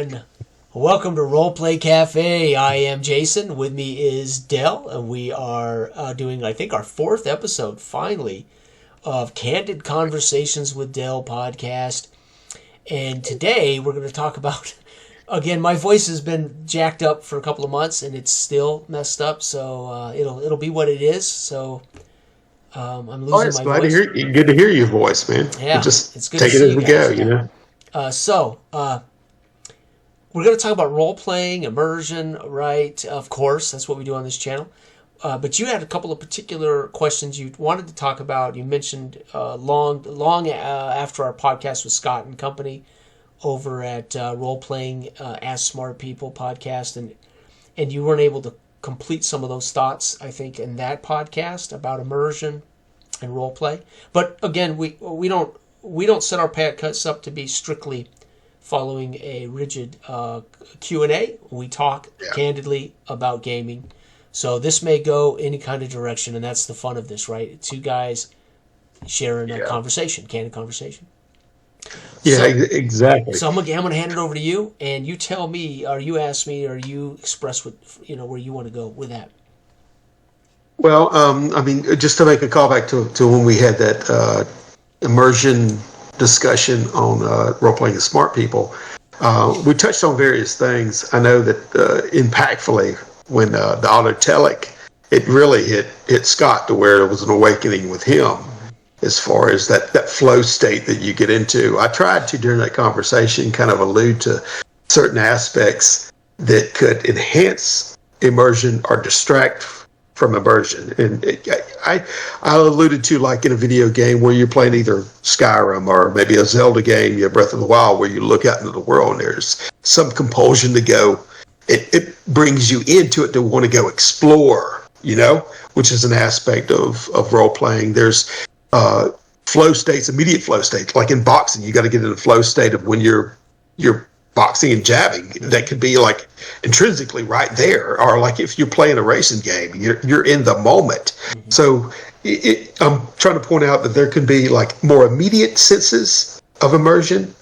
everyone. Welcome to Roleplay Cafe. I am Jason. With me is Dell, and we are doing, I think, our fourth episode, finally, of Candid Conversations with Dell podcast. And today we're going to talk about, again, my voice has been jacked up for a couple of months, and it's still messed up, so it'll be what it is. So I'm losing my voice. Good to hear your voice, man. Yeah, just it's good take to it see as you we guys. go, you know. We're going to talk about role-playing, immersion, right? Of course, that's what we do on this channel. But you had a couple of particular questions you wanted to talk about. You mentioned long after our podcast with Scott and company over at Role-Playing As Smart People podcast, and you weren't able to complete some of those thoughts, I think, in that podcast about immersion and role-play. But again, we don't set our podcasts up to be strictly following a rigid Q&A. We talk candidly about gaming. So this may go any kind of direction, and that's the fun of this, right? It's two guys sharing a conversation, candid conversation. Yeah, exactly. So I'm gonna hand it over to you, and you tell me, or you ask me, or you express what where you want to go with that. Well, just to make a callback to when we had that immersion discussion on role-playing as smart people, we touched on various things. I know that impactfully when the autotelic, it really hit Scott to where it was an awakening with him as far as that flow state that you get into. I tried to, during that conversation, kind of allude to certain aspects that could enhance immersion or distract from immersion. And I alluded to, like in a video game where you're playing either Skyrim or maybe a Zelda game, Breath of the Wild, where you look out into the world and there's some compulsion to go. It brings you into it to want to go explore, which is an aspect of role-playing. There's flow states, immediate flow states. Like in boxing, you got to get in a flow state of when you're boxing and jabbing. That could be like intrinsically right there, or like if you're playing a racing game, you're in the moment. Mm-hmm. So I'm trying to point out that there can be like more immediate senses of immersion,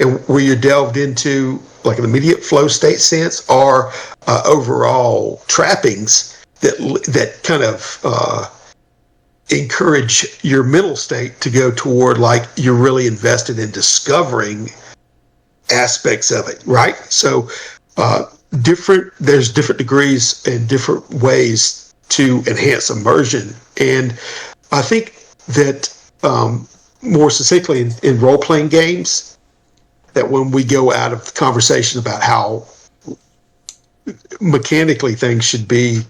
and where you're delved into like an immediate flow state sense, or overall trappings that kind of encourage your mental state to go toward like you're really invested in discovering aspects of it, right? So there's different degrees and different ways to enhance immersion. And I think that more succinctly in role-playing games, that when we go out of the conversation about how mechanically things should be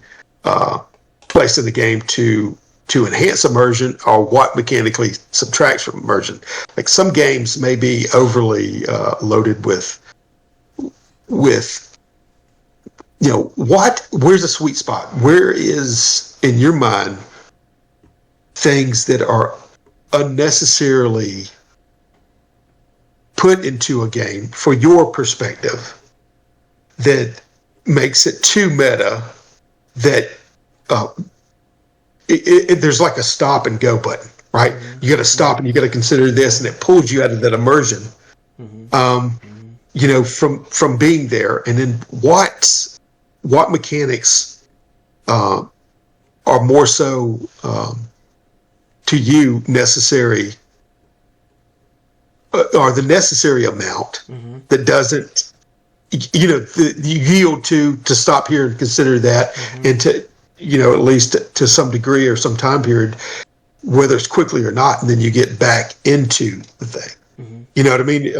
placed in the game to enhance immersion, or what mechanically subtracts from immersion. Like some games may be overly loaded with where's the sweet spot? Where is, in your mind, things that are unnecessarily put into a game for your perspective that makes it too meta, that there's like a stop and go button, right? Mm-hmm. You got to stop and you got to consider this, and it pulls you out of that immersion, from being there. And then what mechanics are more so to you necessary, or the necessary amount that doesn't, you yield to stop here and consider that, and to, at least to some degree or some time period, whether it's quickly or not, and then you get back into the thing. Mm-hmm. You know what I mean?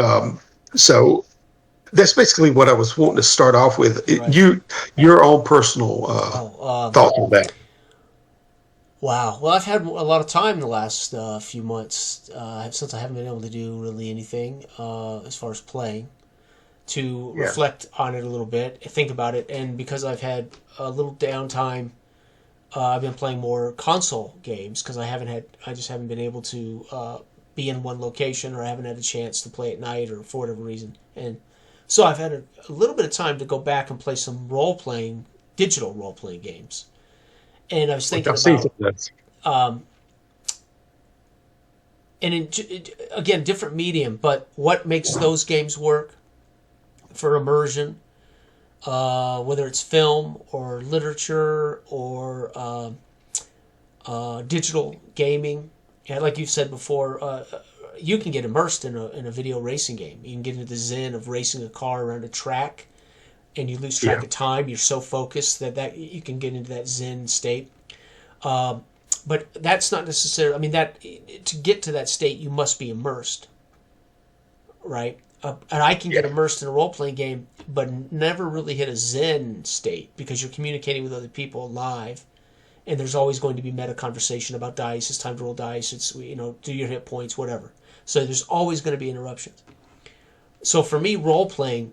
So that's basically what I was wanting to start off with. Right. Your own personal thoughts on that. Wow. Well, I've had a lot of time in the last few months, since I haven't been able to do really anything as far as playing, to reflect on it a little bit, think about it, and because I've had a little downtime, I've been playing more console games because I just haven't been able to be in one location, or I haven't had a chance to play at night, or for whatever reason. And so I've had a little bit of time to go back and play some digital role-playing games. And I was thinking again, different medium, but what makes those games work for immersion, whether it's film or literature or digital gaming. Yeah, like you've said before, you can get immersed in a video racing game. You can get into the zen of racing a car around a track, and you lose track of time. You're so focused that you can get into that zen state. But that's not necessarily. I mean, that to get to that state, you must be immersed, right? And I can get immersed in a role-playing game, but never really hit a zen state because you're communicating with other people live, and there's always going to be meta conversation about dice. It's time to roll dice. It's, do your hit points, whatever. So there's always going to be interruptions. So for me, role-playing,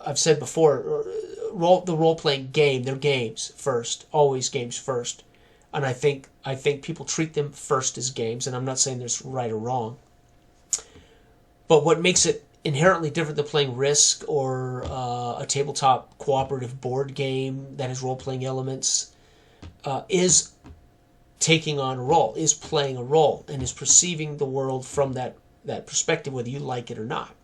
I've said before, the role-playing game, they're games first, always games first. And I think people treat them first as games, and I'm not saying there's right or wrong. But what makes it inherently different than playing Risk or a tabletop cooperative board game that has role-playing elements is taking on a role, is playing a role, and is perceiving the world from that perspective, whether you like it or not.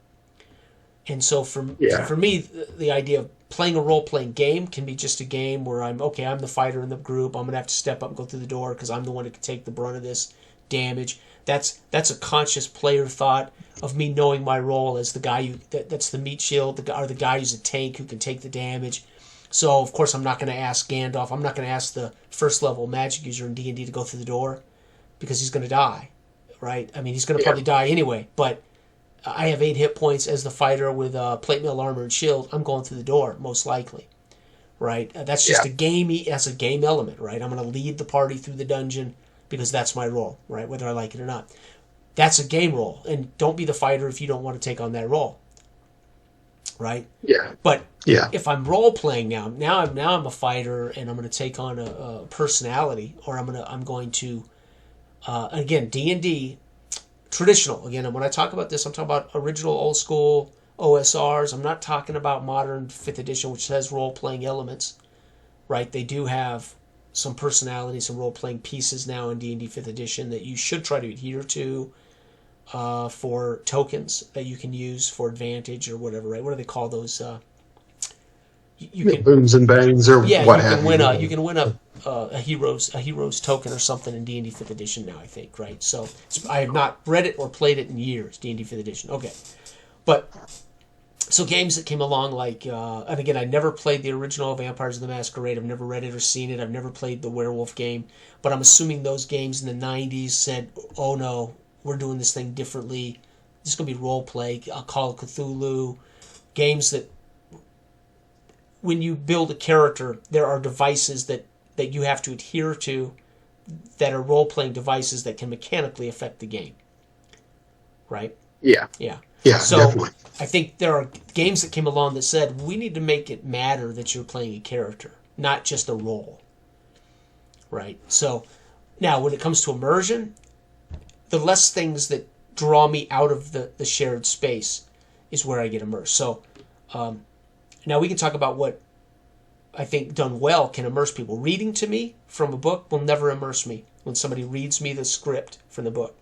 And so for me, the idea of playing a role-playing game can be just a game where I'm the fighter in the group. I'm going to have to step up and go through the door because I'm the one who can take the brunt of this damage. That's a conscious player thought of me knowing my role as the guy that's the meat shield, or the guy who's a tank who can take the damage. So, of course, I'm not going to ask Gandalf. I'm not going to ask the first-level magic user in D&D to go through the door because he's going to die, right? I mean, he's going to probably die anyway, but I have 8 hit points as the fighter with plate mail armor and shield. I'm going through the door, most likely, right? That's just a game element, right? I'm going to lead the party through the dungeon because that's my role, right? Whether I like it or not. That's a game role, and don't be the fighter if you don't want to take on that role, right? Yeah. But if I'm role playing now I'm a fighter, and I'm going to take on a personality, or I'm going to again, D&D. Traditional. Again, when I talk about this, I'm talking about original old school OSRs. I'm not talking about modern 5th edition, which has role-playing elements, right? They do have some personality, some role-playing pieces now in D&D 5th edition that you should try to adhere to for tokens that you can use for advantage or whatever, right? What do they call those? You can boons and bangs or what have you. You can win a hero's token or something in D&D 5th edition now, I think, right? So I have not read it or played it in years, D&D 5th edition. Okay. But so games that came along like, and again, I never played the original Vampires of the Masquerade. I've never read it or seen it. I've never played the werewolf game. But I'm assuming those games in the 90s said, oh no, we're doing this thing differently. This is going to be role play, Call of Cthulhu, games that when you build a character, there are devices that you have to adhere to that are role-playing devices that can mechanically affect the game. Right? Yeah. Yeah. Yeah, so definitely. I think there are games that came along that said, we need to make it matter that you're playing a character, not just a role. Right? So now when it comes to immersion, the less things that draw me out of the shared space is where I get immersed. So now we can talk about what I think done well can immerse people. Reading to me from a book will never immerse me when somebody reads me the script from the book.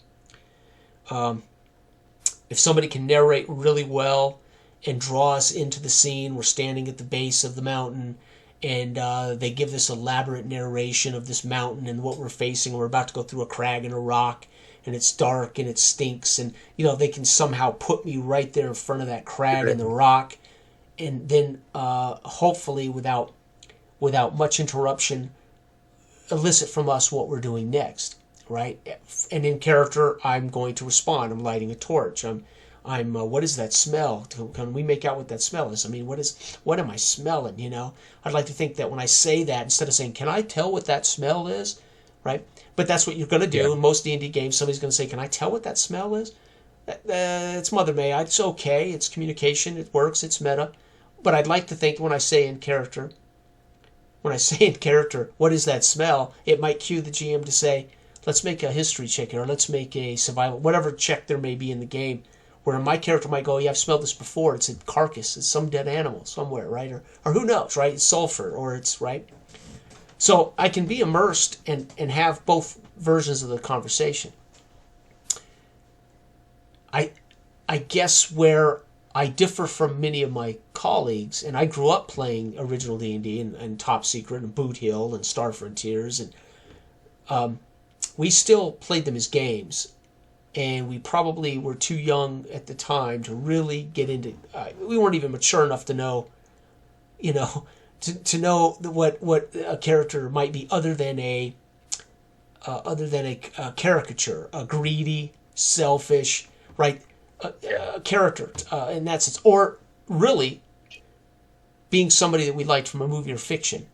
If somebody can narrate really well and draw us into the scene, we're standing at the base of the mountain, and they give this elaborate narration of this mountain and what we're facing. We're about to go through a crag and a rock, and it's dark and it stinks, and they can somehow put me right there in front of that crag and the rock, and then hopefully without much interruption elicit from us what we're doing next, right? And in character, I'm going to respond. I'm lighting a torch. I'm what is that smell? Can we make out what that smell is? I mean, what am I smelling? I'd like to think that when I say that, instead of saying, can I tell what that smell is? Right? But that's what you're going to do. In most D&D games, somebody's going to say, can I tell what that smell is? It's Mother May. It's okay. It's communication. It works. It's meta. But I'd like to think when I say in character, what is that smell? It might cue the GM to say, let's make a history check here, or let's make a survival, whatever check there may be in the game, where my character might go, yeah, I've smelled this before. It's a carcass. It's some dead animal somewhere, right? Or who knows, right? It's sulfur, or it's, right? So I can be immersed and have both versions of the conversation. I guess where I differ from many of my colleagues, and I grew up playing original D&D and Top Secret and Boot Hill and Star Frontiers, and we still played them as games. And we probably were too young at the time to really get into. We weren't even mature enough to know, to know what a character might be other than a caricature, a greedy, selfish, right, character, and that's it. Or really being somebody that we liked from a movie or fiction.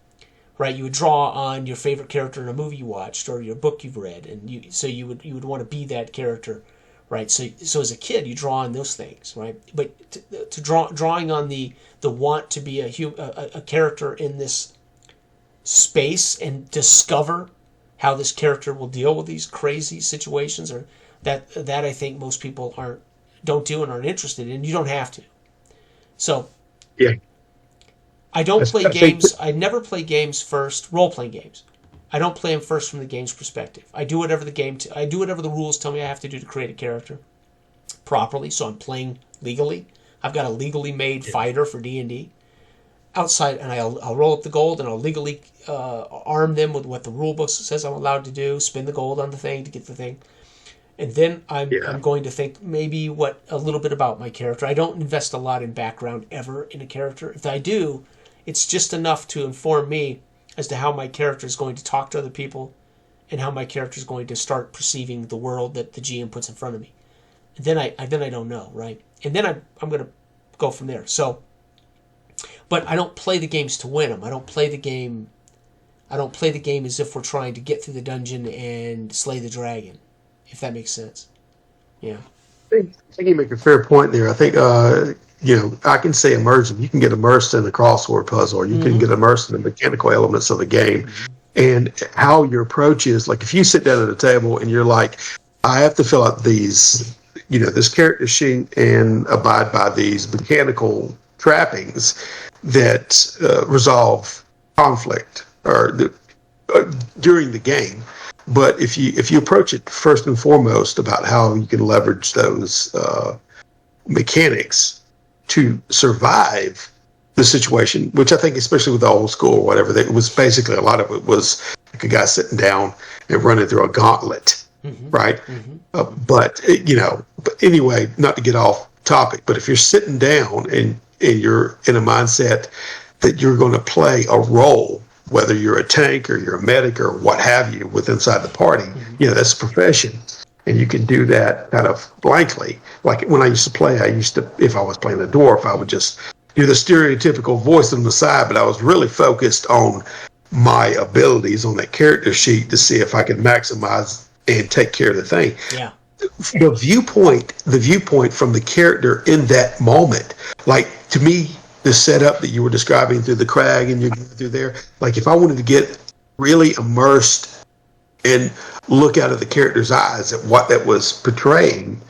Right, you would draw on your favorite character in a movie you watched or your book you've read, and you would want to be that character, right? So as a kid, you draw on those things, right? But drawing on the want to be a character in this space and discover how this character will deal with these crazy situations, or that I think most people don't do and aren't interested in. You don't have to. So yeah. I don't play games. I never play games first. Role-playing games. I don't play them first from the game's perspective. I do whatever the rules tell me I have to do to create a character properly. So I'm playing legally. I've got a legally made fighter for D&D. Outside, and I'll roll up the gold, and I'll legally arm them with what the rule book says I'm allowed to do. Spend the gold on the thing to get the thing, and then I'm going to think maybe a little bit about my character. I don't invest a lot in background ever in a character. If I do, it's just enough to inform me as to how my character is going to talk to other people and how my character is going to start perceiving the world that the GM puts in front of me. And then I don't know, right? And then I'm going to go from there. So, but I don't play the games to win them. I don't play the game as if we're trying to get through the dungeon and slay the dragon, if that makes sense. Yeah. I think you make a fair point there. I think I can say immersion. You can get immersed in the crossword puzzle, or you can get immersed in the mechanical elements of the game. And how your approach is, like if you sit down at a table and you're like, I have to fill out these, this character sheet and abide by these mechanical trappings that resolve conflict during the game. But if you approach it first and foremost about how you can leverage those mechanics to survive the situation, which I think, especially with the old school or whatever, that it was basically a lot of it was like a guy sitting down and running through a gauntlet, right? But anyway, not to get off topic, but if you're sitting down and you're in a mindset that you're going to play a role, whether you're a tank or you're a medic or what have you, with inside the party, that's a profession. And you can do that kind of blankly. Like when I used to play, if I was playing a dwarf, I would just do the stereotypical voice on the side, but I was really focused on my abilities on that character sheet to see if I could maximize and take care of the thing. Yeah. The viewpoint from the character in that moment, like to me, the setup that you were describing through the crag and you're going through there, like if I wanted to get really immersed and look out of the character's eyes at what that was portraying,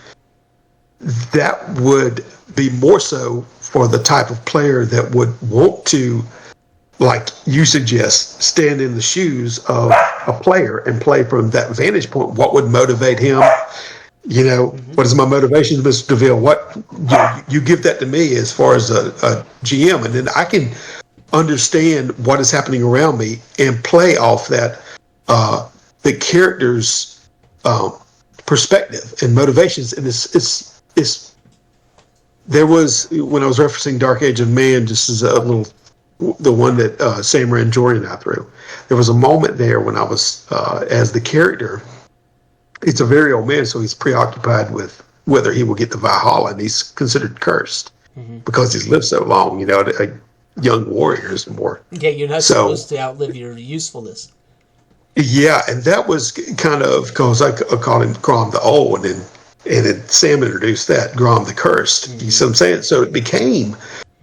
that would be more so for the type of player that would want to, like you suggest, stand in the shoes of a player and play from that vantage point. What would motivate him? What is my motivation, Mr. DeVille? What you give that to me as far as a GM, and then I can understand what is happening around me and play off that the character's perspective and motivations. And it's there was, when I was referencing Dark Age of Man, just as a little, the one that Sam ran Jordan and I through, there was a moment there when I was as the character. It's a very old man, so he's preoccupied with whether he will get to Valhalla, and he's considered cursed because he's lived so long. Young warriors more. Yeah, you're not supposed to outlive your usefulness. Yeah, and that was kind of because I called him Grom the Old, and then Sam introduced that Grom the Cursed. You see what I'm saying? So it became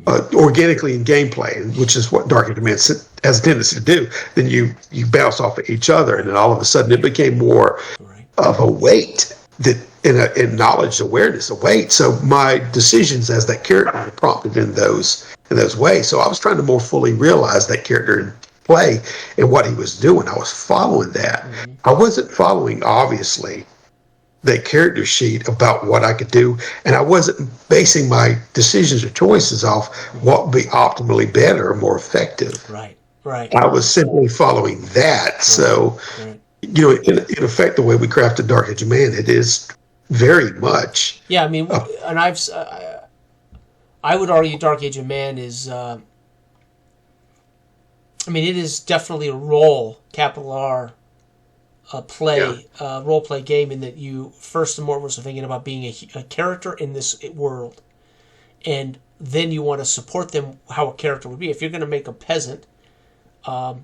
organically in gameplay, which is what Dark Age of Man has a tendency to do. Then you bounce off of each other, and then all of a sudden it became more of a weight that in knowledge, awareness, a weight. So my decisions as that character were prompted in those ways. So I was trying to more fully realize that character and play and what he was doing. I was following that. I wasn't following, obviously, that character sheet about what I could do, and I wasn't basing my decisions or choices off what would be optimally better or more effective. Right. Right. I was simply following that. Right. So, Right. you know, in effect, the way we crafted Dark Age of Man, it is very much. Yeah, I mean, and I would argue Dark Age of Man is. I mean, it is definitely a role, capital R, role play game, in that you first and foremost are thinking about being a character in this world, and then you want to support them how a character would be. If you're going to make a peasant, then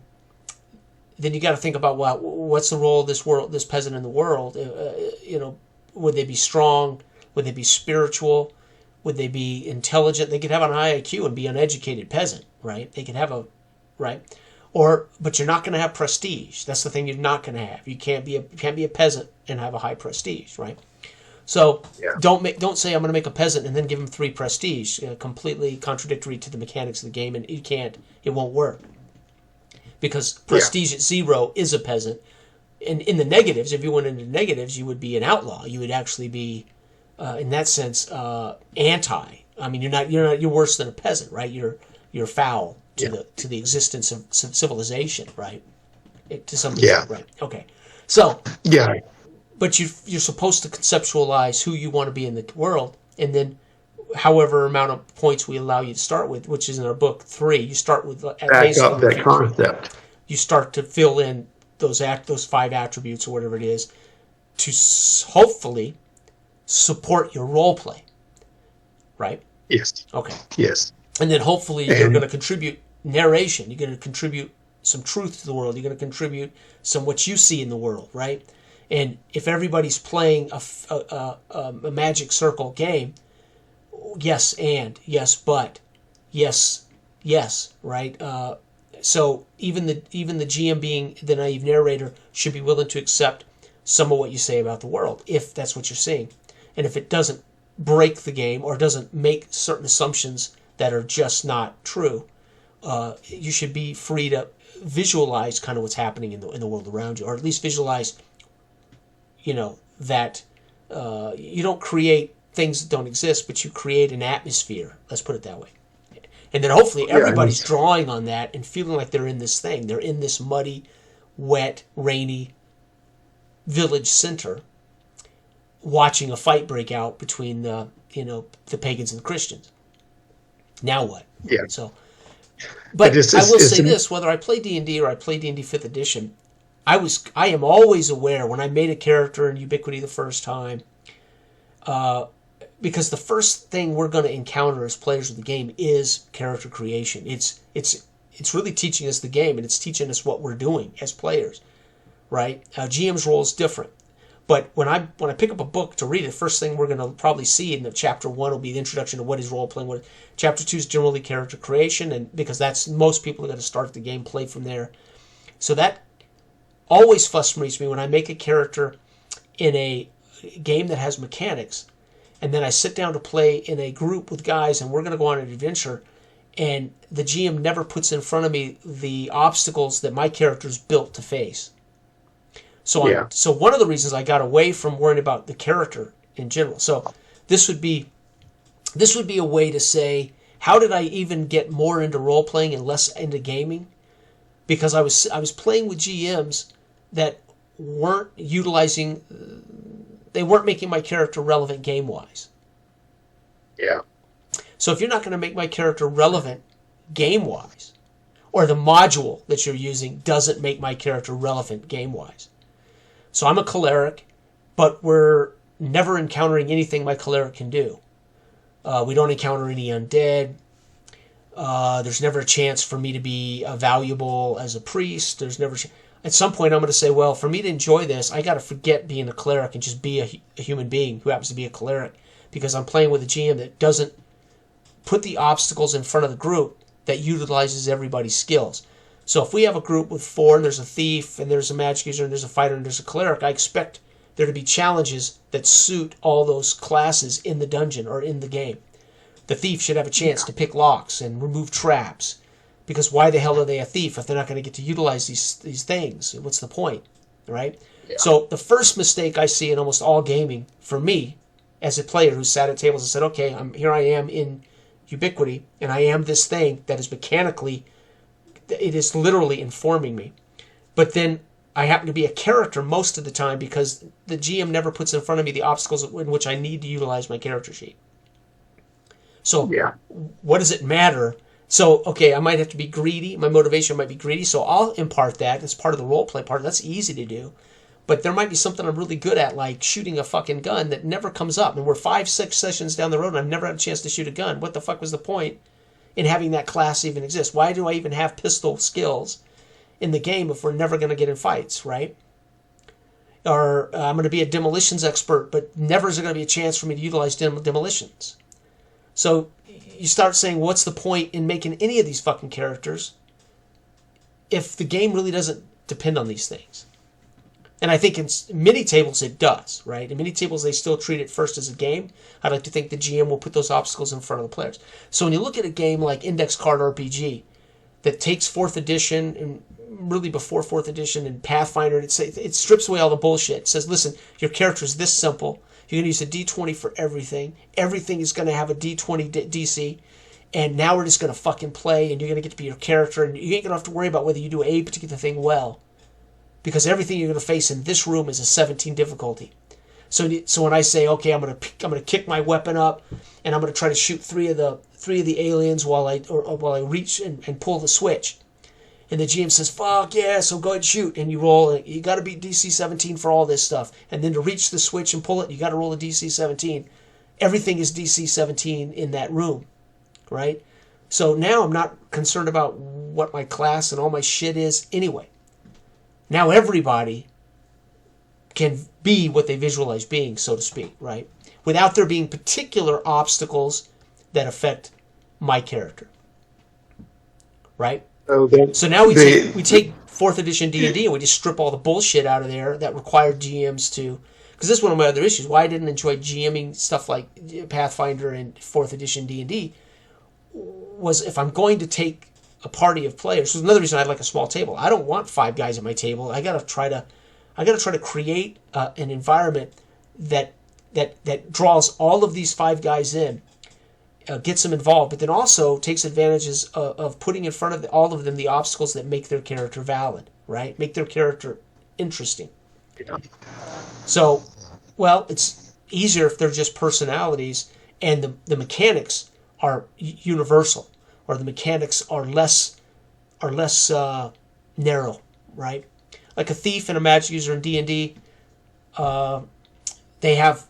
you got to think about, well, what's the role of this peasant in the world? You know, would they be strong? Would they be spiritual? Would they be intelligent? They could have an high IQ and be an uneducated peasant, right? They could have but you're not going to have prestige. That's the thing you're not going to have. You can't be a peasant and have a high prestige, right? So don't say I'm going to make a peasant and then give him 3 prestige. Completely contradictory to the mechanics of the game, and it won't work. Because prestige at 0 is a peasant. And in the negatives, if you went into negatives, you would be an outlaw. You would actually be, in that sense, anti. I mean, you're worse than a peasant, right? You're foul to the existence of civilization, right? To some extent, right? Okay. So but you're supposed to conceptualize who you want to be in the world, and then however amount of points we allow you to start with, which is in our book 3, you start with back up that concept. You start to fill in those 5 attributes or whatever it is to hopefully support your role play, right? Yes. Okay. Yes. And then hopefully you're going to contribute narration. You're going to contribute some truth to the world. You're going to contribute some what you see in the world, right? And if everybody's playing a Magic Circle game, yes, but, yes, right? So even the GM, being the naive narrator, should be willing to accept some of what you say about the world, if that's what you're seeing. And if it doesn't break the game or doesn't make certain assumptions that are just not true, you should be free to visualize kind of what's happening in the world around you, or at least visualize, that you don't create things that don't exist, but you create an atmosphere. Let's put it that way. And then hopefully everybody's drawing on that and feeling like they're in this thing. They're in this muddy, wet, rainy village center, watching a fight break out between the pagans and the Christians. Now what? Yeah. So, but I will say this: whether I play D&D or I play D&D 5th edition, I am always aware when I made a character in Ubiquity the first time, because the first thing we're going to encounter as players of the game is character creation. It's really teaching us the game, and it's teaching us what we're doing as players, right? GM's role is different. But when I pick up a book to read it, the first thing we're going to probably see in the chapter 1 will be the introduction to what is role playing. Chapter 2 is generally character creation, and because that's most people are going to start the game, play from there. So that always frustrates me when I make a character in a game that has mechanics, and then I sit down to play in a group with guys, and we're going to go on an adventure, and the GM never puts in front of me the obstacles that my character's built to face. So one of the reasons I got away from worrying about the character in general. So this would be a way to say, how did I even get more into role playing and less into gaming? Because I was playing with GMs that weren't making my character relevant game wise. Yeah. So if you're not going to make my character relevant game wise, or the module that you're using doesn't make my character relevant game wise. So I'm a cleric, but we're never encountering anything my cleric can do. We don't encounter any undead. There's never a chance for me to be valuable as a priest. At some point I'm going to say, well, for me to enjoy this, I got to forget being a cleric and just be a human being who happens to be a cleric, because I'm playing with a GM that doesn't put the obstacles in front of the group that utilizes everybody's skills. So if we have a group with 4, and there's a thief, and there's a magic user, and there's a fighter, and there's a cleric, I expect there to be challenges that suit all those classes in the dungeon or in the game. The thief should have a chance to pick locks and remove traps, because why the hell are they a thief if they're not going to get to utilize these things? What's the point? right? Yeah. So the first mistake I see in almost all gaming, for me, as a player who sat at tables and said, okay, here I am in Ubiquity, and I am this thing that is mechanically, it is literally informing me. But then I happen to be a character most of the time because the GM never puts in front of me the obstacles in which I need to utilize my character sheet. So what does it matter? So, okay, I might have to be greedy. My motivation might be greedy, so I'll impart that as part of the role play part. That's easy to do. But there might be something I'm really good at, like shooting a fucking gun that never comes up. And we're 5-6 sessions down the road and I've never had a chance to shoot a gun. What the fuck was the point in having that class even exist? Why do I even have pistol skills in the game if we're never going to get in fights, right? Or I'm going to be a demolitions expert, but never is there going to be a chance for me to utilize demolitions. So you start saying, what's the point in making any of these fucking characters if the game really doesn't depend on these things? And I think in mini tables it does, right? In mini tables they still treat it first as a game. I'd like to think the GM will put those obstacles in front of the players. So when you look at a game like Index Card RPG that takes 4th edition and really before 4th edition and Pathfinder, it strips away all the bullshit. It says, listen, your character is this simple. You're going to use a D20 for everything. Everything is going to have a D20 DC. And now we're just going to fucking play and you're going to get to be your character and you ain't going to have to worry about whether you do a particular thing well. Because everything you're going to face in this room is a 17 difficulty. So when I say, okay, I'm going to kick my weapon up and I'm going to try to shoot three of the aliens while I reach and pull the switch. And the GM says, fuck yeah, so go ahead and shoot. And you roll, you got to beat DC 17 for all this stuff. And then to reach the switch and pull it, you got to roll a DC 17. Everything is DC 17 in that room, right? So now I'm not concerned about what my class and all my shit is anyway. Now everybody can be what they visualize being, so to speak, right? Without there being particular obstacles that affect my character, right? Okay. So now we take 4th edition D&D and we just strip all the bullshit out of there that required GMs to... Because this is one of my other issues. Why I didn't enjoy GMing stuff like Pathfinder and 4th edition D&D was if I'm going to take a party of players. So another reason I like a small table. I don't want 5 guys at my table. I gotta try to create an environment that draws all of these 5 guys in, gets them involved, but then also takes advantages of putting in front of all of them the obstacles that make their character valid, right? Make their character interesting. Yeah. So, well, it's easier if they're just personalities and the mechanics are universal, or the mechanics are less narrow, right? Like a thief and a magic user in D&D, they have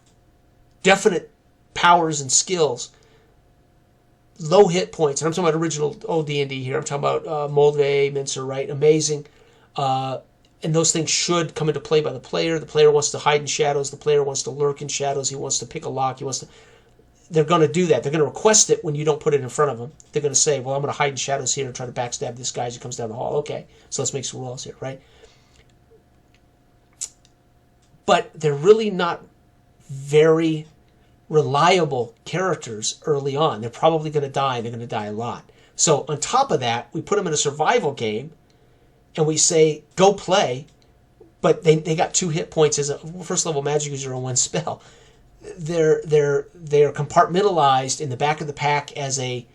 definite powers and skills, low hit points, and I'm talking about original old D&D here. I'm talking about Moldvay, Mincer, right? Amazing. And those things should come into play by the player. The player wants to hide in shadows. The player wants to lurk in shadows. He wants to pick a lock. They're going to do that. They're going to request it when you don't put it in front of them. They're going to say, well, I'm going to hide in shadows here and try to backstab this guy as he comes down the hall. Okay, so let's make some rules here, right? But they're really not very reliable characters early on. They're probably going to die, and they're going to die a lot. So on top of that, we put them in a survival game, and we say, go play, but they got 2 hit points as a first level magic user on 1 spell. They're compartmentalized in the back of the pack as a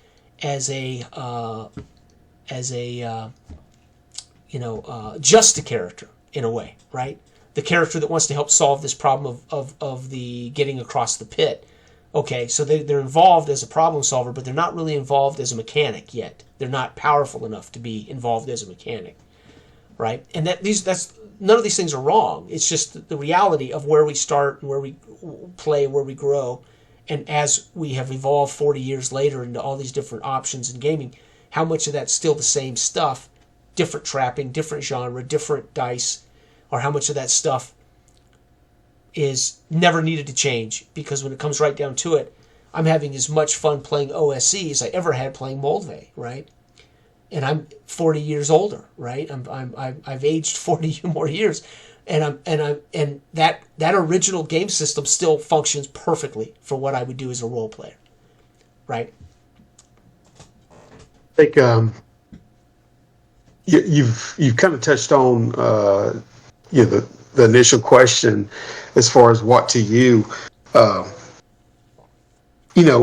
just a character in a way, right? The character that wants to help solve this problem of the getting across the pit. Okay, so they're involved as a problem solver, but they're not really involved as a mechanic yet. They're not powerful enough to be involved as a mechanic, right? And that's none of these things are wrong. It's just the reality of where we start and where we play, where we grow. And as we have evolved 40 years later into all these different options in gaming, how much of that's still the same stuff, different trapping, different genre, different dice, or how much of that stuff is never needed to change, because when it comes right down to it, I'm having as much fun playing OSC as I ever had playing Moldvay, right? And I'm 40 years older, right? I've aged 40 more years, and that original game system still functions perfectly for what I would do as a role player, right? I think you've kind of touched on the initial question as far as what to you,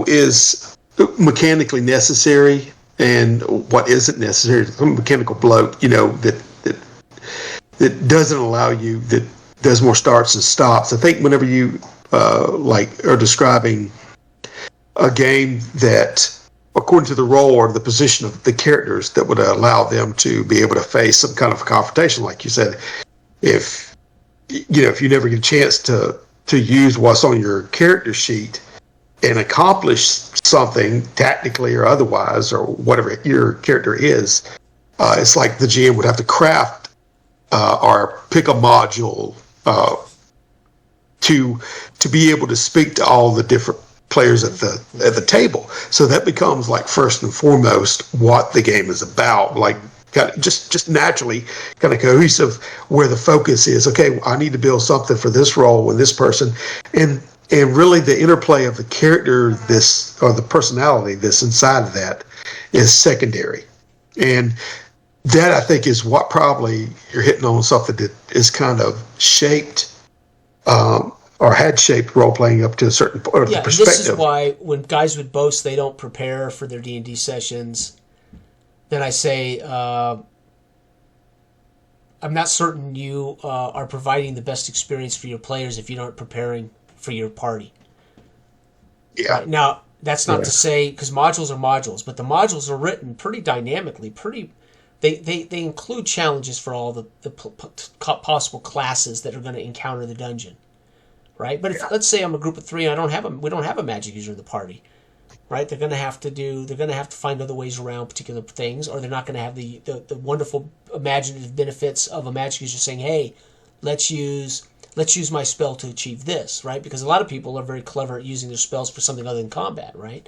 is mechanically necessary and what isn't necessary. Some mechanical bloat, that doesn't allow you, that does more starts and stops. I think whenever you are describing a game that, according to the role or the position of the characters, that would allow them to be able to face some kind of confrontation, like you said, if you never get a chance to use what's on your character sheet and accomplish something tactically or otherwise, or whatever your character is, it's like the GM would have to craft or pick a module to be able to speak to all the different players at the table. So that becomes like first and foremost what the game is about. Like kind of just naturally kind of cohesive, where the focus is, okay, I need to build something for this role and this person, and really the interplay of the character, this, or the personality that's inside of that, is secondary. And that, I think, is what probably you're hitting on, something that is kind of shaped or had shaped role-playing up to a certain point. Yeah, perspective. This is why when guys would boast they don't prepare for their D&D sessions, then I say, I'm not certain you are providing the best experience for your players if you aren't preparing for your party. Yeah. Right? Now, that's not to say, because modules are modules, but the modules are written pretty dynamically, they include challenges for all the possible classes that are going to encounter the dungeon, right? But if, let's say I'm a group of 3 and we don't have a magic user in the party, right? They're going to have to find other ways around particular things, or they're not going to have the wonderful imaginative benefits of a magic user saying, hey, let's use my spell to achieve this, right? Because a lot of people are very clever at using their spells for something other than combat, right?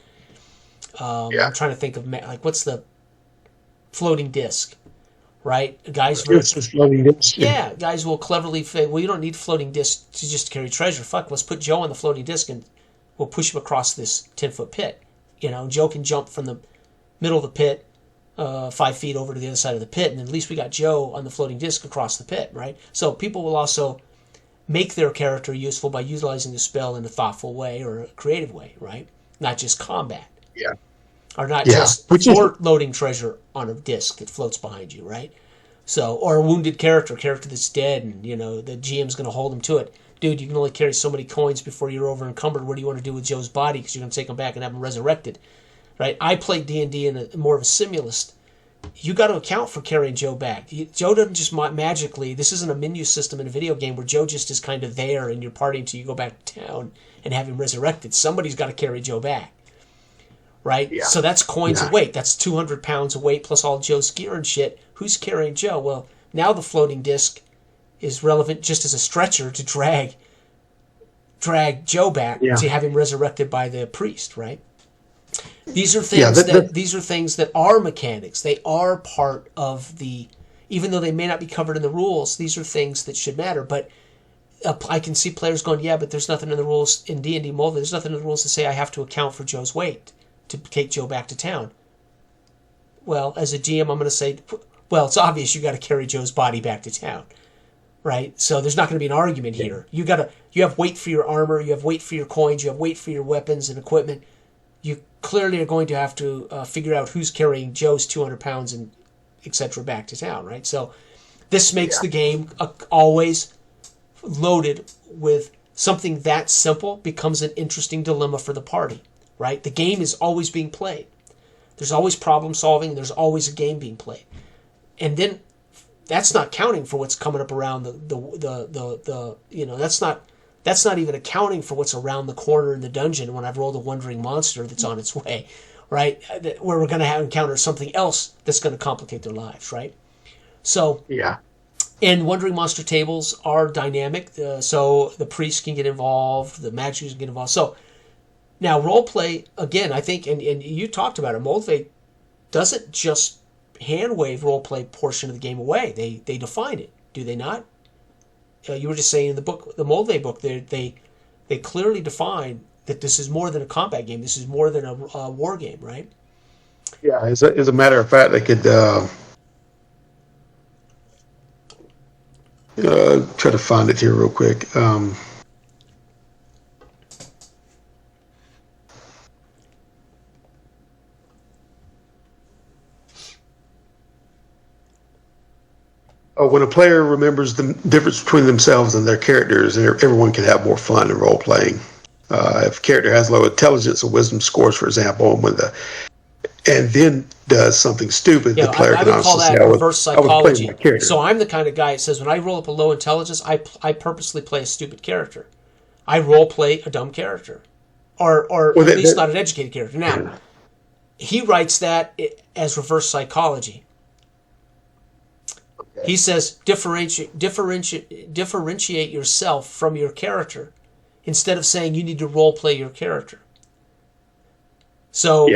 I'm trying to think of, what's the floating disc, right? Guys will cleverly say, well, you don't need floating disc to just carry treasure. Fuck, let's put Joe on the floating disc and we'll push him across this 10-foot pit. Joe can jump from the middle of the pit 5 feet over to the other side of the pit, and at least we got Joe on the floating disc across the pit, right? So people will also make their character useful by utilizing the spell in a thoughtful way or a creative way, right? Not just combat. Yeah. Or not just loading treasure on a disc that floats behind you, right? So, or a wounded character that's dead, and the GM's going to hold him to it. Dude, you can only carry so many coins before you're over encumbered. What do you want to do with Joe's body? Because you're going to take him back and have him resurrected, right? I played D&D in more of a simulist. You got to account for carrying Joe back. Joe doesn't just magically. This isn't a menu system in a video game where Joe just is kind of there in your party until you go back to town and have him resurrected. Somebody's got to carry Joe back. Right? Yeah. So that's coins of weight. That's 200 pounds of weight plus all Joe's gear and shit. Who's carrying Joe? Well, now the floating disc is relevant just as a stretcher to drag Joe back to have him resurrected by the priest, right? These are things these are things that are mechanics. They are part of even though they may not be covered in the rules, these are things that should matter. But I can see players going, yeah, but there's nothing in the rules in D&D Mold. There's nothing in the rules to say I have to account for Joe's weight to take Joe back to town. Well, as a GM, I'm going to say, well, it's obvious you got to carry Joe's body back to town, right? So there's not going to be an argument here. You have weight for your armor, you have weight for your coins, you have weight for your weapons and equipment. You clearly are going to have to figure out who's carrying Joe's 200 pounds and etc. back to town, right? So this makes the game always loaded with something that simple becomes an interesting dilemma for the party. Right? The game is always being played. There's always problem solving. There's always a game being played. And then that's not counting for what's coming up around that's not even accounting for what's around the corner in the dungeon when I've rolled a wandering monster that's on its way, right? Where we're going to encounter something else that's going to complicate their lives, right? So, and wandering monster tables are dynamic. So the priest can get involved, the magic users can get involved. So, now, roleplay, again, I think, and you talked about it, Moldvay doesn't just hand-wave roleplay portion of the game away. They define it, do they not? You were just saying in the book, the Moldvay book, they clearly define that this is more than a combat game. This is more than a war game, right? Yeah, as a matter of fact, they could try to find it here real quick. When a player remembers the difference between themselves and their characters, everyone can have more fun in role playing. If a character has low intelligence or wisdom scores, for example, and then does something stupid, the player I can would call honestly that say, reverse I was psychology. playing my character. So I'm the kind of guy that says when I roll up a low intelligence, I purposely play a stupid character. I role play a dumb character, or at least not an educated character. Now, he writes that as reverse psychology. He says differentiate yourself from your character instead of saying you need to role play your character. So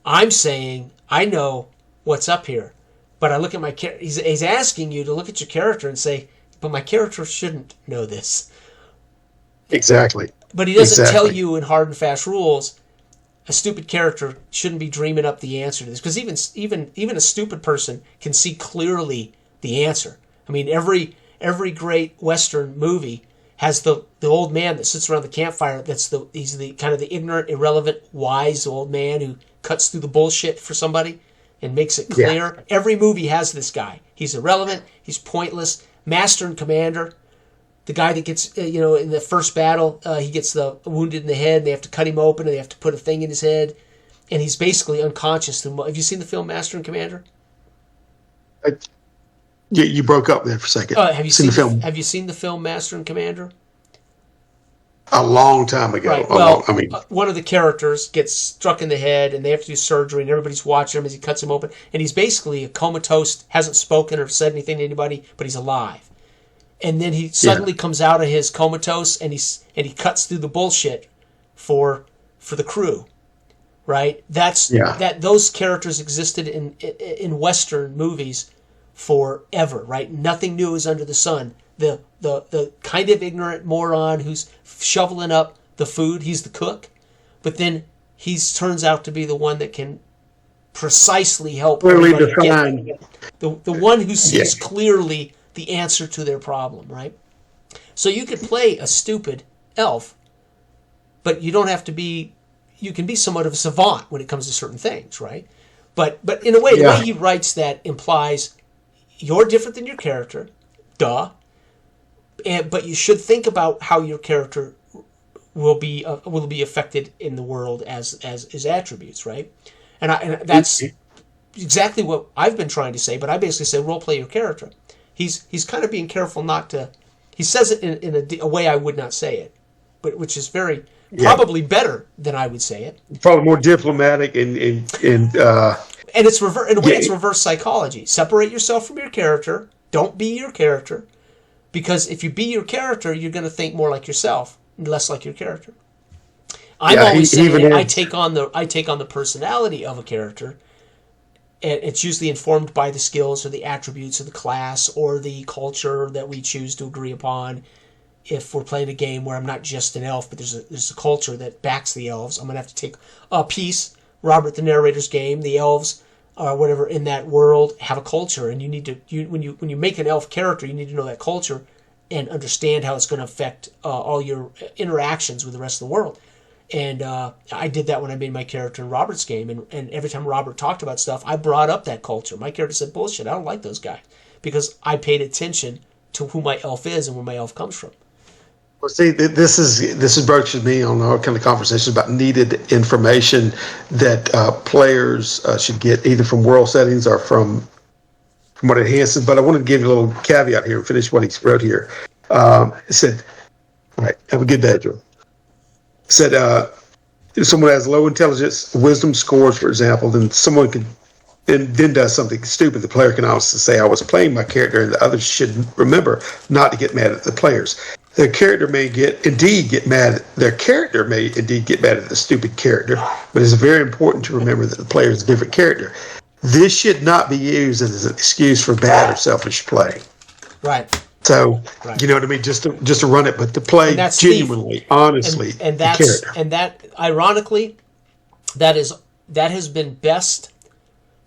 I'm saying I know what's up here, but I look at my character. He's asking you to look at your character and say, but my character shouldn't know this. Exactly. But he doesn't tell you in hard and fast rules. A stupid character shouldn't be dreaming up the answer to this, because even a stupid person can see clearly the answer. I mean, every great Western movie has the old man that sits around the campfire. He's the kind of the ignorant, irrelevant, wise old man who cuts through the bullshit for somebody and makes it clear. Yeah. Every movie has this guy. He's irrelevant. He's pointless. Master and commander. The guy that gets, in the first battle, he gets wounded in the head. They have to cut him open and they have to put a thing in his head, and he's basically unconscious. Have you seen the film Master and Commander? You broke up there for a second. Have you seen the film? Have you seen the film Master and Commander? A long time ago. Right. Well, one of the characters gets struck in the head, and they have to do surgery, and everybody's watching him as he cuts him open, and he's basically a comatose, hasn't spoken or said anything to anybody, but he's alive. And then he suddenly comes out of his comatose, and he cuts through the bullshit for the crew, right? Those characters existed in Western movies forever, right? Nothing new is under the sun. The kind of ignorant moron who's shoveling up the food, he's the cook, but then he turns out to be the one that can precisely help everybody get the one who sees clearly the answer to their problem, right? So you could play a stupid elf, but you don't have to be. You can be somewhat of a savant when it comes to certain things, right? But in a way, the way he writes that implies you're different than your character, duh. But you should think about how your character will be affected in the world as his attributes, right? And that's exactly what I've been trying to say. But I basically say role play your character. He's kind of being careful not to. He says it in a way I would not say it, but which is probably better than I would say it. Probably more diplomatic and it's it's reverse psychology. Separate yourself from your character. Don't be your character, because if you be your character, you're going to think more like yourself and less like your character. I'm always saying I take on the personality of a character. It's usually informed by the skills or the attributes of the class or the culture that we choose to agree upon. If we're playing a game where I'm not just an elf, but there's a culture that backs the elves, I'm going to have to take a piece. Robert the narrator's game, the elves or whatever in that world have a culture, and you need to when you make an elf character, you need to know that culture and understand how it's going to affect all your interactions with the rest of the world. And I did that when I made my character in Robert's game, and every time Robert talked about stuff, I brought up that culture. My character said, bullshit, I don't like those guys, because I paid attention to who my elf is and where my elf comes from. Well, see, this is broaching me on our kind of conversations about needed information that players should get either from world settings or from what it enhances. But I wanted to give you a little caveat here and finish what he wrote here. It said, all right, have a good day, Joe. It said, if someone has low intelligence, wisdom scores, for example, then someone can and then does something stupid, the player can also say, I was playing my character, and the others should remember not to get mad at the players. Their character may indeed get mad at the stupid character, but it's very important to remember that the player is a different character. This should not be used as an excuse for bad or selfish play. Right. So, you know what I mean? Just to run it, but to play genuinely, honestly, and the character. And that, ironically, that has been best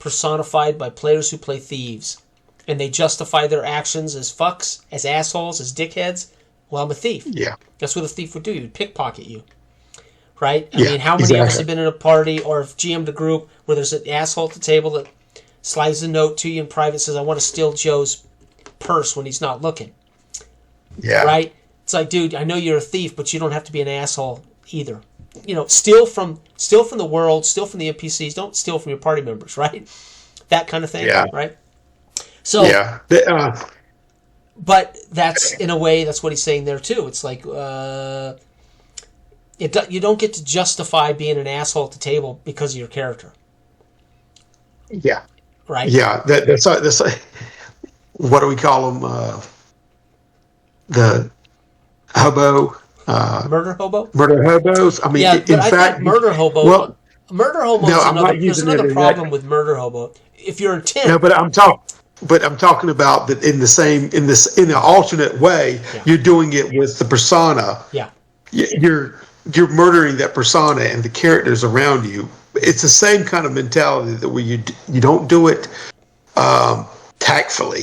personified by players who play thieves. and they justify their actions as fucks, as assholes, as dickheads, well, I'm a thief. Yeah. That's what a thief would do. You'd pickpocket you. Right? I Yeah, mean, how many of us have been in a party or have GM'd a group where there's an asshole at the table that slides a note to you in private, says, I want to steal Joe's purse when he's not looking. Yeah. Right? It's like, dude, I know you're a thief, but you don't have to be an asshole either. You know, steal from the world, steal from the NPCs, don't steal from your party members, right? That kind of thing, right? So, yeah. But that's, in a way, that's what he's saying there, too. It's like, you don't get to justify being an asshole at the table because of your character. Yeah. Right? Yeah. That's what do we call them? The hobo. Murder hobo? Murder hobos. I mean, yeah, in fact, murder hobo. Well, murder hobo no, is another problem with murder hobo. If your intent, no, but I'm talking about that in the alternate way. Yeah. You're doing it with the persona. Yeah, you're murdering that persona and the characters around you. It's the same kind of mentality that where you don't do it tactfully.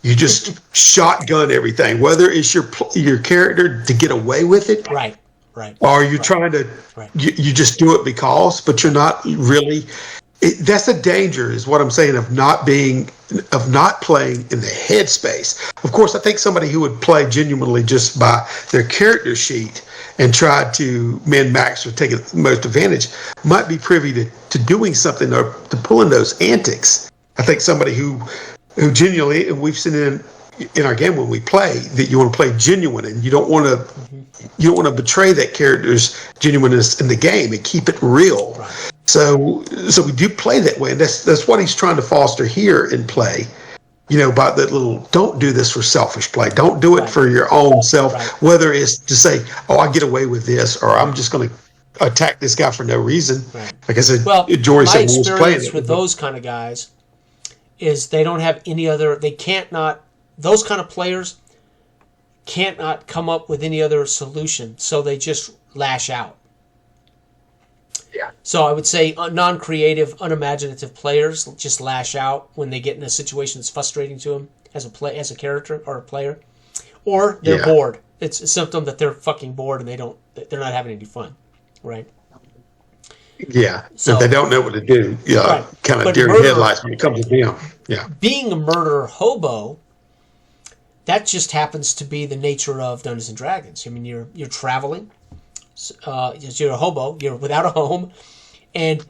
You just shotgun everything, whether it's your character to get away with it, right, or you're trying to, you just do it because, but you're not really. That's a danger, is what I'm saying, of not playing in the headspace. Of course, I think somebody who would play genuinely just by their character sheet and try to min-max or take the most advantage might be privy to doing something or to pulling those antics. I think somebody who genuinely, and we've seen in our game when we play, that you want to play genuine and you don't want to betray that character's genuineness in the game and keep it real. Right. So we do play that way, and that's what he's trying to foster here in play. You know, by that little, don't do this for selfish play. Don't do it for your own self, whether it's to say, oh, I get away with this, or I'm just going to attack this guy for no reason. Right. Like I said, Jory said, my experience with those kind of guys is they don't have any other, those kind of players can't not come up with any other solution, so they just lash out. Yeah. So I would say non-creative, unimaginative players just lash out when they get in a situation that's frustrating to them as a character or a player, or they're bored. It's a symptom that they're fucking bored and they're not having any fun, right? Yeah. So they don't know what to do. Yeah. Kind of deer in headlights when it comes to them. Yeah. Being a murder hobo, that just happens to be the nature of Dungeons and Dragons. I mean, you're traveling. You're a hobo. You're without a home, and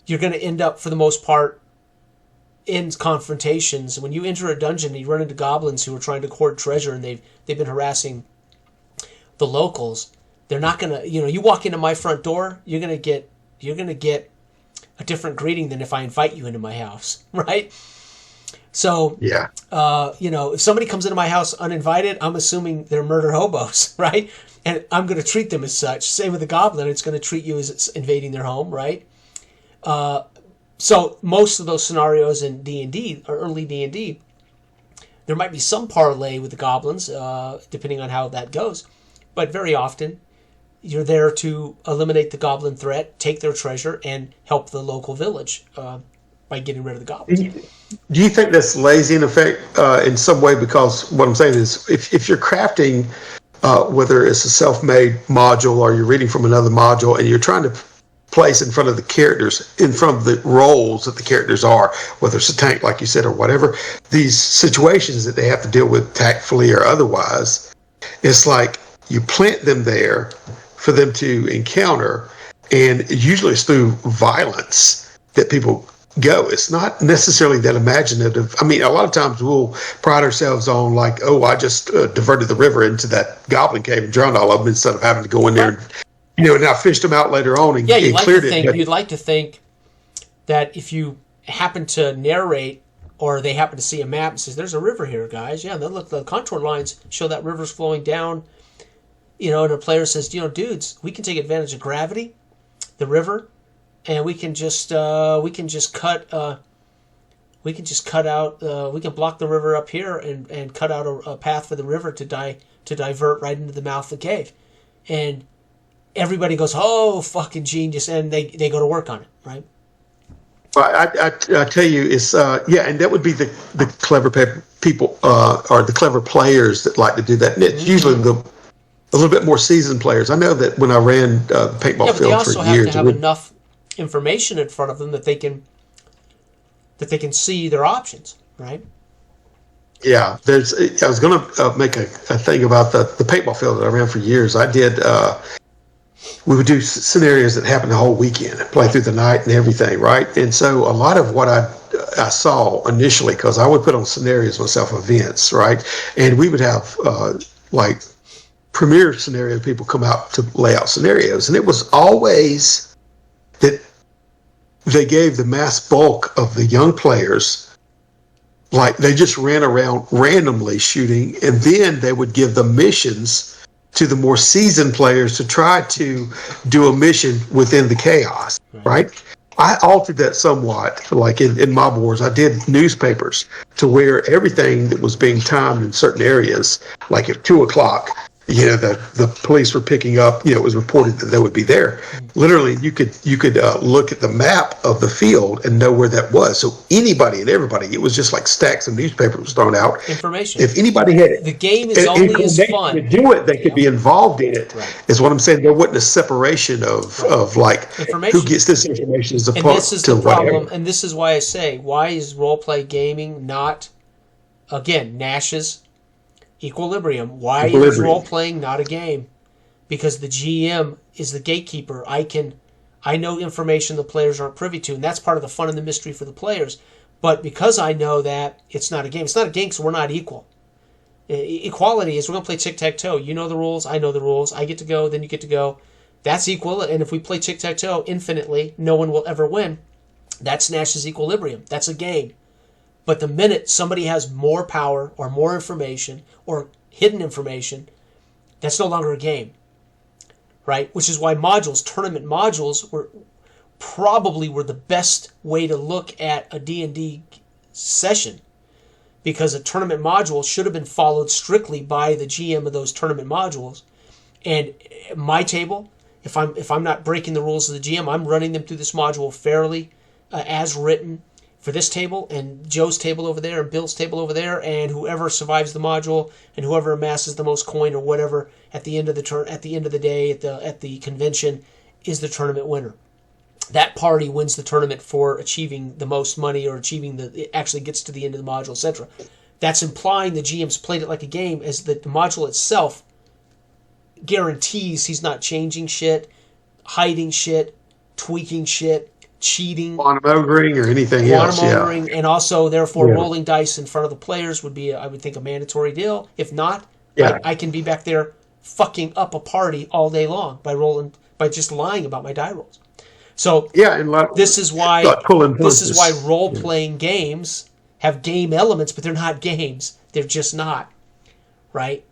you're going to end up, for the most part, in confrontations. When you enter a dungeon, you run into goblins who are trying to hoard treasure, and they've been harassing the locals. They're not going to. You walk into my front door, you're going to get a different greeting than if I invite you into my house, right? So, if somebody comes into my house uninvited, I'm assuming they're murder hobos, right? And I'm going to treat them as such. Same with the goblin. It's going to treat you as it's invading their home, right? So most of those scenarios in D&D, or early D&D, there might be some parlay with the goblins, depending on how that goes. But very often, you're there to eliminate the goblin threat, take their treasure, and help the local village by getting rid of the goblins. Do you think that's lazy in effect in some way? Because what I'm saying is, if you're crafting, whether it's a self-made module or you're reading from another module, and you're trying to place in front of the characters, in front of the roles that the characters are, whether it's a tank, like you said, or whatever, these situations that they have to deal with tactfully or otherwise, it's like you plant them there for them to encounter, and usually it's through violence that people go. It's not necessarily that imaginative. I mean, a lot of times we'll pride ourselves on, like, oh, I just diverted the river into that goblin cave and drowned all of them instead of having to go in there and I fished them out later on and cleared it. You'd like to think that if you happen to narrate, or they happen to see a map and says, there's a river here, guys. Yeah, look, the contour lines show that river's flowing down. And a player says, dudes, we can take advantage of gravity, the river, and we can just cut out. We can block the river up here and cut out a path for the river to divert right into the mouth of the cave, and everybody goes, oh, fucking genius, and they go to work on it, right? I tell you, it's and that would be the clever people or the clever players that like to do that. And it's usually a little bit more seasoned players. I know that when I ran the paintball but field they also for have years, to have enough information in front of them that they can see their options, right? yeah. I was going to make a thing about the paintball field that I ran for years. I did. We would do scenarios that happened the whole weekend, play through the night and everything, right? And so a lot of what I saw initially, because I would put on scenarios myself, events, right? And we would have like premiere scenario people come out to lay out scenarios, and it was always that they gave the mass bulk of the young players, like they just ran around randomly shooting, and then they would give the missions to the more seasoned players to try to do a mission within the chaos, right? I altered that somewhat, like in Mob Wars. I did newspapers to where everything that was being timed in certain areas, like at 2:00, the police were picking up, it was reported that they would be there. Literally, you could look at the map of the field and know where that was. So anybody and everybody, it was just like stacks of newspapers was thrown out. Information. If anybody had the game is only as fun to do it, they could be involved in it. Right. Is what I'm saying. There wasn't a separation of like who gets this information as opposed to and this is the problem. Whatever. And this is why I say, why is role-play gaming not, again, Nash's Equilibrium? Why is role-playing not a game? Because the GM is the gatekeeper. I know information the players aren't privy to, and that's part of the fun and the mystery for the players. But because I know that, it's not a game. It's not a game because we're not equal. Equality is we're going to play tic-tac-toe. You know the rules, I know the rules. I get to go, then you get to go. That's equal, and if we play tic-tac-toe infinitely, no one will ever win. That's Nash's Equilibrium. That's a game. But the minute somebody has more power or more information or hidden information, that's no longer a game, right? Which is why tournament modules were the best way to look at a D&D session, because a tournament module should have been followed strictly by the GM of those tournament modules. And my table, if I'm not breaking the rules of the GM, I'm running them through this module fairly as written. For this table and Joe's table over there and Bill's table over there, and whoever survives the module and whoever amasses the most coin or whatever at the end of the day at the convention is the tournament winner. That party wins the tournament for achieving the most money or it actually gets to the end of the module, etc. That's implying the GM's played it like a game, as the module itself guarantees he's not changing shit, hiding shit, tweaking shit, cheating, quantum ogring or anything else. And also therefore rolling dice in front of the players would be, I would think, a mandatory deal. If not, I can be back there fucking up a party all day long by just lying about my die rolls. So this is why role-playing games have game elements, but they're not games. They're just not, right?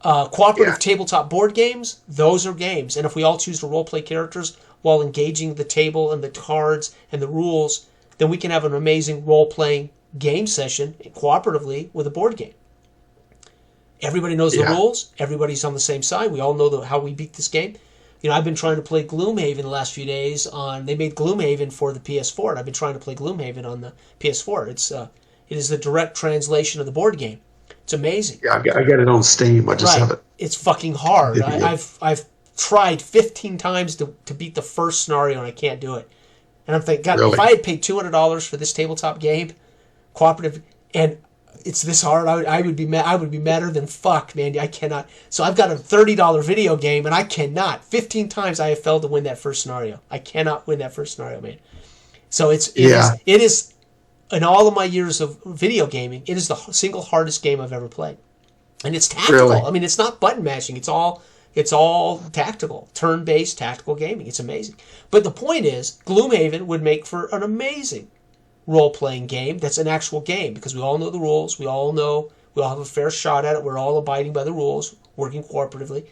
Cooperative tabletop board games, those are games. And if we all choose to role-play characters while engaging the table and the cards and the rules, then we can have an amazing role-playing game session cooperatively with a board game. Everybody knows the rules. Everybody's on the same side. We all know how we beat this game. I've been trying to play Gloomhaven the last few days. They made Gloomhaven for the PS4, and I've been trying to play Gloomhaven on the PS4. It is the direct translation of the board game. It's amazing. Yeah, I got it on Steam. I just have it. It's fucking hard. I've tried 15 times to beat the first scenario, and I can't do it. And I'm thinking, God, really? If I had paid $200 for this tabletop game, cooperative, and it's this hard, I would be mad. I would be madder than fuck, man. I cannot. So I've got a $30 video game, and I cannot. 15 times I have failed to win that first scenario. I cannot win that first scenario, man. So it is in all of my years of video gaming, it is the single hardest game I've ever played, and it's tactical. Really? I mean, it's not button mashing. It's all tactical, turn-based tactical gaming. It's amazing. But the point is, Gloomhaven would make for an amazing role-playing game that's an actual game, because we all know the rules. We all have a fair shot at it. We're all abiding by the rules, working cooperatively.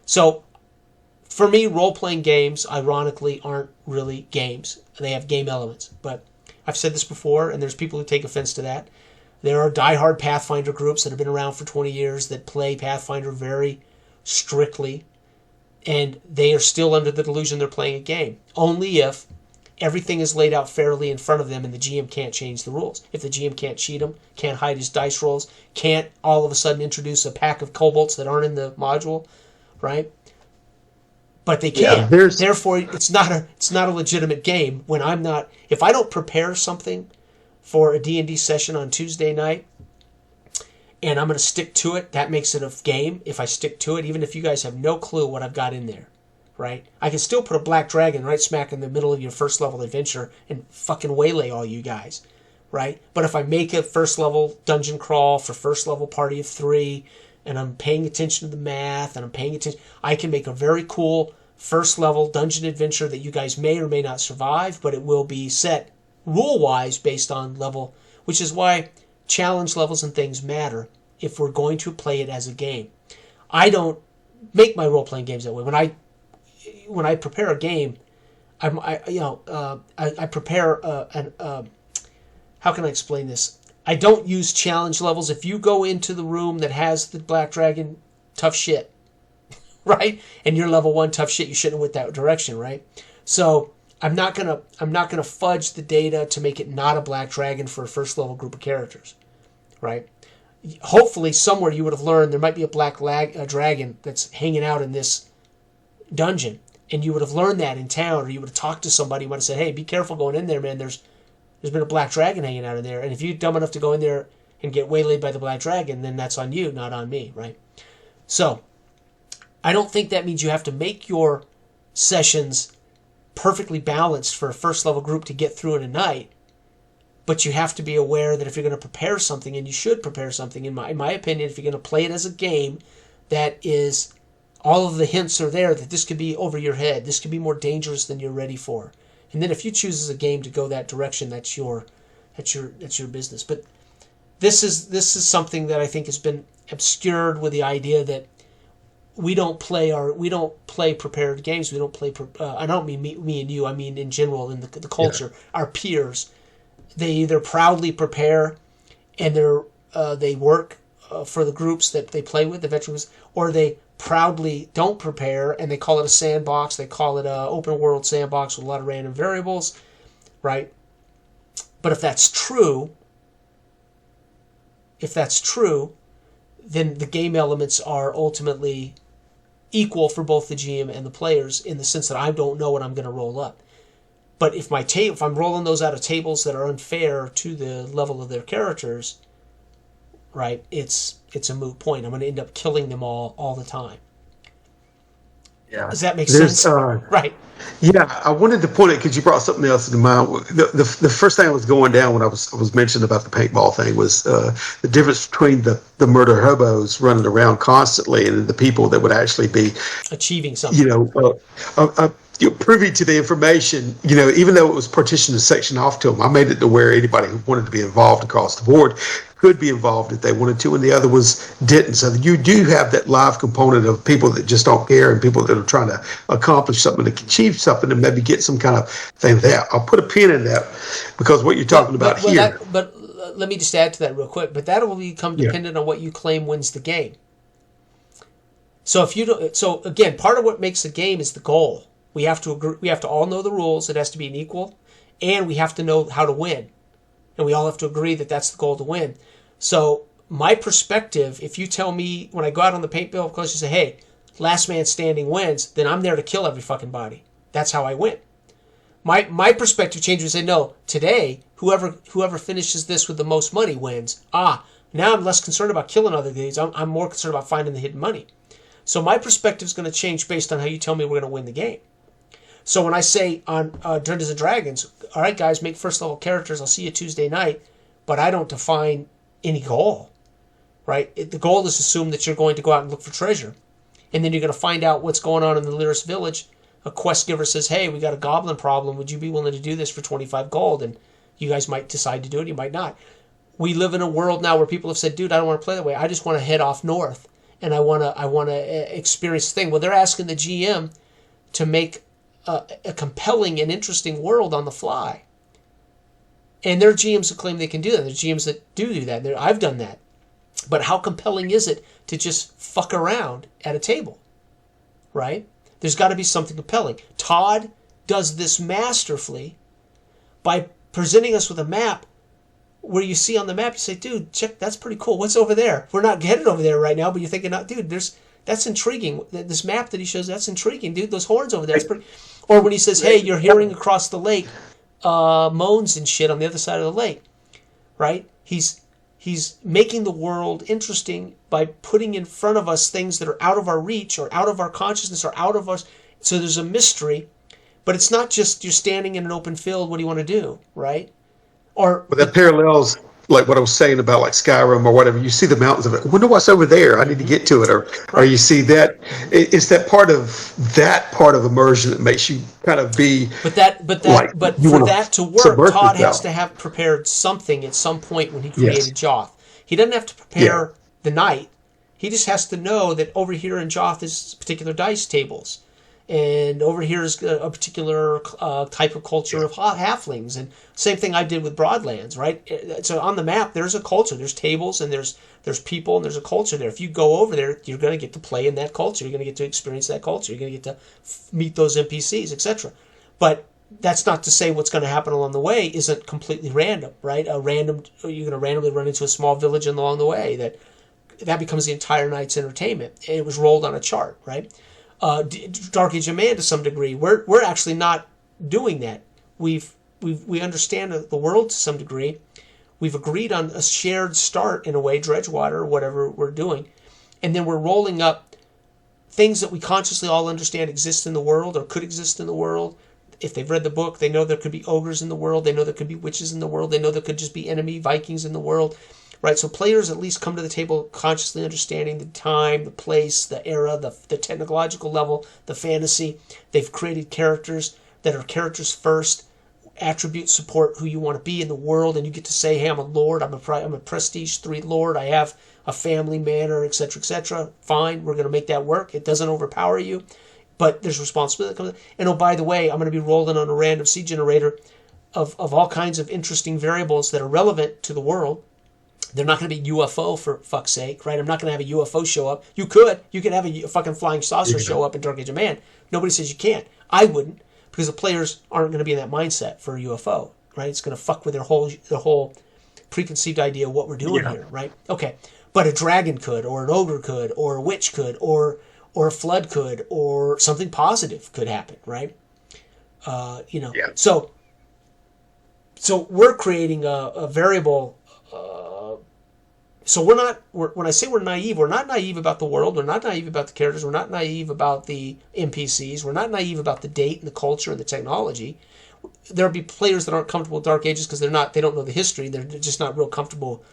So, for me, role-playing games, ironically, aren't really games. They have game elements. But I've said this before, and there's people who take offense to that. There are diehard Pathfinder groups that have been around for 20 years that play Pathfinder very strictly, and they are still under the delusion they're playing a game. Only if everything is laid out fairly in front of them, and the GM can't change the rules. If the GM can't cheat them, can't hide his dice rolls, can't all of a sudden introduce a pack of kobolds that aren't in the module, right? But they can. Yeah, therefore, it's not a legitimate game when I'm not. If I don't prepare something for a D&D session on Tuesday night, and I'm going to stick to it, that makes it a game. If I stick to it, even if you guys have no clue what I've got in there, right? I can still put a black dragon right smack in the middle of your first level adventure and fucking waylay all you guys, right? But if I make a first level dungeon crawl for first level party of 3, and I'm paying attention to the math, and I'm paying attention, I can make a very cool first level dungeon adventure that you guys may or may not survive, but it will be set rule-wise based on level, which is why challenge levels and things matter if we're going to play it as a game. I don't make my role-playing games that way. When I prepare a game, I prepare how can I explain this? I don't use challenge levels. If you go into the room that has the black dragon, tough shit, right? And you're level 1, tough shit. You shouldn't have went that direction, right? So I'm not gonna fudge the data to make it not a black dragon for a first level group of characters, right? Hopefully somewhere you would have learned there might be a black dragon that's hanging out in this dungeon, and you would have learned that in town, or you would have talked to somebody who would have said, hey, be careful going in there, man. There's been a black dragon hanging out in there, and if you're dumb enough to go in there and get waylaid by the black dragon, then that's on you, not on me, right? So I don't think that means you have to make your sessions perfectly balanced for a first level group to get through in a night, but you have to be aware that if you're going to prepare something, and you should prepare something, in my opinion, if you're going to play it as a game, that is, all of the hints are there that this could be over your head, this could be more dangerous than you're ready for. And then if you choose as a game to go that direction, that's your business. But this is something that I think has been obscured with the idea that we don't play prepared games. We don't play. I don't mean me and you. I mean in general in the culture. Yeah. Our peers, they either proudly prepare, and they work for the groups that they play with, the veterans, or they proudly don't prepare and they call it a sandbox. They call it a open world sandbox with a lot of random variables, right? But if that's true, then the game elements are ultimately equal for both the GM and the players, in the sense that I don't know what I'm going to roll up. But if I'm rolling those out of tables that are unfair to the level of their characters, right, it's a moot point. I'm going to end up killing them all the time. Yeah. Does that make sense? Right. Yeah, I wanted to point it because you brought something else to mind. The first thing I was going down when I was mentioning about the paintball thing was the difference between the murder hobos running around constantly and the people that would actually be achieving something. You're privy to the information, even though it was partitioned and sectioned off to them. I made it to where anybody who wanted to be involved across the board could be involved if they wanted to, and the other ones didn't. So you do have that live component of people that just don't care and people that are trying to accomplish something, to achieve something, and maybe get some kind of thing there. I'll put a pin in that, because what you're talking about here. But let me just add to that real quick. But that will become dependent on what you claim wins the game. So again, part of what makes the game is the goal. We have to agree. We have to all know the rules. It has to be an equal, and we have to know how to win, and we all have to agree that that's the goal, to win. So my perspective, if you tell me when I go out on the paintball course, you say, "Hey, last man standing wins," then I'm there to kill every fucking body. That's how I win. My perspective changes and say, "No, today whoever finishes this with the most money wins." Now I'm less concerned about killing other dudes. I'm more concerned about finding the hidden money. So my perspective is going to change based on how you tell me we're going to win the game. So when I say on Dungeons & Dragons, all right, guys, make first-level characters. I'll see you Tuesday night. But I don't define any goal, right? The goal is assume that you're going to go out and look for treasure. And then you're going to find out what's going on in the nearest village. A quest giver says, hey, we got a goblin problem. Would you be willing to do this for 25 gold? And you guys might decide to do it. You might not. We live in a world now where people have said, dude, I don't want to play that way. I just want to head off north. And I want to experience the thing. Well, they're asking the GM to make a compelling and interesting world on the fly. And there are GMs that claim they can do that. There's GMs that do that. I've done that. But how compelling is it to just fuck around at a table? Right? There's got to be something compelling. Todd does this masterfully by presenting us with a map where you see on the map, you say, dude, check, that's pretty cool. What's over there? We're not headed over there right now, but you're thinking, oh, dude, that's intriguing. This map that he shows, that's intriguing, dude. Those horns over there, that's pretty. Or when he says, hey, you're hearing across the lake moans and shit on the other side of the lake, right? He's making the world interesting by putting in front of us things that are out of our reach or out of our consciousness or out of us. So there's a mystery, but it's not just you're standing in an open field. What do you want to do, right? But that parallels like what I was saying about like Skyrim or whatever. You see the mountains of it. I wonder what's over there. I need to get to it. Or you see that. It's that part of immersion that makes you kind of be. But for that to work, Todd has to have prepared something at some point when he created Joth. He doesn't have to prepare the night. He just has to know that over here in Joth is particular dice tables. And over here is a particular type of culture of halflings. And same thing I did with Broadlands, right? So on the map, there's a culture. There's tables and there's people and there's a culture there. If you go over there, you're going to get to play in that culture. You're going to get to experience that culture. You're going to get to meet those NPCs, etc. But that's not to say what's going to happen along the way isn't completely random, right? You're going to randomly run into a small village along the way that becomes the entire night's entertainment. And it was rolled on a chart, right? Dark Age of Man to some degree. We're actually not doing that. We understand the world to some degree. We've agreed on a shared start in a way, Dredgewater or whatever we're doing, and then we're rolling up things that we consciously all understand exist in the world or could exist in the world. If they've read the book, they know there could be ogres in the world. They know there could be witches in the world. They know there could just be enemy Vikings in the world. Right, so players at least come to the table consciously understanding the time, the place, the era, the technological level, the fantasy. They've created characters that are characters first. Attributes support who you want to be in the world, and you get to say, hey, I'm a lord, I'm a prestige 3 lord, I have a family manor, etc., etc. Fine, we're going to make that work. It doesn't overpower you, but there's responsibility that comes. And oh, by the way, I'm going to be rolling on a random seed generator of all kinds of interesting variables that are relevant to the world. They're not going to be UFO for fuck's sake, right? I'm not going to have a UFO show up. You could have a fucking flying saucer show up in Dark Age of Man. Nobody says you can't. I wouldn't, because the players aren't going to be in that mindset for a UFO, right? It's going to fuck with their whole preconceived idea of what we're doing here, right? Okay, but a dragon could, or an ogre could, or a witch could, or a flood could, or something positive could happen, right? So we're creating a variable. So when I say we're naive, we're not naive about the world, we're not naive about the characters, we're not naive about the NPCs, we're not naive about the date and the culture and the technology. There'll be players that aren't comfortable with Dark Ages because they don't know the history, they're just not real comfortable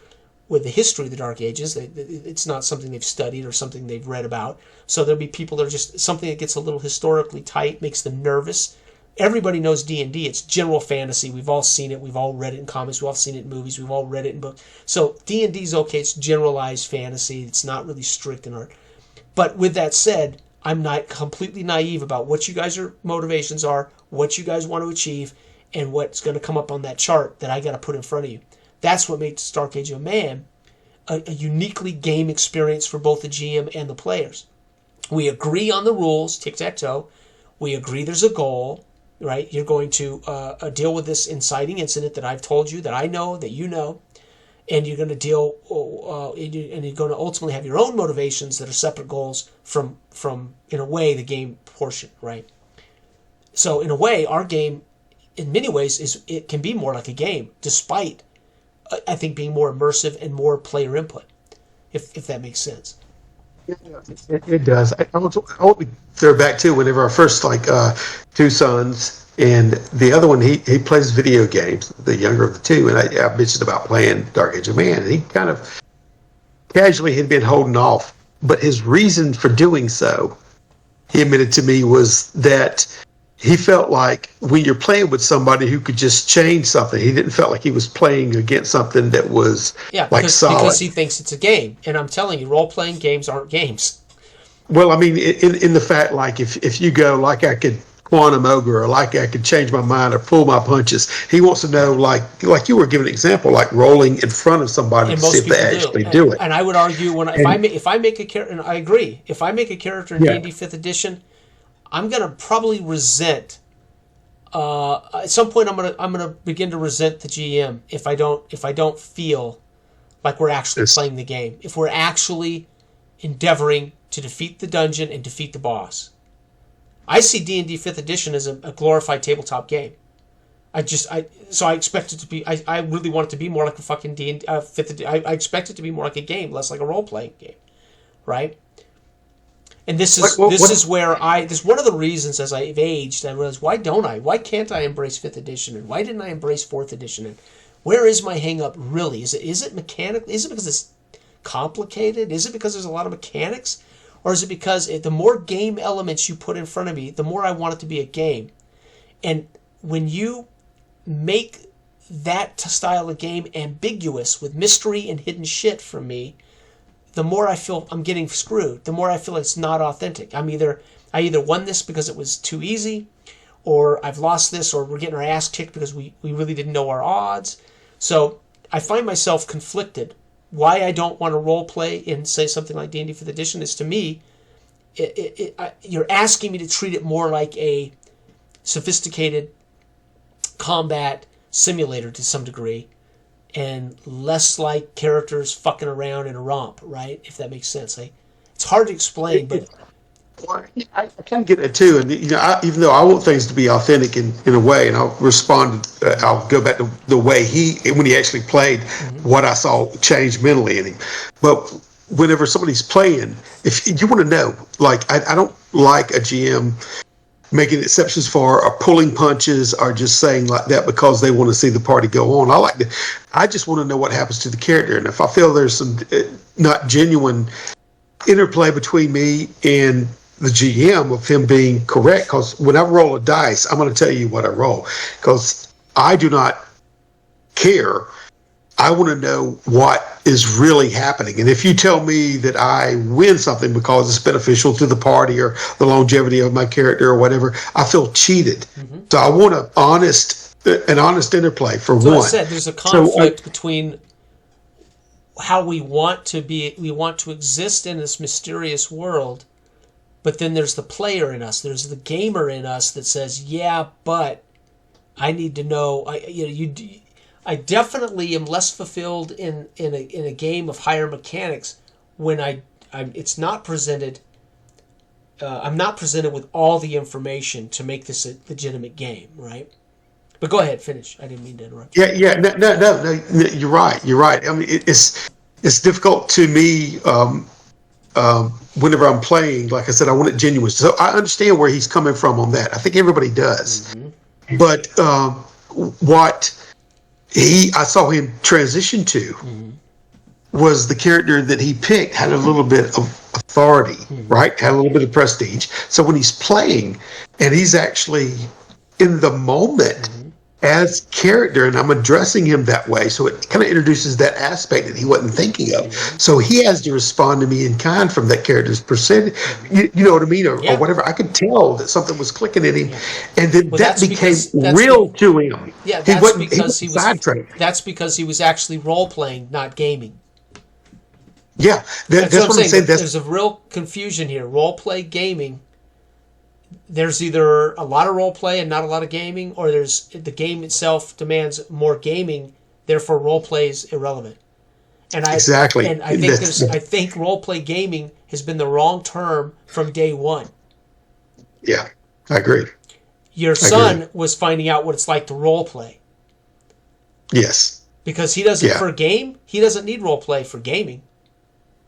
with the history of the Dark Ages. It's not something they've studied or something they've read about. So there'll be people that are just, something that gets a little historically tight, makes them nervous. Everybody knows D&D. It's general fantasy. We've all seen it. We've all read it in comics. We've all seen it in movies. We've all read it in books. So D&D's okay. It's generalized fantasy. It's not really strict in art. But with that said, I'm not completely naive about what you guys' motivations are, what you guys want to achieve, and what's going to come up on that chart that I got to put in front of you. That's what makes Dark Age of Man a uniquely game experience for both the GM and the players. We agree on the rules, tic-tac-toe. We agree there's a goal. Right, you're going to deal with this inciting incident that I've told you, that I know, that you know, and you're going to deal, and you're going to ultimately have your own motivations that are separate goals from in a way, the game portion, right? So in a way, our game, in many ways, it can be more like a game, despite, I think, being more immersive and more player input, if that makes sense. It does. I want to throw back to whenever our first two sons, and the other one he plays video games, the younger of the two, and I mentioned about playing Dark Age of Man, and he kind of casually had been holding off, but his reason for doing so, he admitted to me, was that he felt like when you're playing with somebody who could just change something, he didn't feel like he was playing against something that was solid. Because he thinks it's a game. And I'm telling you, role-playing games aren't games. Well, I mean, in the fact, like, if you go, like I could quantum ogre, or like I could change my mind or pull my punches, he wants to know, like you were giving an example, like rolling in front of somebody and to see if they actually do it. And I would argue, if I make a character, and I agree, if I make a character in D&D 5th edition, I'm going to probably resent at some point I'm gonna begin to resent the GM if I don't feel like we're actually playing the game. If we're actually endeavoring to defeat the dungeon and defeat the boss. I see D&D 5th edition as a glorified tabletop game. So I expect it to be. I really want it to be more like a fucking D&D 5th edition. I expect it to be more like a game, less like a role-playing game, right? And this is where this is one of the reasons as I've aged, I realized, why can't I embrace 5th edition, and why didn't I embrace 4th edition, and where is my hang up really? Is it mechanical? Is it because it's complicated? Is it because there's a lot of mechanics? Or is it because the more game elements you put in front of me, the more I want it to be a game? And when you make that style of game ambiguous with mystery and hidden shit from me, the more I feel I'm getting screwed. The more I feel it's not authentic. I either won this because it was too easy, or I've lost this, or we're getting our ass kicked because we really didn't know our odds. So I find myself conflicted. Why I don't want to role play in, say, something like D&D 5th edition is, to me, you're asking me to treat it more like a sophisticated combat simulator to some degree, and less like characters fucking around in a romp, right? If that makes sense. It's hard to explain, but I kind of get it too. And even though I want things to be authentic in a way, and I'll respond, I'll go back to the way when he actually played, what I saw change mentally in him. But whenever somebody's playing, if you want to know, like I don't like a GM making exceptions for, or pulling punches, or just saying like that because they want to see the party go on. I just want to know what happens to the character, and if I feel there's some not genuine interplay between me and the GM of him being correct, because when I roll a dice, I'm going to tell you what I roll, because I do not care. I want to know what is really happening. And if you tell me that I win something because it's beneficial to the party or the longevity of my character or whatever, I feel cheated. So I want an honest interplay for one. I said there's a conflict between how we want to exist in this mysterious world, but then there's the player in us, there's the gamer in us that says, yeah, but I need to know. I definitely am less fulfilled in a game of higher mechanics when it's not presented. I'm not presented with all the information to make this a legitimate game, right? But go ahead, finish. I didn't mean to interrupt. Yeah. No. You're right. I mean, it's difficult to me whenever I'm playing. Like I said, I want it genuine. So I understand where he's coming from on that. I think everybody does. But what I saw him transition to was the character that he picked had a little bit of authority, right? Had a little bit of prestige. So when he's playing and he's actually in the moment as character, and I'm addressing him that way, so it kind of introduces that aspect that he wasn't thinking of. So he has to respond to me in kind from that character's percentage. You know what I mean? Or whatever. I could tell that something was clicking in him, and then that became real to him. Yeah, that's because he was actually role-playing, not gaming. Yeah, that's what I'm saying. There's a real confusion here. Role-play gaming, there's either a lot of role-play and not a lot of gaming, or there's the game itself demands more gaming, therefore role-play is irrelevant. And I think role-play gaming has been the wrong term from day one. Yeah, I agree. Your son was finding out what it's like to role-play. Yes. Because he doesn't need role-play for gaming.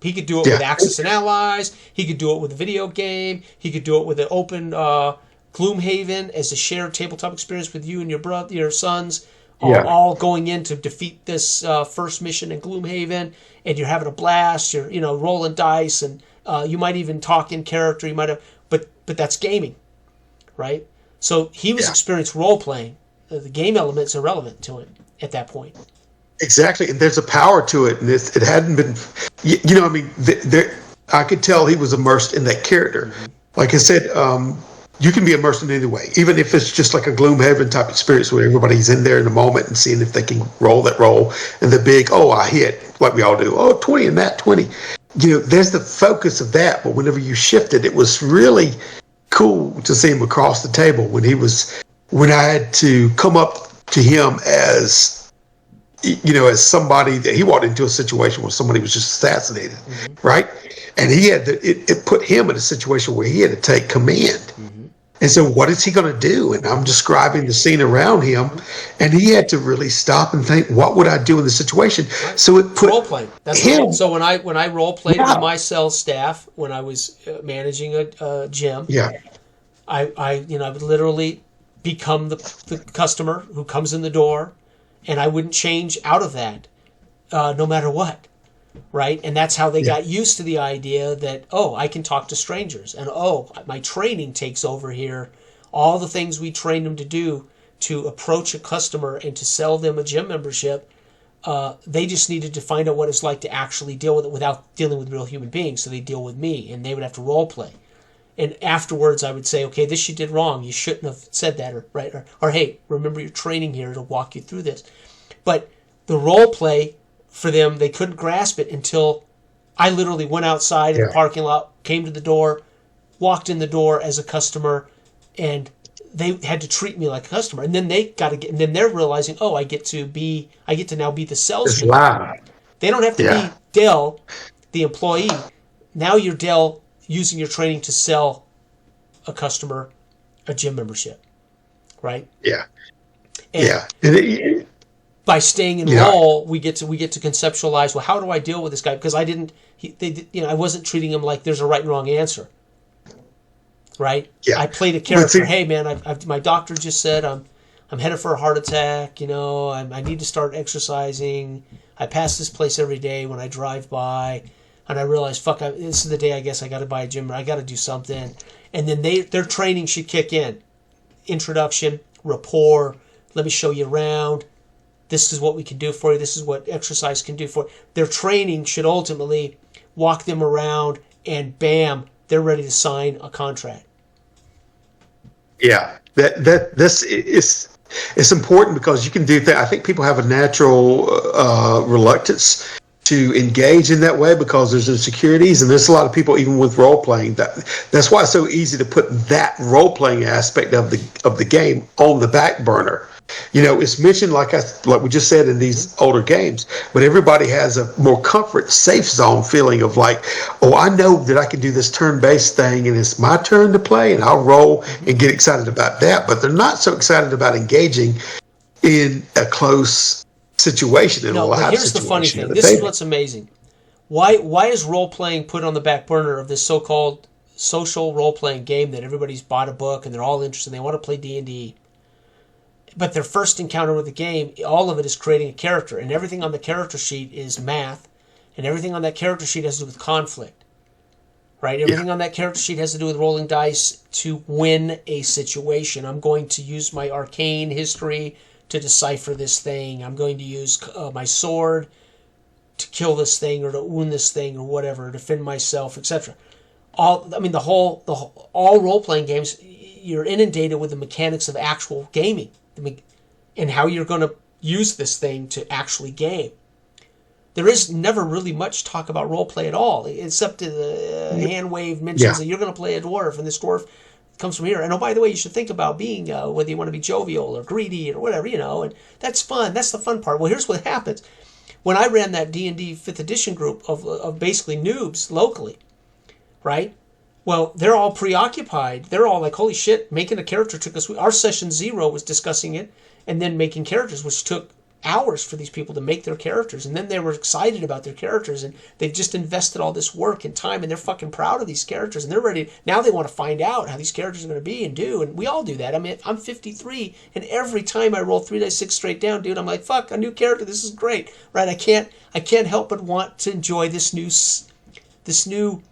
He could do it with Axis and Allies. He could do it with a video game. He could do it with an open Gloomhaven as a shared tabletop experience with you and your sons, all going in to defeat this first mission in Gloomhaven, and you're having a blast. You're rolling dice, and you might even talk in character. You might have, but that's gaming, right? So he was experienced role playing. The game element's irrelevant to him at that point. Exactly, and there's a power to it, and it hadn't been, I mean, I could tell he was immersed in that character. Like I said, you can be immersed in any way, even if it's just like a Gloomhaven type experience where everybody's in there in the moment and seeing if they can roll that roll, and the big, I hit, like we all do, 20 and that 20. There's the focus of that, but whenever you shifted, it was really cool to see him across the table when he was when I had to come up to him as, as somebody that he walked into a situation where somebody was just assassinated, right? And he had to, it put him in a situation where he had to take command. And so what is he going to do? And I'm describing the scene around him, and he had to really stop and think, what would I do in this situation? Right. So it put role playing. That's him. So when I role played with my sales staff, when I was managing a gym, I would literally become the customer who comes in the door, and I wouldn't change out of that, no matter what. Right? And that's how they got used to the idea that, I can talk to strangers. And, my training takes over here. All the things we trained them to do to approach a customer and to sell them a gym membership, they just needed to find out what it's like to actually deal with it without dealing with real human beings. So they deal with me, and they would have to role play. And afterwards, I would say, okay, this you did wrong. You shouldn't have said that. Or hey, remember your training here. It'll walk you through this. But the role play, for them, they couldn't grasp it until I literally went outside in the parking lot, came to the door, walked in the door as a customer, and they had to treat me like a customer. And then and then they're realizing, I get to now be the salesman. They don't have to be Dell, the employee. Now you're Dell using your training to sell a customer a gym membership, right? And by staying in role, we get to conceptualize. Well, how do I deal with this guy? Because I wasn't treating him like there's a right and wrong answer, right? I played a character. Hey, man, my doctor just said I'm headed for a heart attack. I need to start exercising. I pass this place every day when I drive by, and I realize, this is the day I guess I got to buy a gym. I got to do something, and then their training should kick in. Introduction, rapport. Let me show you around. This is what we can do for you. This is what exercise can do for you. Their training should ultimately walk them around, and bam, they're ready to sign a contract. Yeah, this is it's important because you can do that. I think people have a natural reluctance to engage in that way because there's insecurities, and there's a lot of people even with role playing that's why it's so easy to put that role playing aspect of the game on the back burner. It's mentioned like we just said in these older games, but everybody has a more comfort, safe zone feeling of like, I know that I can do this turn-based thing and it's my turn to play and I'll roll and get excited about that. But they're not so excited about engaging in a close situation, in a live situation. Here's the funny thing. This is what's amazing. Why is role-playing put on the back burner of this so-called social role-playing game that everybody's bought a book and they're all interested and they want to play D&D? But their first encounter with the game, all of it is creating a character. And everything on the character sheet is math. And everything on that character sheet has to do with conflict. Right? Everything on that character sheet has to do with rolling dice to win a situation. I'm going to use my arcane history to decipher this thing. I'm going to use my sword to kill this thing or to wound this thing or whatever, defend myself, etc. All role-playing games, you're inundated with the mechanics of actual gaming. And how you're going to use this thing to actually game. There is never really much talk about role play at all, except the hand wave mentions that you're going to play a dwarf, and this dwarf comes from here. And by the way, you should think about being whether you want to be jovial or greedy or whatever, and that's fun. That's the fun part. Well, here's what happens. When I ran that D&D 5th edition group of basically noobs locally, right? Well, they're all preoccupied. They're all like, holy shit, making a character took us... Our session 0 was discussing it and then making characters, which took hours for these people to make their characters. And then they were excited about their characters, and they've just invested all this work and time, and they're fucking proud of these characters, and they're ready. Now they want to find out how these characters are going to be and do, and we all do that. I mean, I'm 53, and every time I roll 3 dice 6 straight down, dude, I'm like, fuck, a new character, this is great, right? I can't help but want to enjoy this new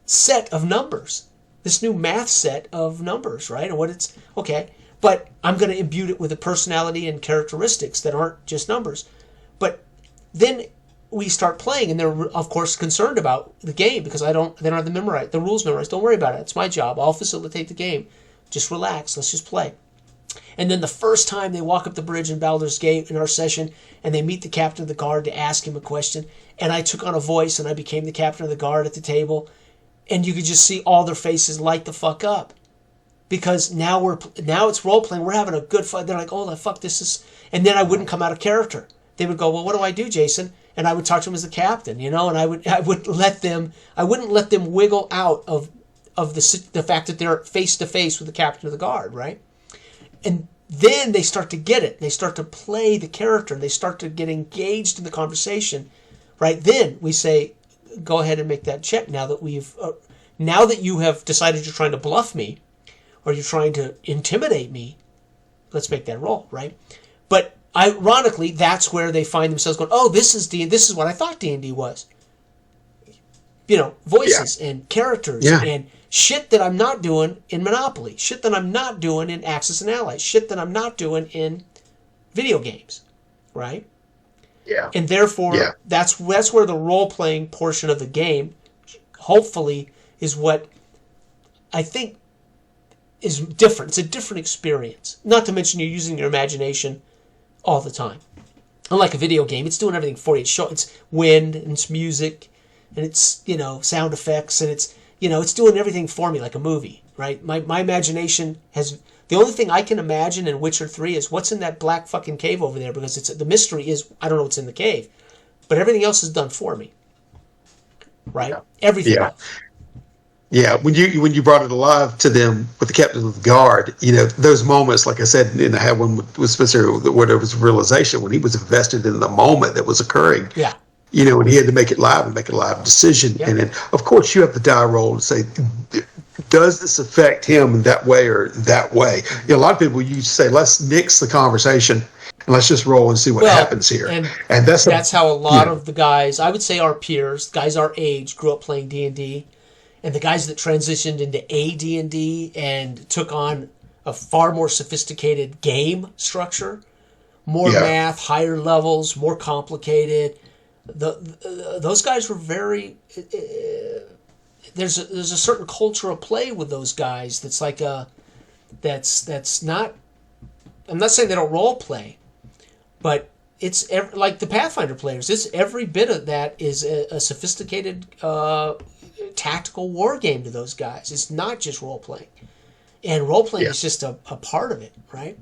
set of numbers, this new math set of numbers, right? And what it's, okay, but I'm going to imbue it with a personality and characteristics that aren't just numbers. But then we start playing, and they're, of course, concerned about the game because they don't have the rules memorized. Don't worry about it. It's my job. I'll facilitate the game. Just relax. Let's just play. And then the first time they walk up the bridge in Baldur's Gate in our session, and they meet the captain of the guard to ask him a question, and I took on a voice, and I became the captain of the guard at the table, and you could just see all their faces light the fuck up. because now it's role playing. We're having a good fun. They're like, oh, fuck, this is, and then I wouldn't come out of character. They would go, well, what do I do, Jason? And I would talk to them as the captain, and I wouldn't let them wiggle out of the fact that they're face to face with the captain of the guard, right? And then they start to get it. They start to play the character, and they start to get engaged in the conversation, right? Then we say, go ahead and make that check. Now that you have decided you're trying to bluff me, or you're trying to intimidate me, let's make that roll, right? But ironically, that's where they find themselves going, oh, this is what I thought D&D was. Voices and characters and shit that I'm not doing in Monopoly, shit that I'm not doing in Axis and Allies, shit that I'm not doing in video games, right? Yeah. And therefore, that's where the role-playing portion of the game, hopefully, is what I think is different. It's a different experience. Not to mention you're using your imagination all the time. Unlike a video game, it's doing everything for you. It's wind, and it's music, and it's, sound effects, and it's, it's doing everything for me like a movie, right? My imagination has... The only thing I can imagine in Witcher 3 is what's in that black fucking cave over there, because the mystery is, I don't know what's in the cave. But everything else is done for me. Right? Yeah. Everything else. Yeah, when you brought it alive to them with the captain of the guard, those moments, like I said, and I had one with Spencer where there was realization when he was invested in the moment that was occurring. Yeah. And he had to make it live and make it a live decision. Yeah. And then, of course, you have the die roll to say, does this affect him in that way or that way? A lot of people used to say, let's nix the conversation and let's just roll and see what happens here. And that's how a lot of the guys, I would say our peers, guys our age, grew up playing D&D. And the guys that transitioned into AD&D and took on a far more sophisticated game structure, more math, higher levels, more complicated. Those guys were very... There's a certain culture of play with those guys that's like that's not... I'm not saying they don't role play, but it's like the Pathfinder players. It's every bit of that is a sophisticated... tactical war game to those guys. It's not just role playing, and role playing is just a part of it, right?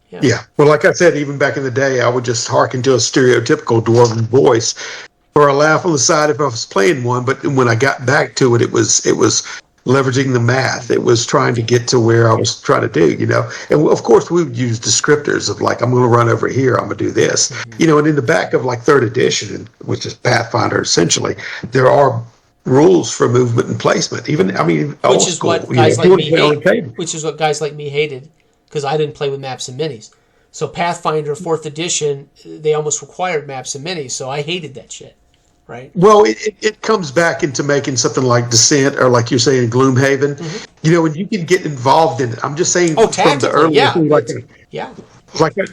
Yeah. Well, like I said, even back in the day, I would just hearken to a stereotypical dwarven voice for a laugh on the side if I was playing one. But when I got back to it, it was leveraging the math. It was trying to get to where I was trying to do, And of course, we would use descriptors of like, I'm going to run over here, I'm going to do this, And in the back of like 3rd edition, which is Pathfinder essentially, there are rules for movement and placement. Which is what guys like me hated, because I didn't play with maps and minis. So Pathfinder 4th edition, they almost required maps and minis, so I hated that shit. Right. Well, it comes back into making something like Descent, or like you're saying, Gloomhaven. And you can get involved in it. I'm just saying from the earlier thing,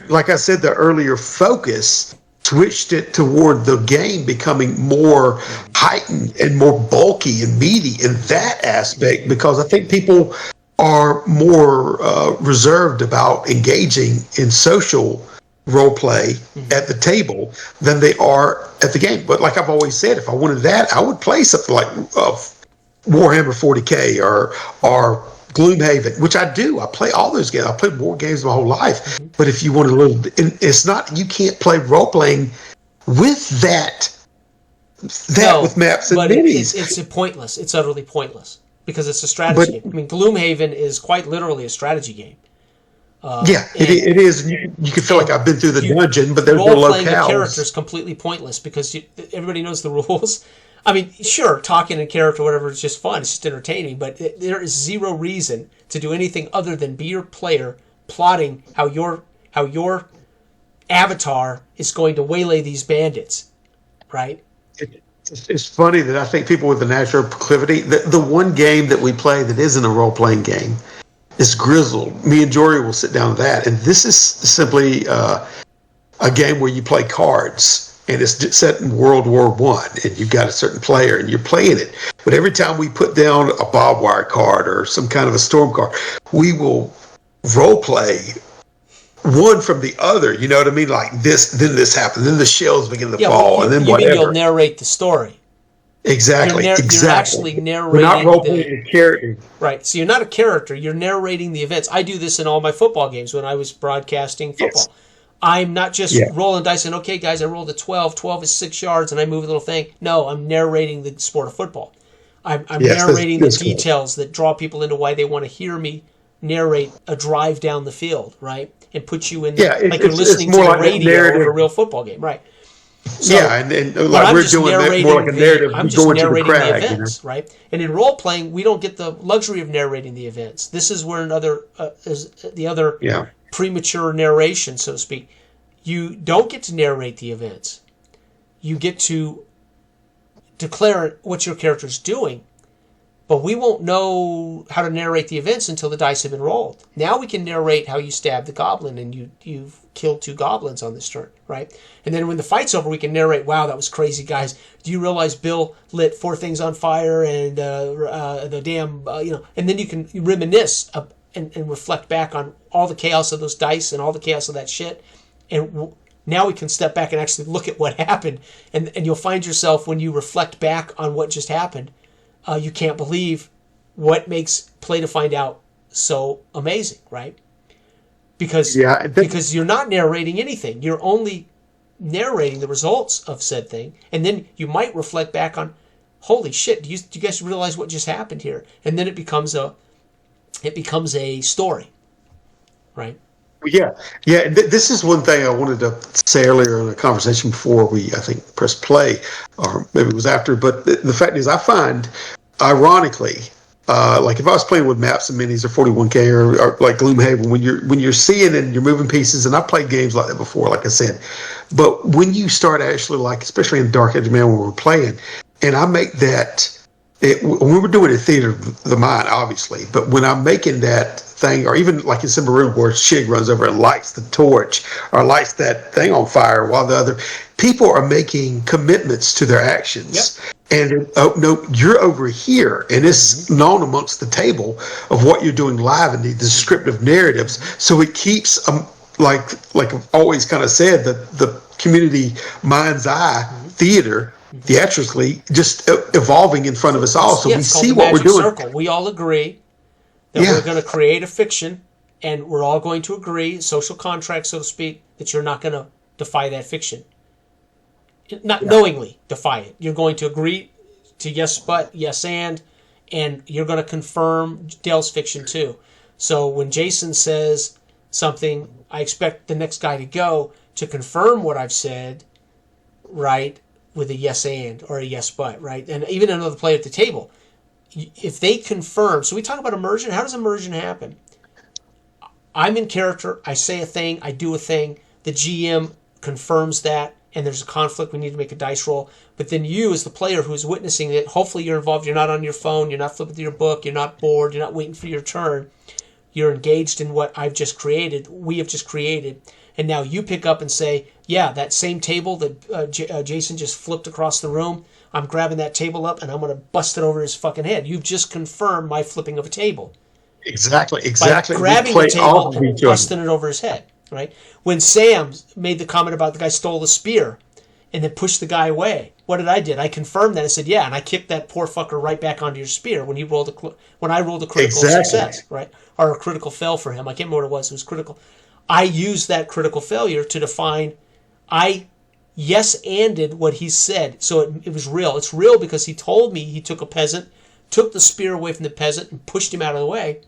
like I said, the earlier focus switched it toward the game becoming more heightened and more bulky and meaty in that aspect, because I think people are more reserved about engaging in social role play at the table than they are at the game. But like I've always said, if I wanted that, I would play something like Warhammer 40K or Gloomhaven, which I do. I play all those games. I played board games my whole life. But if you want a little, it's not, you can't play role playing with that with maps and minis. It's pointless. It's utterly pointless because it's a strategy game. Gloomhaven is quite literally a strategy game. It is. You can feel like I've been through the dungeon, but there's no locales. Role-playing a character is completely pointless because everybody knows the rules. Sure, talking in character, whatever, is just fun. It's just entertaining, but there is zero reason to do anything other than be your player, plotting how your avatar is going to waylay these bandits, right? It's funny that I think people with the natural proclivity, the one game that we play that isn't a role-playing game is Grizzled. Me and Jory will sit down with that, and this is simply a game where you play cards. And it's set in World War I, and you've got a certain player, and you're playing it. But every time we put down a barbed wire card or some kind of a storm card, we will role play one from the other. You know what I mean? Like this, then this happened, then the shells begin to fall, and then whatever. You'll narrate the story. Exactly. You're actually narrating. We're not role-playing a character. Right. So you're not a character. You're narrating the events. I do this in all my football games when I was broadcasting football. Yes. I'm not just rolling dice and, okay, guys, I rolled a 12. 12 is 6 yards, and I move a little thing. No, I'm narrating the sport of football. I'm narrating the details that draw people into why they want to hear me narrate a drive down the field, right? And put you in like you're listening to the radio of a real football game, right? So, and like we're doing that more like a narrative. I'm just narrating the events, right? And in role playing, we don't get the luxury of narrating the events. This is where the other premature narration, so to speak. You don't get to narrate the events. You get to declare what your character's doing, but we won't know how to narrate the events until the dice have been rolled. Now we can narrate how you stabbed the goblin and you've killed 2 goblins on this turn, right? And then when the fight's over, we can narrate, wow, that was crazy, guys. Do you realize Bill lit 4 things on fire and the damn, and then you can reminisce and reflect back on all the chaos of those dice and all the chaos of that shit. And now we can step back and actually look at what happened. And you'll find yourself, when you reflect back on what just happened, you can't believe what makes Play to Find Out so amazing, right? Because you're not narrating anything. You're only narrating the results of said thing. And then you might reflect back on, holy shit, do you guys realize what just happened here? And then it becomes a story, right? Yeah. This is one thing I wanted to say earlier in a conversation before we, I think, pressed play, or maybe it was after. But the fact is, I find, ironically, like if I was playing with maps and minis or 41K or like Gloomhaven, when you're seeing and you're moving pieces, and I've played games like that before, like I said, but when you start actually, like especially in Dark Age of Man when we're playing, and I make that. When we were doing it in Theater of the Mind, obviously, but when I'm making that thing, or even like in Simbaroon where Shig runs over and lights the torch or lights that thing on fire while the other people are making commitments to their actions. Yep. And, oh, no, you're over here. And it's known amongst the table of what you're doing live in the descriptive narratives. So it keeps, like I've always kind of said, the community mind's eye theater theatrically just evolving in front of us all, so we see what we're doing. Circle. We all agree that we're going to create a fiction, and we're all going to agree, social contract, so to speak, that you're not going to defy that fiction. Not knowingly defy it. You're going to agree to yes but, yes and you're going to confirm Dale's fiction too. So when Jason says something, I expect the next guy to go to confirm what I've said, right? With a yes and or a yes but, right? And even another player at the table, if they confirm. So we talk about immersion. How does immersion happen? I'm in character. I say a thing. I do a thing. The GM confirms that, and there's a conflict. We need to make a dice roll. But then you, as the player who's witnessing it, hopefully you're involved. You're not on your phone. You're not flipping through your book. You're not bored. You're not waiting for your turn. You're engaged in what I've just created. We have just created. And now you pick up and say, yeah, that same table that Jason just flipped across the room, I'm grabbing that table up and I'm going to bust it over his fucking head. You've just confirmed my flipping of a table. Exactly. By grabbing the table and busting it over his head, right? When Sam made the comment about the guy stole the spear and then pushed the guy away, what did I did? I confirmed that. I said, yeah, and I kicked that poor fucker right back onto your spear when I rolled a critical success, right? Or a critical fail for him. I can't remember what it was. It was critical. I used that critical failure to define, I yes-anded what he said. So it was real. It's real because he told me he took a peasant, took the spear away from the peasant and pushed him out of the way.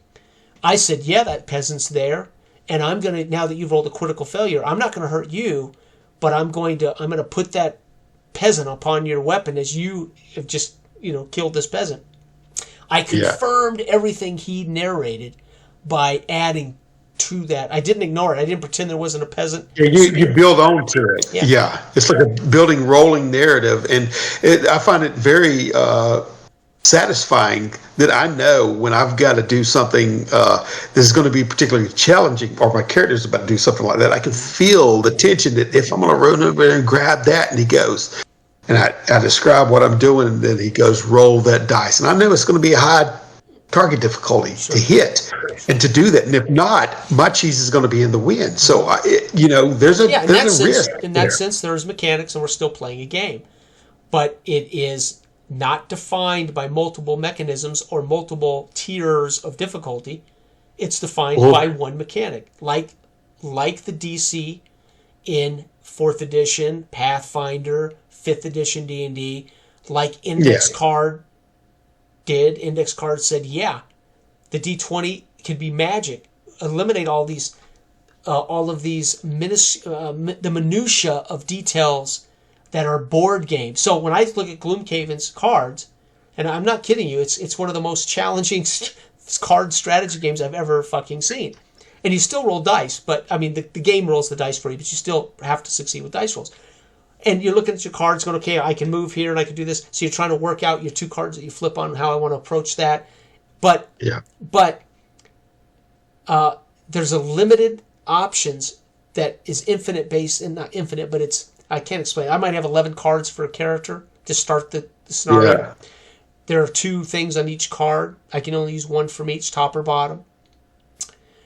I said, yeah, that peasant's there. And I'm going to, now that you've rolled a critical failure, I'm not going to hurt you, but I'm going to put that peasant upon your weapon as you have just, killed this peasant. I confirmed everything he narrated by adding to that. I didn't ignore it. I didn't pretend there wasn't a peasant. Yeah, you build on to it. Yeah. It's like a building rolling narrative. And I find it very satisfying that I know when I've got to do something this is going to be particularly challenging, or my character's about to do something like that. I can feel the tension that if I'm going to run over there and grab that, and he goes, and I describe what I'm doing, and then he goes, roll that dice. And I know it's going to be a high target difficulty to hit and to do that. And if not, my cheese is going to be in the wind. So, there's a risk. In that sense, there's mechanics and we're still playing a game. But it is not defined by multiple mechanisms or multiple tiers of difficulty. It's defined by one mechanic, like the DC in 4th edition, Pathfinder, 5th edition D&D, like Index Card did. Index Card said, yeah, the D20 can be magic. Eliminate all of these the minutia of details that are board games. So when I look at Gloomhaven's cards, and I'm not kidding you, it's one of the most challenging card strategy games I've ever fucking seen. And you still roll dice, but I mean the game rolls the dice for you, but you still have to succeed with dice rolls. And you're looking at your cards going, okay, I can move here and I can do this. So you're trying to work out your 2 cards that you flip on and how I want to approach that. But there's a limited options that is infinite based, and not infinite, but I can't explain. I might have 11 cards for a character to start the scenario. Yeah. There are 2 things on each card. I can only use 1 from each, top or bottom.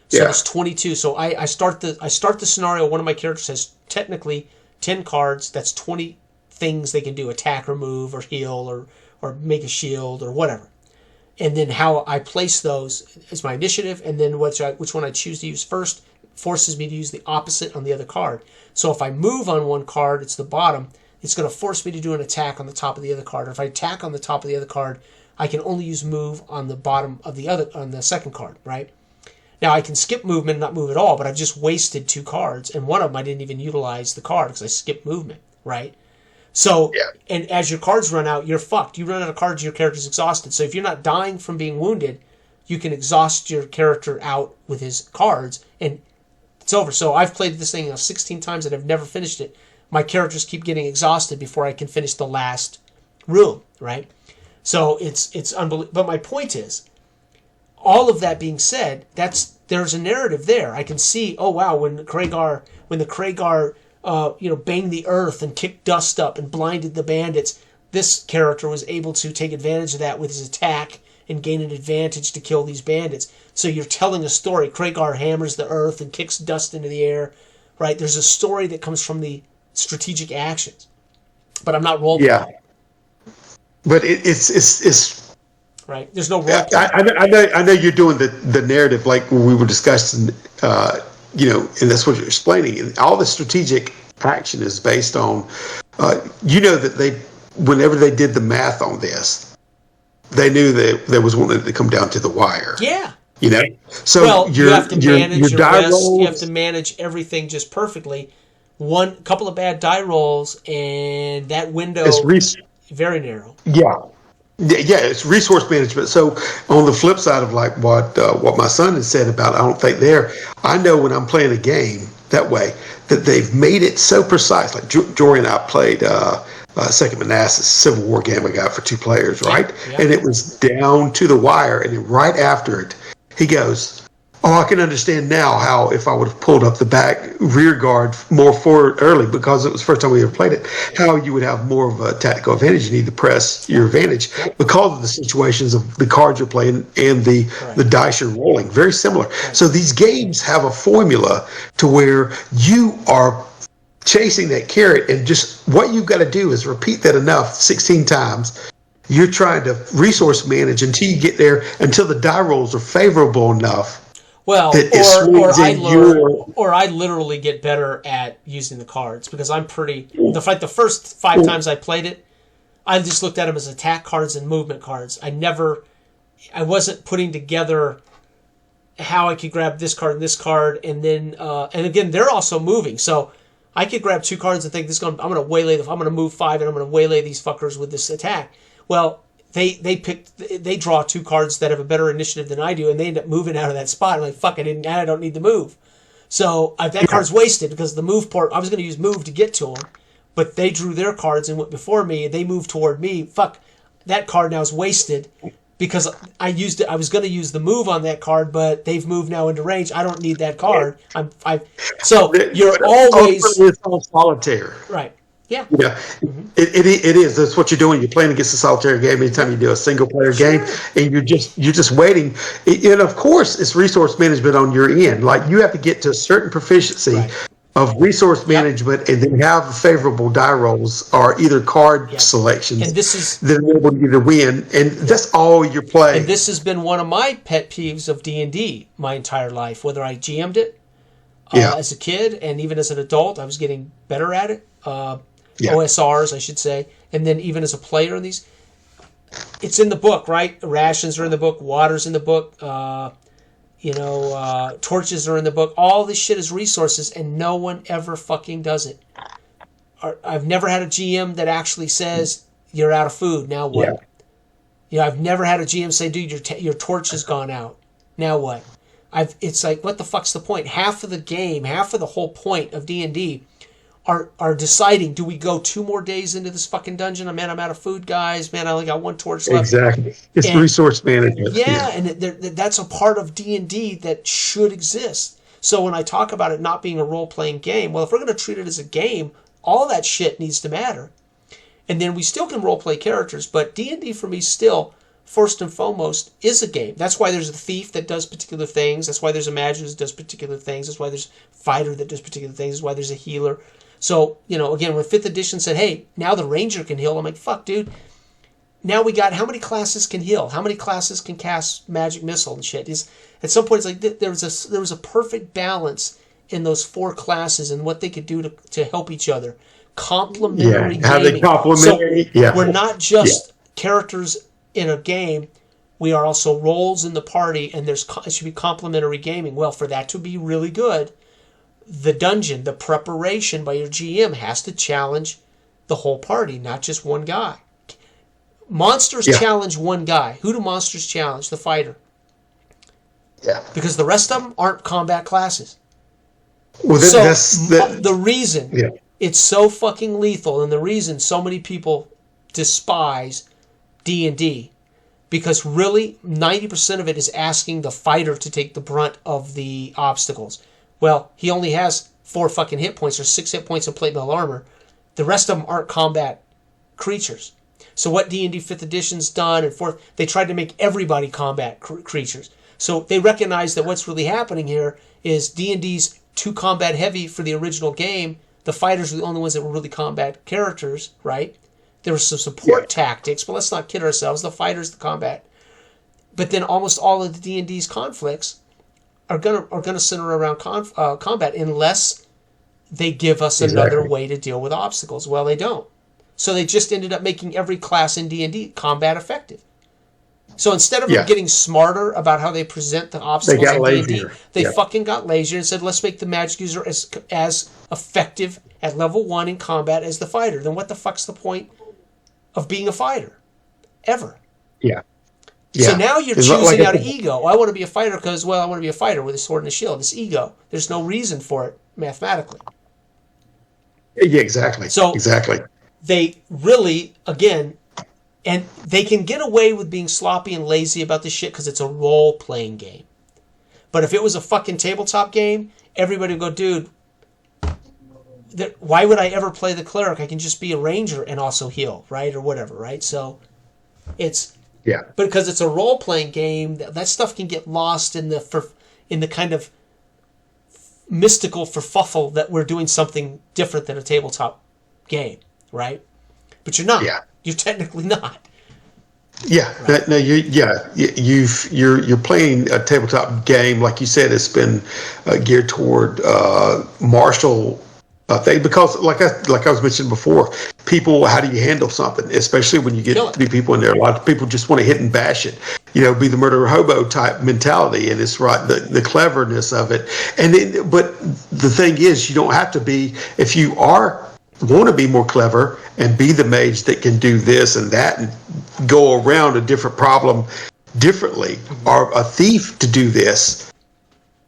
So there's 22. So I start the scenario. One of my characters has technically 10 cards. That's 20 things they can do: attack, or move, or heal, or make a shield, or whatever. And then how I place those is my initiative, and then which one I choose to use first forces me to use the opposite on the other card. So if I move on one card, it's the bottom, it's going to force me to do an attack on the top of the other card. Or if I attack on the top of the other card, I can only use move on the bottom of on the second card, right? Now I can skip movement and not move at all, but I've just wasted 2 cards, and one of them I didn't even utilize the card because I skipped movement, right? So, and as your cards run out, you're fucked. You run out of cards, your character's exhausted. So if you're not dying from being wounded, you can exhaust your character out with his cards, and it's over. So I've played this thing 16 times and I've never finished it. My characters keep getting exhausted before I can finish the last room, right? So it's unbelievable. But my point is, all of that being said, there's a narrative there. I can see, oh wow, when the Kragar banged the earth and kicked dust up and blinded the bandits, this character was able to take advantage of that with his attack and gain an advantage to kill these bandits. So you're telling a story. Kragar hammers the earth and kicks dust into the air, right? There's a story that comes from the strategic actions. But I'm not role-playing. Yeah. But it's right. There's no role. I know you're doing the narrative like we were discussing, and that's what you're explaining. And all the strategic action is based on, that whenever they did the math on this, they knew that there was one that come down to the wire. Yeah. So you have to manage your die rolls. You have to manage everything just perfectly. Couple of bad die rolls, and that window is very narrow. Yeah. Yeah, it's resource management. So on the flip side of like what my son has said about, I don't think I know when I'm playing a game that way that they've made it so precise. Like Jory and I played Second Manassas Civil War game I got for 2 players, right? Yeah. And it was down to the wire. And then right after it, he goes, "Oh, I can understand now how if I would have pulled up the back rear guard more forward early, because it was the first time we ever played it, how you would have more of a tactical advantage. You need to press your advantage because of the situations of the cards you're playing and the dice you're rolling. Very similar. So these games have a formula to where you are chasing that carrot, and just what you've got to do is repeat that enough 16 times. You're trying to resource manage until you get there, until the die rolls are favorable enough. Well, or I literally get better at using the cards, because I'm the first 5 times I played it, I just looked at them as attack cards and movement cards. I wasn't putting together how I could grab this card, and then and again they're also moving, so I could grab 2 cards and think I'm going to move 5 and I'm going to waylay these fuckers with this attack. Well, they draw 2 cards that have a better initiative than I do, and they end up moving out of that spot. I'm like, fuck, I don't need the move. So that card's wasted, because the move part, I was going to use move to get to them, but they drew their cards and went before me, and they moved toward me. Fuck, that card now is wasted, because I was going to use the move on that card, but they've moved now into range. I don't need that card. So you're always it's all solitaire, right? Yeah. Yeah. Mm-hmm. It is. That's what you're doing. You're playing against a solitary game anytime you do a single player game, and you're just waiting. And of course, it's resource management on your end. Like, you have to get to a certain proficiency of resource management, and then have favorable die rolls or either card selections, and this is then you're able to either win, and that's all you're playing. And this has been one of my pet peeves of D&D my entire life, whether I GM'd it as a kid and even as an adult. I was getting better at it. OSRs, I should say, and then even as a player in these. It's in the book, right? Rations are in the book, water's in the book, torches are in the book. All this shit is resources, and no one ever fucking does it. I've never had a GM that actually says, you're out of food, now what? I've never had a GM say, dude, your torch has gone out, now what? It's like, what the fuck's the point? Half of the game, half of the whole point of D&D are deciding, do we go 2 more days into this fucking dungeon? Man, I'm out of food, guys. Man, I only got 1 torch left. Exactly. It's resource management. Yeah, and that's a part of D&D that should exist. So when I talk about it not being a role-playing game, well, if we're going to treat it as a game, all that shit needs to matter. And then we still can role-play characters, but D&D for me still, first and foremost, is a game. That's why there's a thief that does particular things. That's why there's a magician that does particular things. That's why there's a fighter that does particular things. That's why there's a healer. So, again, when 5th edition said, hey, now the ranger can heal, I'm like, fuck, dude. Now we got, how many classes can heal? How many classes can cast magic missile and shit? At some point, it's like there was a perfect balance in those 4 classes and what they could do to help each other. Complementary gaming. How they complementary. So we're not just characters in a game. We are also roles in the party, and it should be complementary gaming. Well, for that to be really good, the dungeon, the preparation by your GM has to challenge the whole party, not just one guy. Monsters challenge one guy. Who do monsters challenge? The fighter. Yeah. Because the rest of them aren't combat classes. Well, the reason it's so fucking lethal, and the reason so many people despise D&D, because really 90% of it is asking the fighter to take the brunt of the obstacles. Well, he only has 4 fucking hit points or 6 hit points of plate mail armor. The rest of them aren't combat creatures. So what D&D 5th edition's done, and 4th, they tried to make everybody combat creatures. So they recognize that what's really happening here is D&D's too combat heavy for the original game. The fighters were the only ones that were really combat characters, right? There were some support tactics, but let's not kid ourselves. The fighters, the combat. But then almost all of the D&D's conflicts are gonna center around combat, unless they give us another way to deal with obstacles. Well, they don't. So they just ended up making every class in D&D combat effective. So instead of them getting smarter about how they present the obstacles in D&D, they fucking got lazier and said, let's make the magic user as effective at level 1 in combat as the fighter. Then what the fuck's the point of being a fighter? Ever. Yeah. So now you're choosing out of ego. I want to be a fighter because, I want to be a fighter with a sword and a shield. It's ego. There's no reason for it mathematically. Yeah, exactly. So they really, again, and they can get away with being sloppy and lazy about this shit because it's a role-playing game. But if it was a fucking tabletop game, everybody would go, dude, why would I ever play the cleric? I can just be a ranger and also heal, right? Or whatever, right? So it's... Yeah. But because it's a role-playing game, that stuff can get lost in the kind of mystical kerfuffle that we're doing something different than a tabletop game, right? But you're not. Yeah. You're technically not. Yeah. Right. You're playing a tabletop game, like you said. It's been geared toward martial thing, because like I was mentioning before, people, how do you handle something, especially when you get 3 people in there? A lot of people just want to hit and bash it, be the murderer hobo type mentality, and it's right, the cleverness of it. But the thing is, you don't have to be, if you want to be more clever and be the mage that can do this and that and go around a different problem differently, or a thief to do this.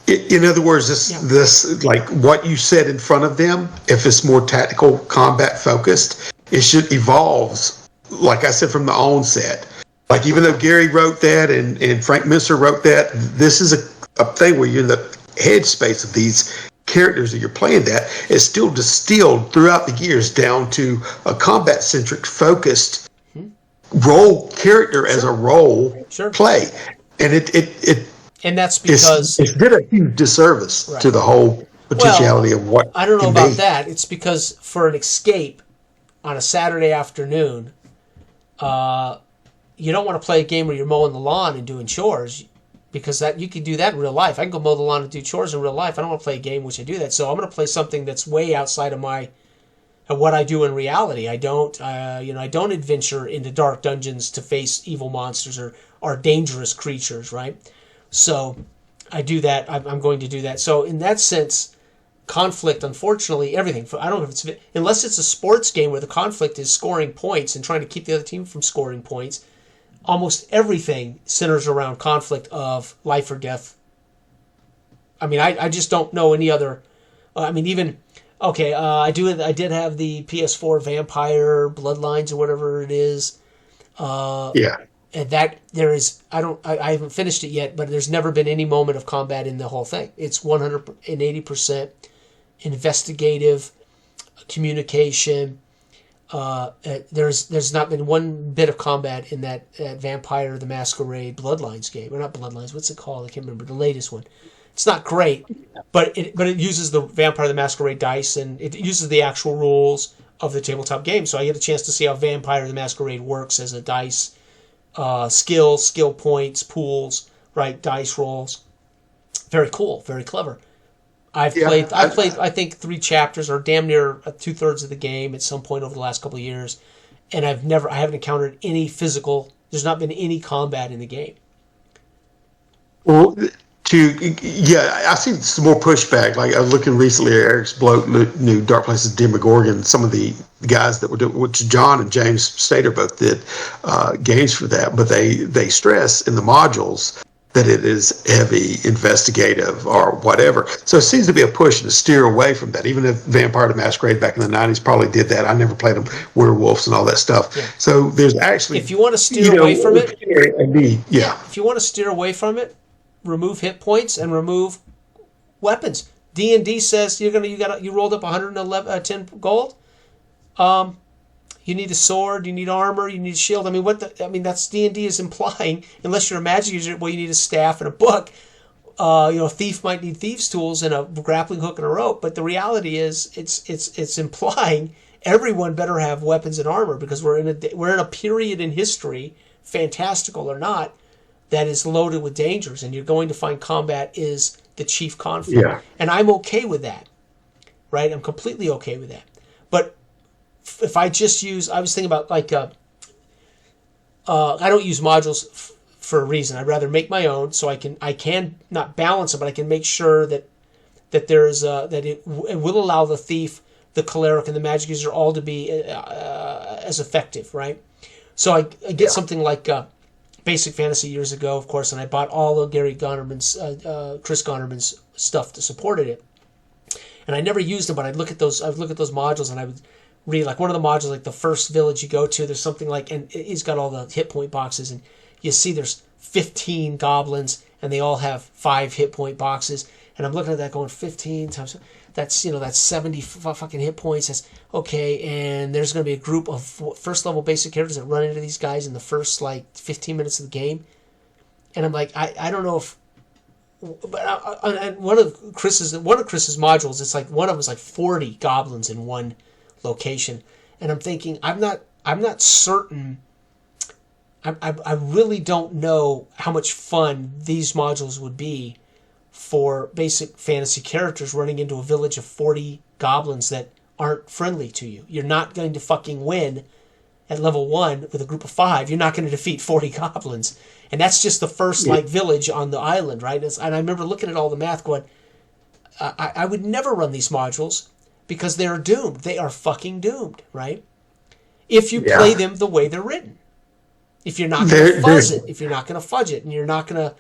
In other words, this like what you said in front of them, if it's more tactical, combat focused, it should evolve, like I said, from the onset. Like, even though Gary wrote that and Frank Minster wrote that, this is a thing where you're in the headspace of these characters that you're playing, that is still distilled throughout the years down to a combat-centric, focused role character as a role play. And it and that's because it did a huge disservice to the whole potentiality of what I don't know can about be. that. It's because for an escape on a Saturday afternoon, you don't want to play a game where you're mowing the lawn and doing chores, because that you can do that in real life. I can go mow the lawn and do chores in real life. I don't want to play a game which I do that. So I'm going to play something that's way outside of what I do in reality. I don't adventure into dark dungeons to face evil monsters or dangerous creatures, right? So I do that. I'm going to do that. So in that sense, conflict, unfortunately, everything. I don't know if it's unless it's a sports game where the conflict is scoring points and trying to keep the other team from scoring points. Almost everything centers around conflict of life or death. I mean, I just don't know any other. I mean, even okay. I did have the PS4 Vampire Bloodlines or whatever it is. Yeah. And that there is, I haven't finished it yet, but there's never been any moment of combat in the whole thing. It's 180% investigative communication. There's not been one bit of combat in that Vampire the Masquerade Bloodlines game, or not Bloodlines. What's it called? I can't remember the latest one. It's not great, but it uses the Vampire the Masquerade dice, and it uses the actual rules of the tabletop game. So I get a chance to see how Vampire the Masquerade works as a dice. Skill points, pools, right? Dice rolls. Very cool, very clever. I've played, I think 3 chapters or damn near 2/3 of the game at some point over the last couple of years, and I haven't encountered any physical. There's not been any combat in the game. Well, I see some more pushback. Like I was looking recently at Eric's new Dark Places Demogorgon. Some of the guys that were doing, which John and James Stater both did games for that, but they stress in the modules that it is heavy investigative or whatever. So it seems to be a push to steer away from that. Even if Vampire the Masquerade back in the 90s probably did that. I never played them, werewolves and all that stuff. Yeah. So there's actually, if you want to steer away from it, if you want to steer away from it, remove hit points and remove weapons. D&D says you rolled up 110 gold. You need a sword, you need armor, you need a shield. I mean, that's D&D is implying. Unless you're a magic user, well, you need a staff and a book. A thief might need thieves' tools and a grappling hook and a rope. But the reality is, it's implying everyone better have weapons and armor, because we're in a period in history, fantastical or not, that is loaded with dangers, and you're going to find combat is the chief conflict. Yeah. And I'm okay with that, right? I'm completely okay with that. But if I just I was thinking about I don't use modules for a reason. I'd rather make my own, so I can not balance it, but I can make sure that there is that it will allow the thief, the cleric, and the magic user all to be as effective, right? So I get something like Basic Fantasy years ago, of course, and I bought all of Chris Gonerman's stuff to support it. And I never used them, but I'd look at those modules, and I would read, like, one of the modules, like the first village you go to, there's something like, and he's got all the hit point boxes, and you see there's 15 goblins, and they all have 5 hit point boxes, and I'm looking at that going 15 times, that's 70 fucking hit points. That's okay, and there's going to be a group of first level basic characters that run into these guys in the first 15 minutes of the game, and I'm like, I don't know if, but one of Chris's modules, it's like one of them is like 40 goblins in one location, and I'm thinking, I'm not certain. I really don't know how much fun these modules would be for basic fantasy characters running into a village of 40 goblins that aren't friendly to you. You're not going to fucking win at level 1 with a group of 5. You're not going to defeat 40 goblins, and that's just the first village on the island, right? And I remember looking at all the math, going, I would never run these modules, because they're doomed. They are fucking doomed, right? If you play them the way they're written. If you're not going to fuzz it. If you're not going to fudge it. And you're not going to...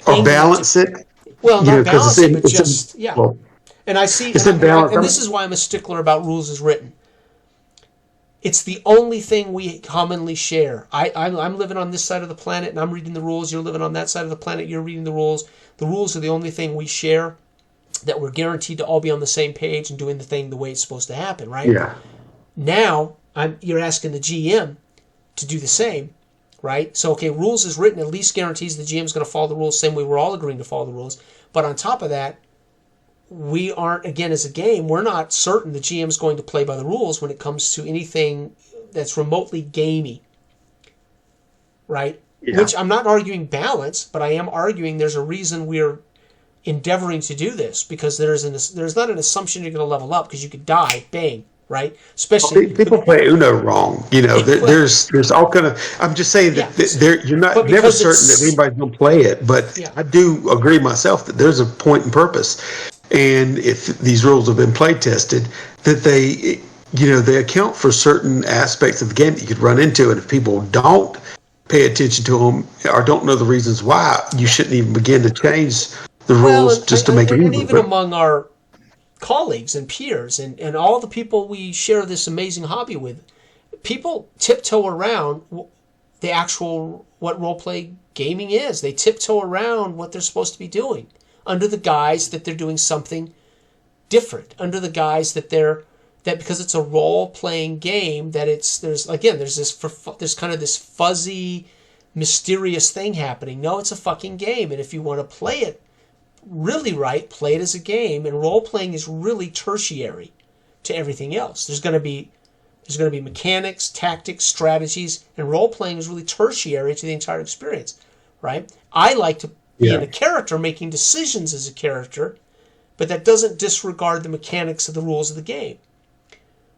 Or balance it. Well, not balance it, but just... Well, and I see... And this is why I'm a stickler about rules as written. It's the only thing we commonly share. I'm living on this side of the planet, and I'm reading the rules. You're living on that side of the planet. You're reading the rules. The rules are the only thing we share, that we're guaranteed to all be on the same page and doing the thing the way it's supposed to happen, right? Yeah. Now, you're asking the GM to do the same, right? So, okay, rules is written at least guarantees the GM's going to follow the rules the same way we're all agreeing to follow the rules. But on top of that, we aren't, again, as a game, we're not certain the GM's going to play by the rules when it comes to anything that's remotely gamey, right? Yeah. Which I'm not arguing balance, but I am arguing there's a reason we're endeavoring to do this, because there's not an assumption you're going to level up because you could die, bang, right? Especially people play Uno wrong. There's all kind of. I'm just saying that you're not never certain that anybody's going to play it, but I do agree myself that there's a point and purpose, and if these rules have been play tested, that they account for certain aspects of the game that you could run into, and if people don't pay attention to them or don't know the reasons why, you shouldn't even begin to change the rules to make it easier. And even among our colleagues and peers and all the people we share this amazing hobby with, people tiptoe around the actual what roleplay gaming is. They tiptoe around what they're supposed to be doing under the guise that they're doing something different, under the guise that because it's a role-playing game, that there's kind of this fuzzy, mysterious thing happening. No, it's a fucking game, and if you want to play it really right, play it as a game, and role-playing is really tertiary to everything else. There's going to be mechanics, tactics, strategies, and role-playing is really tertiary to the entire experience, right? I like to be in a character making decisions as a character, but that doesn't disregard the mechanics of the rules of the game.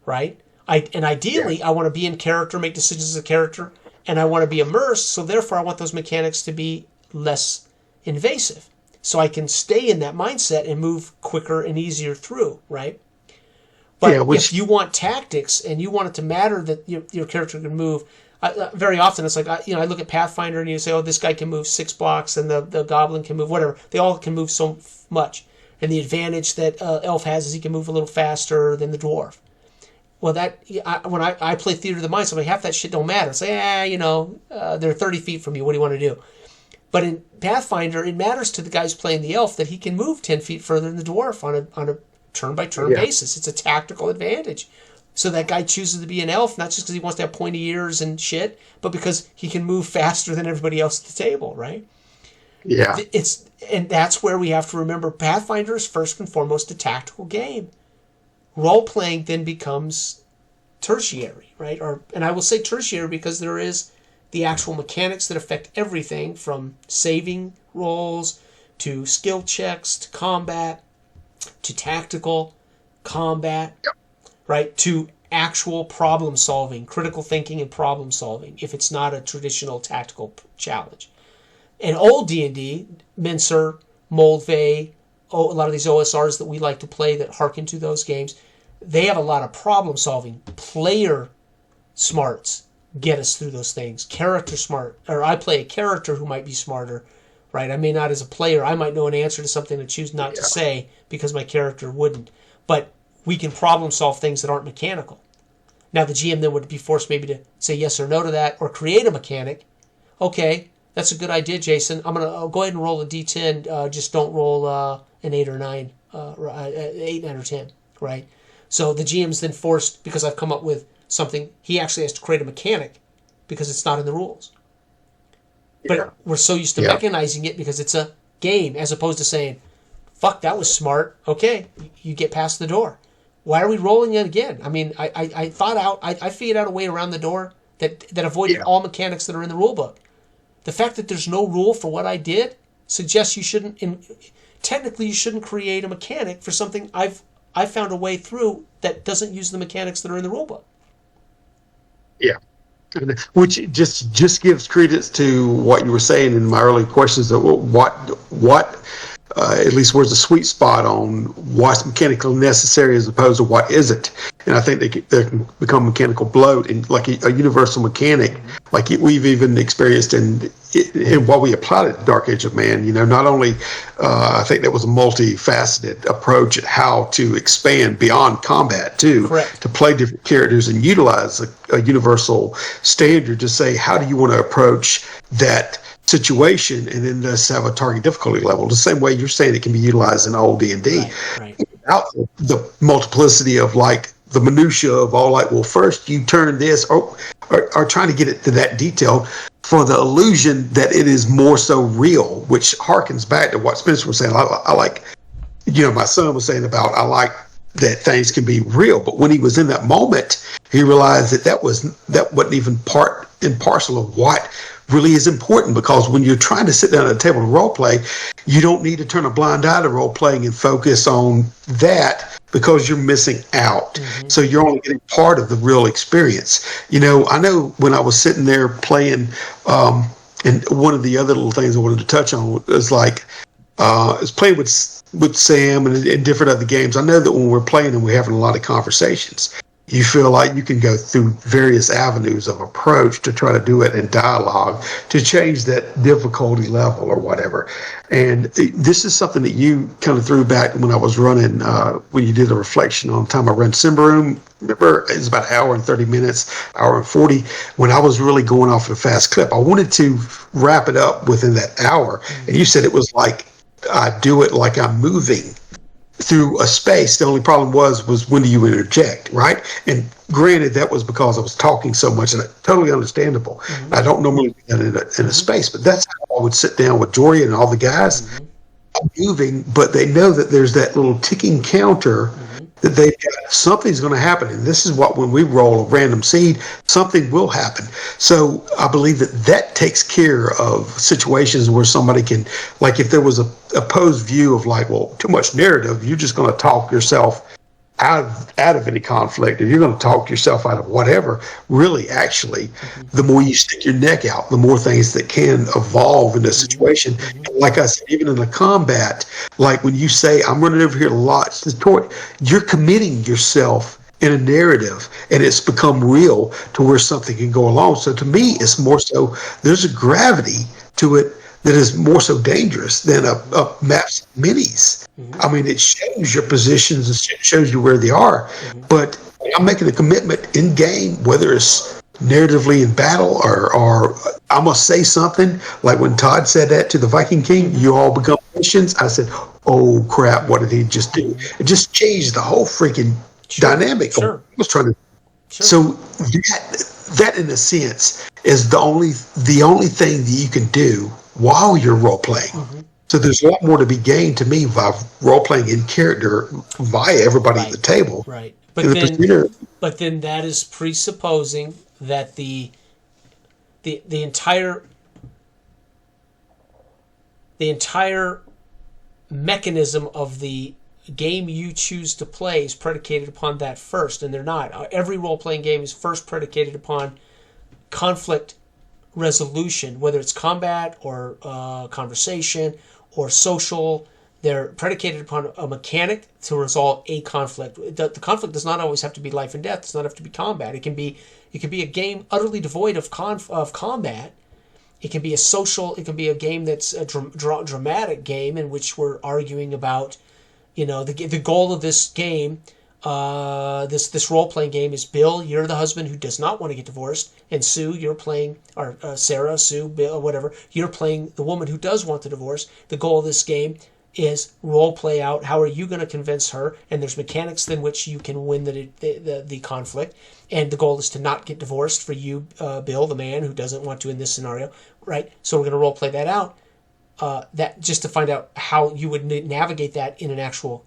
Right? Ideally, I want to be in character, make decisions as a character, and I want to be immersed, so therefore I want those mechanics to be less invasive. So I can stay in that mindset and move quicker and easier through, right? But if you want tactics and you want it to matter that your character can move, very often it's like, I look at Pathfinder and you say, oh, this guy can move 6 blocks and the goblin can move whatever. They all can move so much. And the advantage that elf has is he can move a little faster than the dwarf. Well, when I play Theater of the Mind, so half that shit don't matter. It's like, they're 30 feet from you. What do you want to do? But in Pathfinder, it matters to the guy who's playing the elf that he can move 10 feet further than the dwarf on a turn-by-turn basis. It's a tactical advantage. So that guy chooses to be an elf, not just because he wants to have pointy ears and shit, but because he can move faster than everybody else at the table, right? Yeah. And that's where we have to remember Pathfinder is first and foremost a tactical game. Role-playing then becomes tertiary, right? And I will say tertiary because there is the actual mechanics that affect everything from saving rolls to skill checks to combat to tactical combat, right? To actual problem solving, critical thinking and problem solving if it's not a traditional tactical challenge. And old D&D, Mincer, Moldvay, a lot of these OSRs that we like to play that harken to those games, they have a lot of problem solving. Player smarts get us through those things. Character smart, or I play a character who might be smarter, right? I may not as a player, I might know an answer to something and choose not to say because my character wouldn't. But we can problem solve things that aren't mechanical. Now the GM then would be forced maybe to say yes or no to that or create a mechanic. Okay, that's a good idea, Jason. I'll go ahead and roll a D10. Just don't roll an 8 or 9, 8, 9, or 10, right? So the GM's then forced, because I've come up with something, he actually has to create a mechanic because it's not in the rules. But we're so used to mechanizing it because it's a game, as opposed to saying, fuck, that was smart. Okay, you get past the door. Why are we rolling it again? I mean, I figured out a way around the door that avoided all mechanics that are in the rule book. The fact that there's no rule for what I did suggests you shouldn't, technically you shouldn't create a mechanic for something I found a way through that doesn't use the mechanics that are in the rule book. Yeah. Which just gives credence to what you were saying in my early questions of what at least where's the sweet spot on what's mechanically necessary as opposed to what isn't. And I think they can become mechanical bloat, and like a universal mechanic, like we've even experienced in what we applied at Dark Age of Man. Not only I think that was a multifaceted approach at how to expand beyond combat too, to play different characters and utilize a universal standard to say, how do you want to approach that situation, and then just have a target difficulty level. The same way you're saying it can be utilized in old D&D. Right. Without the multiplicity of like the minutia of all, like, well, first you turn this, or trying to get it to that detail for the illusion that it is more so real, which harkens back to what Spencer was saying. I like my son was saying about, I like that things can be real, but when he was in that moment, he realized that wasn't even part and parcel of what really is important, because when you're trying to sit down at a table to role play, you don't need to turn a blind eye to role playing and focus on that, because you're missing out. Mm-hmm. So you're only getting part of the real experience. I know when I was sitting there playing, and one of the other little things I wanted to touch on was like, I was playing with Sam and different other games. I know that when we're playing and we're having a lot of conversations, you feel like you can go through various avenues of approach to try to do it in dialogue to change that difficulty level or whatever. And this is something that you kind of threw back when I was running, when you did a reflection on the time I ran Simba Room. Remember, it was about an hour and 30 minutes, hour and 40, when I was really going off at a fast clip. I wanted to wrap it up within that hour. And you said it was like, I do it like I'm moving through a space. The only problem was when do you interject, right? And granted, that was because I was talking so much, and totally understandable. Mm-hmm. I don't normally do that in a space, but that's how I would sit down with Jory and all the guys. Mm-hmm. I'm moving, but they know that there's that little ticking counter that they've got. Something's going to happen, and this is what, when we roll a random seed, something will happen. So I believe that takes care of situations where somebody can, like if there was a opposed view of like, well, too much narrative, you're just going to talk yourself out of any conflict, or you're going to talk yourself out of whatever. Really, actually, the more you stick your neck out, the more things that can evolve in a situation. And like I said, even in a combat, like when you say, I'm running over here to launch the torch, you're committing yourself in a narrative, and it's become real to where something can go along. So to me, it's more so, there's a gravity to it that is more so dangerous than a maps minis. Mm-hmm. I mean, it shows your positions, it shows you where they are. Mm-hmm. But I'm making a commitment in game, whether it's narratively in battle or I'm going to say something, like when Todd said that to the Viking King, you all become Christians. I said, oh crap, what did he just do? It just changed the whole freaking dynamic. Sure. I was trying to. Sure. So that in a sense is the only thing that you can do while you're role playing. Mm-hmm. So there's a lot more to be gained to me by role playing in character via everybody at the table. Right. But then that is presupposing that the entire mechanism of the game you choose to play is predicated upon that first, and they're not. Every role-playing game is first predicated upon conflict resolution, whether it's combat or conversation or social. They're predicated upon a mechanic to resolve a conflict. The conflict does not always have to be life and death. It does not have to be combat. It can be a game utterly devoid of combat. It can be a social. It can be a game that's a dramatic game in which we're arguing about, the goal of this game. This role-playing game is, Bill, you're the husband who does not want to get divorced, and Sue, you're playing, or Sarah, Sue, Bill, whatever, you're playing the woman who does want the divorce. The goal of this game is role-play out. How are you going to convince her? And there's mechanics in which you can win the conflict. And the goal is to not get divorced for you, Bill, the man who doesn't want to in this scenario, right? So we're going to role-play that out. That just to find out how you would navigate that in an actual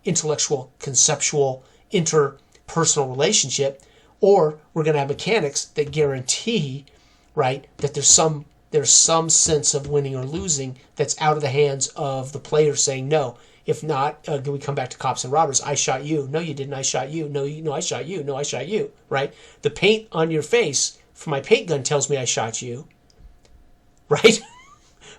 intellectual, conceptual, interpersonal relationship, or we're going to have mechanics that guarantee, right, that there's some sense of winning or losing that's out of the hands of the player saying no. If not, we come back to cops and robbers. I shot you. No, you didn't. I shot you. No, I shot you. No, I shot you. Right? The paint on your face from my paint gun tells me I shot you. Right?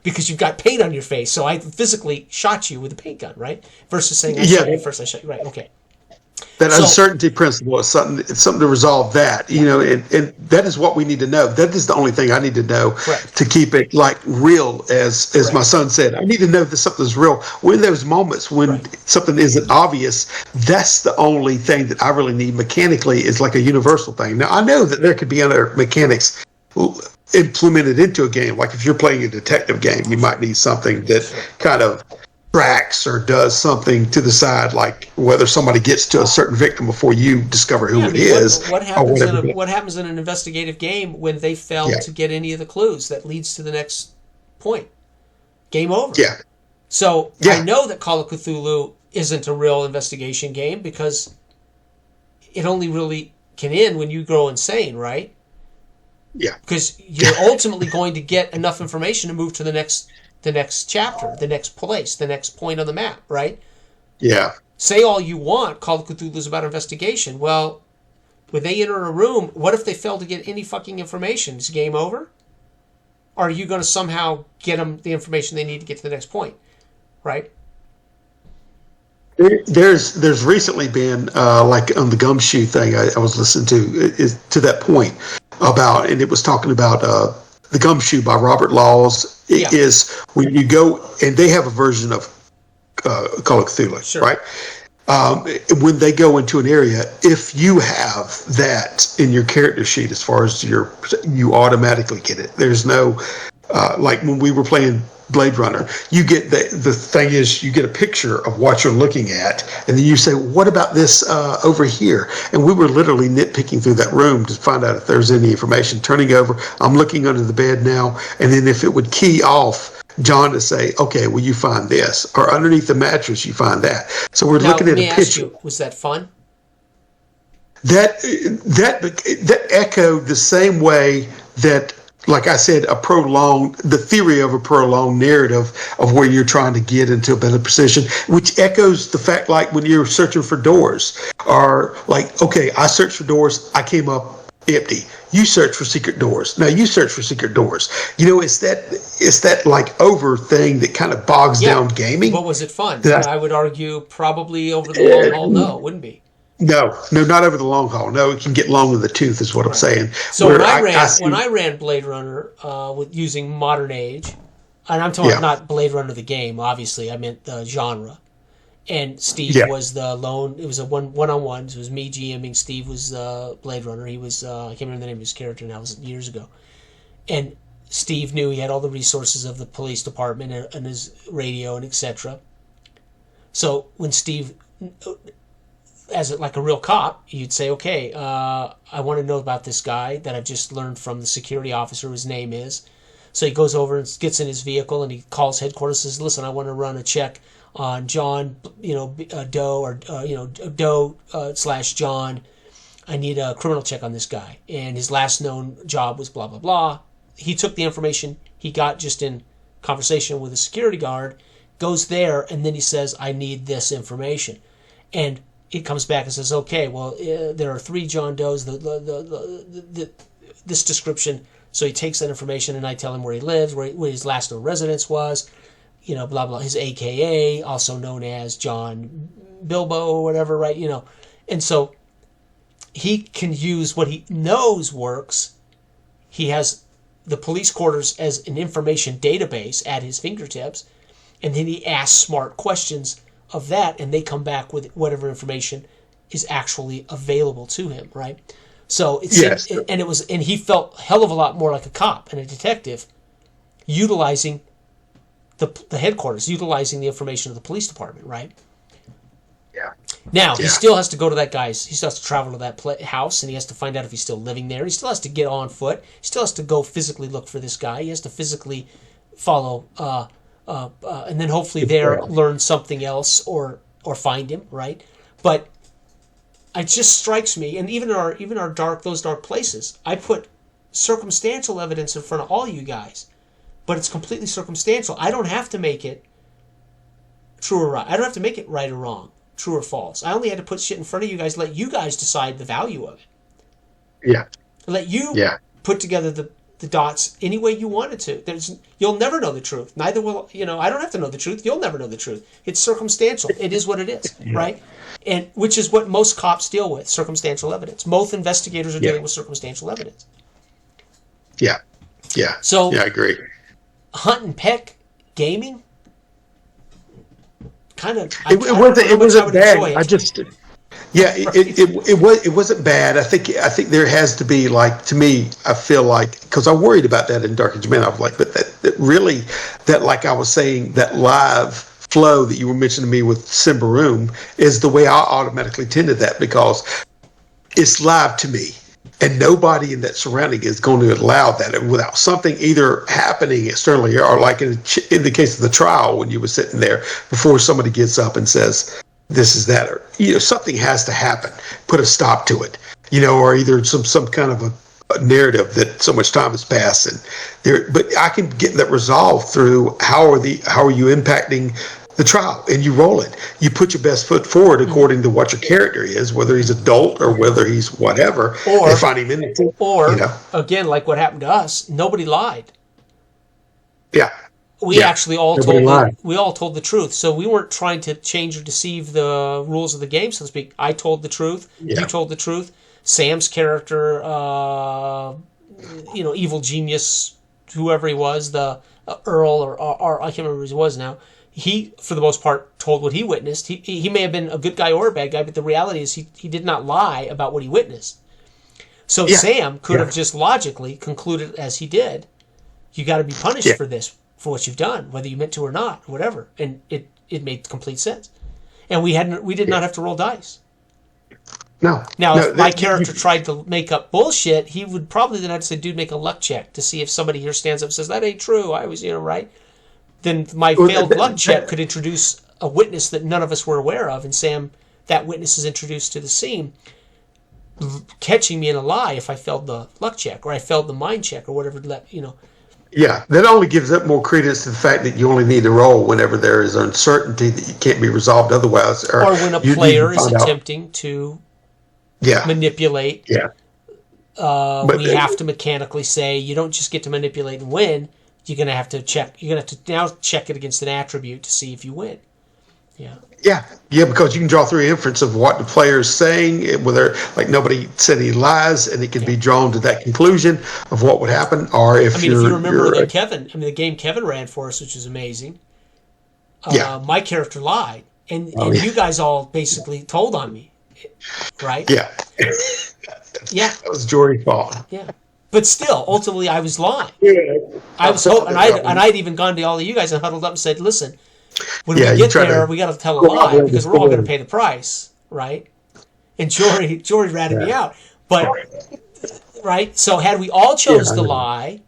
Because you've got paint on your face, so I physically shot you with a paint gun, right? Versus saying I shot you first, I shot you. Right, okay. That uncertainty principle is something to resolve that, and that is what we need to know. That is the only thing I need to know. Correct. To keep it like real, as my son said. I need to know that something's real. When those moments when something isn't obvious, that's the only thing that I really need mechanically, is like a universal thing. Now, I know that there could be other mechanics implemented into a game. Like if you're playing a detective game, you might need something that kind of tracks or does something to the side, like whether somebody gets to a certain victim before you discover who it is. What happens in an investigative game when they fail to get any of the clues that leads to the next point? Game over. Yeah. So Yeah. I know that Call of Cthulhu isn't a real investigation game because it only really can end when you go insane, right? Yeah. Because you're ultimately going to get enough information to move to the next chapter, the next place, the next point on the map, right? Yeah. Say all you want, Call of Cthulhu is about investigation. Well, when they enter a room, what if they fail to get any fucking information? Is game over? Or are you going to somehow get them the information they need to get to the next point, right? There's recently been like on the gumshoe thing I was listening to is to that point about, and it was talking about the gumshoe by Robert Laws. It is when you go, and they have a version of Call of Cthulhu, Sure. right? When they go into an area, if you have that in your character sheet, as far as you automatically get it. There's no like when we were playing Bladerunner, you get the thing is you get a picture of what you're looking at, and then you say, "What about this over here?" And we were literally nitpicking through that room to find out if there's any information. Turning over, I'm looking under the bed now, and then if it would key off John to say, "Okay, well, you find this," or underneath the mattress, you find that. So we're looking at a picture. Was that fun? That echoed the same way that, like I said, the theory of a prolonged narrative of where you're trying to get into a better position, which echoes the fact, like when you're searching for doors, or like, okay, I searched for doors, I came up empty. You search for secret doors. Now you search for secret doors. You know, it's that like over thing that kind of bogs down gaming. But was it fun? I would argue probably over the long haul, no, it wouldn't be. No, not over the long haul. No, it can get long in the tooth, is what I'm saying. So when I ran Bladerunner with using modern age, and I'm talking not Bladerunner the game, obviously, I meant the genre. And Steve was the lone. It was a one-on-one. So it was me GMing. Steve was Bladerunner. He was I can't remember the name of his character now. It was years ago. And Steve knew he had all the resources of the police department and his radio and etc. So when Steve, like a real cop, you'd say, okay, I want to know about this guy that I've just learned from the security officer his name is. So he goes over and gets in his vehicle and he calls headquarters and says, listen, I want to run a check on John, Doe, or, Doe / John. I need a criminal check on this guy. And his last known job was blah, blah, blah. He took the information he got just in conversation with a security guard, goes there, and then he says, I need this information. And it comes back and says, okay, well, there are 3 John Does, this description. So he takes that information, and I tell him where he lives, where his last known residence was, blah, blah, his AKA, also known as John Bilbo or whatever, right? And so he can use what he knows works. He has the police quarters as an information database at his fingertips, and then he asks smart questions of that, and they come back with whatever information is actually available to him, right? So and he felt a hell of a lot more like a cop and a detective, utilizing the headquarters, utilizing the information of the police department, right? Yeah. Now, he still has to go to that guy's, he still has to travel to that house, and he has to find out if he's still living there. He still has to get on foot. He still has to go physically look for this guy. He has to physically follow, and then hopefully learn something else or find him, right? But it just strikes me, and even those dark places, I put circumstantial evidence in front of all you guys, but it's completely circumstantial. I don't have to make it true or right. I don't have to make it right or wrong, true or false. I only had to put shit in front of you guys, let you guys decide the value of it. Yeah. Let you put together the dots any way you wanted to. You'll never know the truth. Neither will, I don't have to know the truth. You'll never know the truth. It's circumstantial. It is what it is, right? And which is what most cops deal with, circumstantial evidence. Most investigators are dealing with circumstantial evidence. Yeah. Yeah. So I agree. Hunt and peck gaming, kind of. It wasn't bad. It wasn't bad. I think there has to be, like, to me, I feel like, because I worried about that in Dark Age Man, I was like, but that really, like I was saying, that live flow that you were mentioning to me with Simbaroom is the way I automatically tend to that, because it's live to me. And nobody in that surrounding is going to allow that without something either happening externally or like in the case of the trial when you were sitting there before somebody gets up and says, this is that, or, something has to happen, put a stop to it, or either some kind of a narrative that so much time has passed and but I can get that resolved through how are you impacting the trial, and you roll it. You put your best foot forward according to what your character is, whether he's adult or whether he's whatever. Or and find him in it. Or again, like what happened to us, nobody lied. Yeah, we actually all told the truth. So we weren't trying to change or deceive the rules of the game, so to speak. I told the truth. Yeah. You told the truth. Sam's character, evil genius, whoever he was, the Earl or I can't remember who he was now. He, for the most part, told what he witnessed. He may have been a good guy or a bad guy, but the reality is he did not lie about what he witnessed. So Sam could have just logically concluded as he did, you got to be punished for this, for what you've done, whether you meant to or not, or whatever. And it made complete sense. And we did not have to roll dice. No. Now, if my character tried to make up bullshit, he would probably then have to say, dude, make a luck check to see if somebody here stands up and says, that ain't true. I was, right? Then my failed luck check could introduce a witness that none of us were aware of, and Sam, that witness is introduced to the scene, catching me in a lie if I failed the luck check, or I failed the mind check, or whatever, Yeah, that only gives up more credence to the fact that you only need to roll whenever there is uncertainty that you can't be resolved otherwise. Or when a player is attempting to manipulate. Yeah. We have to mechanically say, you don't just get to manipulate and win. You're going to have to check. You're going to have to now check it against an attribute to see if you win. Yeah. Yeah, because you can draw through inference of what the player is saying, whether like nobody said any lies, and it can be drawn to that conclusion of what would happen. Or if you remember the game Kevin ran for us, which is amazing. My character lied, and you guys all basically told on me, right? Yeah. That was Jory's fault. Yeah. But still, ultimately, I was lying. Yeah, I was hoping, and I'd even gone to all of you guys and huddled up and said, "Listen, when we get there, we got to tell a lie because we're all going to pay the price, right?" And Jory ratted me out, but right. So had we all chose to lie,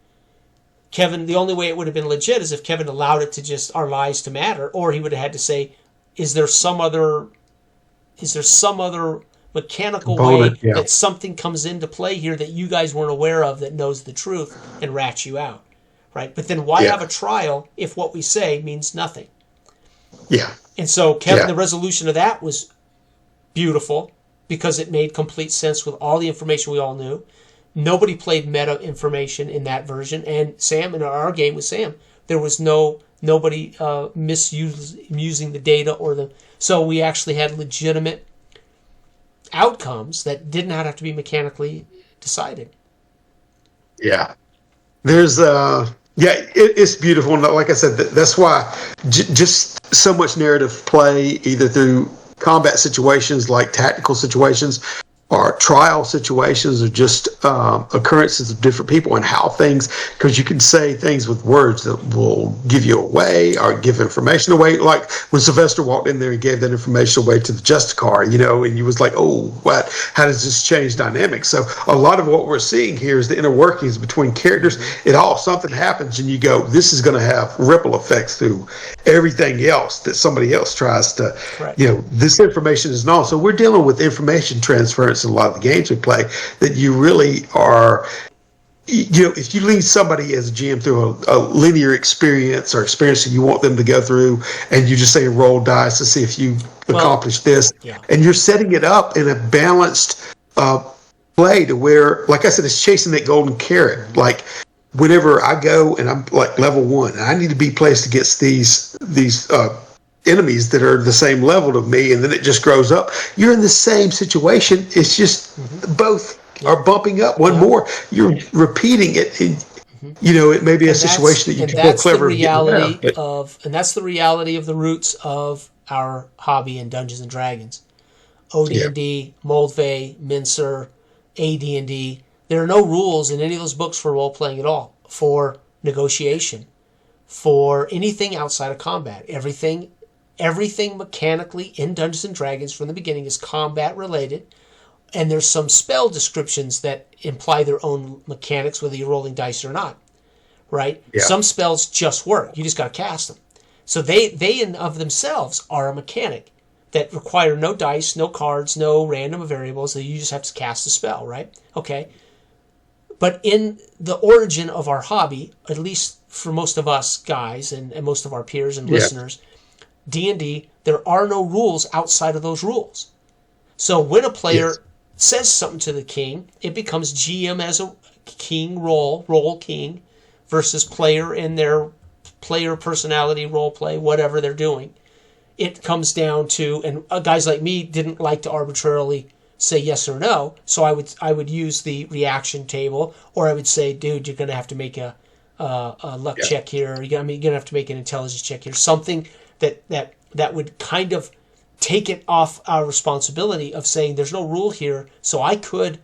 Kevin, the only way it would have been legit is if Kevin allowed it to just our lies to matter, or he would have had to say, "Is there some other mechanical way that something comes into play here that you guys weren't aware of that knows the truth and rats you out," right? But then why have a trial if what we say means nothing? Yeah. And so Kevin, the resolution of that was beautiful because it made complete sense with all the information we all knew. Nobody played meta information in that version, and Sam, in our game with Sam, there was nobody misusing the data so we actually had legitimate outcomes that did not have to be mechanically decided. Yeah. There's it's beautiful. And like I said, that's why just so much narrative play, either through combat situations like tactical situations or trial situations or just occurrences of different people and how things, because you can say things with words that will give you away or give information away. Like when Sylvester walked in there and gave that information away to the Justicar, and you was like, oh, what? How does this change dynamics? So a lot of what we're seeing here is the inner workings between characters. Something happens and you go, this is going to have ripple effects through everything else that somebody else tries to, this information is known. So we're dealing with information transference in a lot of the games we play that you really are, if you lead somebody as a GM through a linear experience or experience that you want them to go through, and you just say roll dice to see if you accomplish this, and you're setting it up in a balanced play to where, like I said, it's chasing that golden carrot. Like whenever I go and I'm like level 1 and I need to be placed against these enemies that are the same level to me, and then it just grows up. You're in the same situation. It's just both are bumping up one more. You're repeating it. It may be a situation that you can feel clever. And that's the reality of the roots of our hobby in Dungeons and Dragons. OD&D, Moldvay, Mincer, AD&D. There are no rules in any of those books for role-playing at all, for negotiation, for anything outside of combat. Everything mechanically in Dungeons & Dragons from the beginning is combat related. And there's some spell descriptions that imply their own mechanics, whether you're rolling dice or not, right? Yeah. Some spells just work. You just got to cast them. So they in of themselves are a mechanic that require no dice, no cards, no random variables. So you just have to cast a spell, right? Okay. But in the origin of our hobby, at least for most of us guys and most of our peers and listeners, D&D, there are no rules outside of those rules. So when a player says something to the king, it becomes GM as a king roll king, versus player in their player personality role play, whatever they're doing. It comes down to, and guys like me didn't like to arbitrarily say yes or no, so I would use the reaction table, or I would say, dude, you're going to have to make a luck check here. You're going to have to make an intelligence check here. Something that would kind of take it off our responsibility of saying there's no rule here, so I can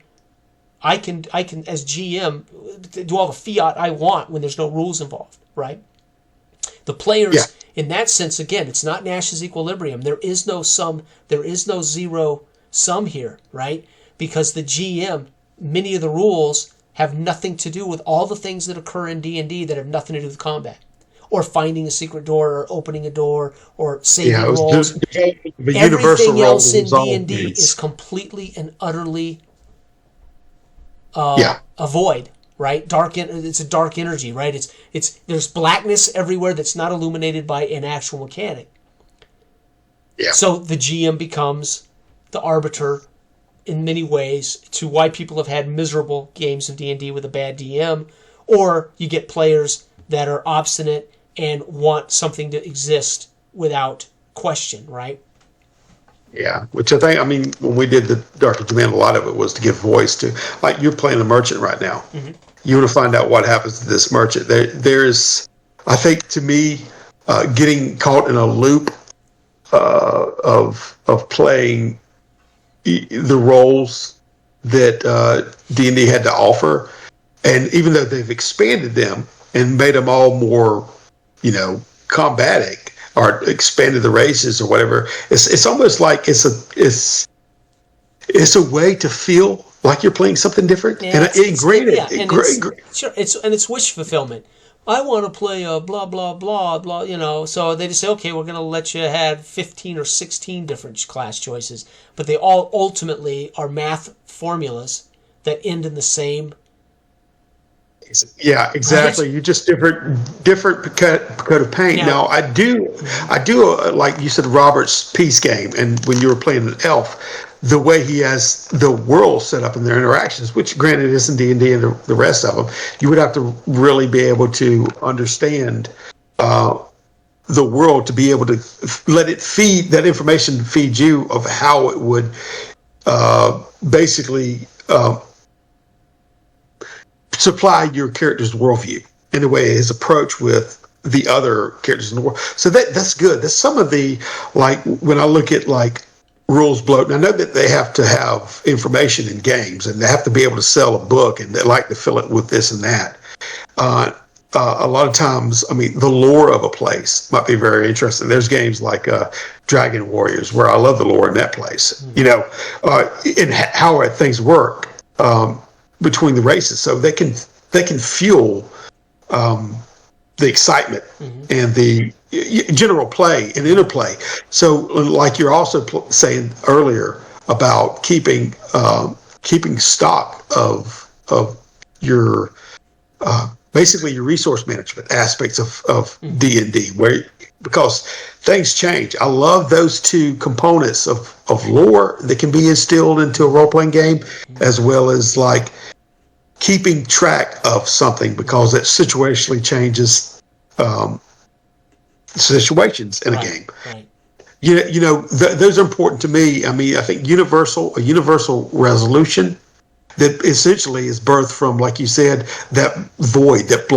as GM do all the fiat I want when there's no rules involved, right? The players, in that sense, again, it's not Nash's equilibrium. There is no sum. There is no zero sum here, right? Because the GM, many of the rules have nothing to do with all the things that occur in D&D that have nothing to do with combat, or finding a secret door, or opening a door, or saving rolls. Everything else in D&D is completely and utterly a void, right? It's a dark energy, right? There's blackness everywhere that's not illuminated by an actual mechanic. Yeah. So the GM becomes the arbiter in many ways to why people have had miserable games of D&D with a bad DM, or you get players that are obstinate and want something to exist without question, right? Yeah, which I mean, when we did the Dark Age Command, a lot of it was to give voice to, like, you're playing a merchant right now. Mm-hmm. You want to find out what happens to this merchant. There's, I think, to me, getting caught in a loop of playing the roles that D&D had to offer, and even though they've expanded them and made them all more, combatic, or expanded the races or whatever, it's almost like it's a way to feel like you're playing something different. Yeah, it's wish fulfillment. I want to play a blah blah blah blah, So they just say, okay, we're going to let you have 15 or 16 different class choices, but they all ultimately are math formulas that end in the same. Yeah, exactly. You're just different coat of paint. Yeah. Now, I do like you said, Robert's peace game, and when you were playing an elf, the way he has the world set up in their interactions, which granted isn't D&D and the rest of them, you would have to really be able to understand the world to be able to let it feed that information, feed you of how it would basically supply your character's worldview in the way his approach with the other characters in the world. So that's good. That's some of the, like, when I look at like rules bloat, and I know that they have to have information in games and they have to be able to sell a book and they like to fill it with this and that. A lot of times, I mean, the lore of a place might be very interesting. There's games like Dragon Warriors where I love the lore in that place, and how things work between the races, so they can fuel the excitement and the general play and interplay. So, like you're also saying earlier about keeping stock of your basically your resource management aspects of D&D, because things change. I love those two components of lore that can be instilled into a role-playing game, as well as like keeping track of something, because it situationally changes situations in a game. Right. Those are important to me. I mean, I think a universal resolution that essentially is birthed from, like you said, that void, that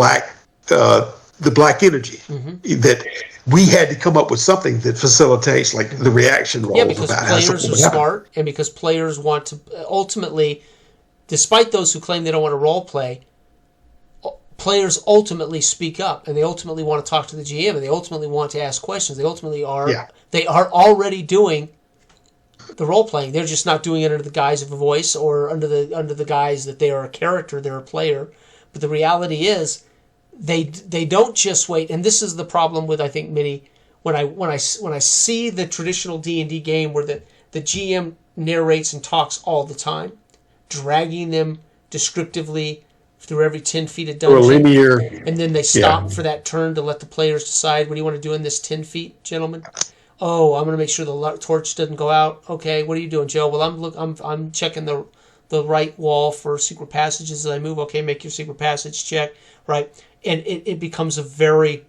the black energy, that we had to come up with something that facilitates like the reaction roles. Yeah, because players are smart, and because players want to ultimately, despite those who claim they don't want to role play, players ultimately speak up, and they ultimately want to talk to the GM, and they ultimately want to ask questions. They ultimately are they are already doing the role playing. They're just not doing it under the guise of a voice or under the guise that they are a character, they're a player. But the reality is, they don't just wait. And this is the problem with, I think, many. When I see the traditional D&D game where the GM narrates and talks all the time, dragging them descriptively through every 10 feet of dungeon. Or linear. And then they stop for that turn to let the players decide, what do you want to do in this 10 feet, gentlemen? Oh, I'm going to make sure the torch doesn't go out. Okay, what are you doing, Joe? Well, I'm checking the right wall for secret passages as I move. Okay, make your secret passage check, right? And it becomes a very...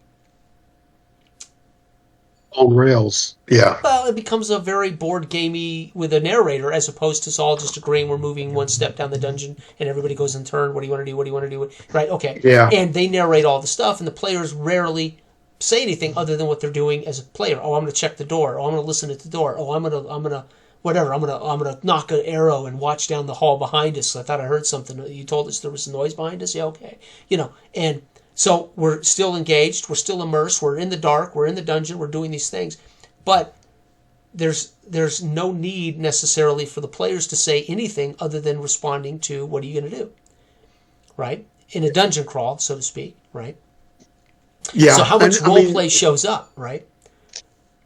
on rails, yeah. Well, it becomes a very board gamey with a narrator, as opposed to us all just agreeing we're moving one step down the dungeon and everybody goes in turn. What do you want to do? What do you want to do? Right? Okay. Yeah. And they narrate all the stuff, and the players rarely say anything other than what they're doing as a player. Oh, I'm going to check the door. Oh, I'm going to listen at the door. Oh, I'm gonna whatever. I'm gonna knock an arrow and watch down the hall behind us. I thought I heard something. You told us there was a noise behind us. Yeah, okay. And so we're still engaged, we're still immersed, we're in the dark, we're in the dungeon, we're doing these things. But there's no need necessarily for the players to say anything other than responding to, what are you going to do? Right? In a dungeon crawl, so to speak, right? Yeah. So how much role play shows up, right?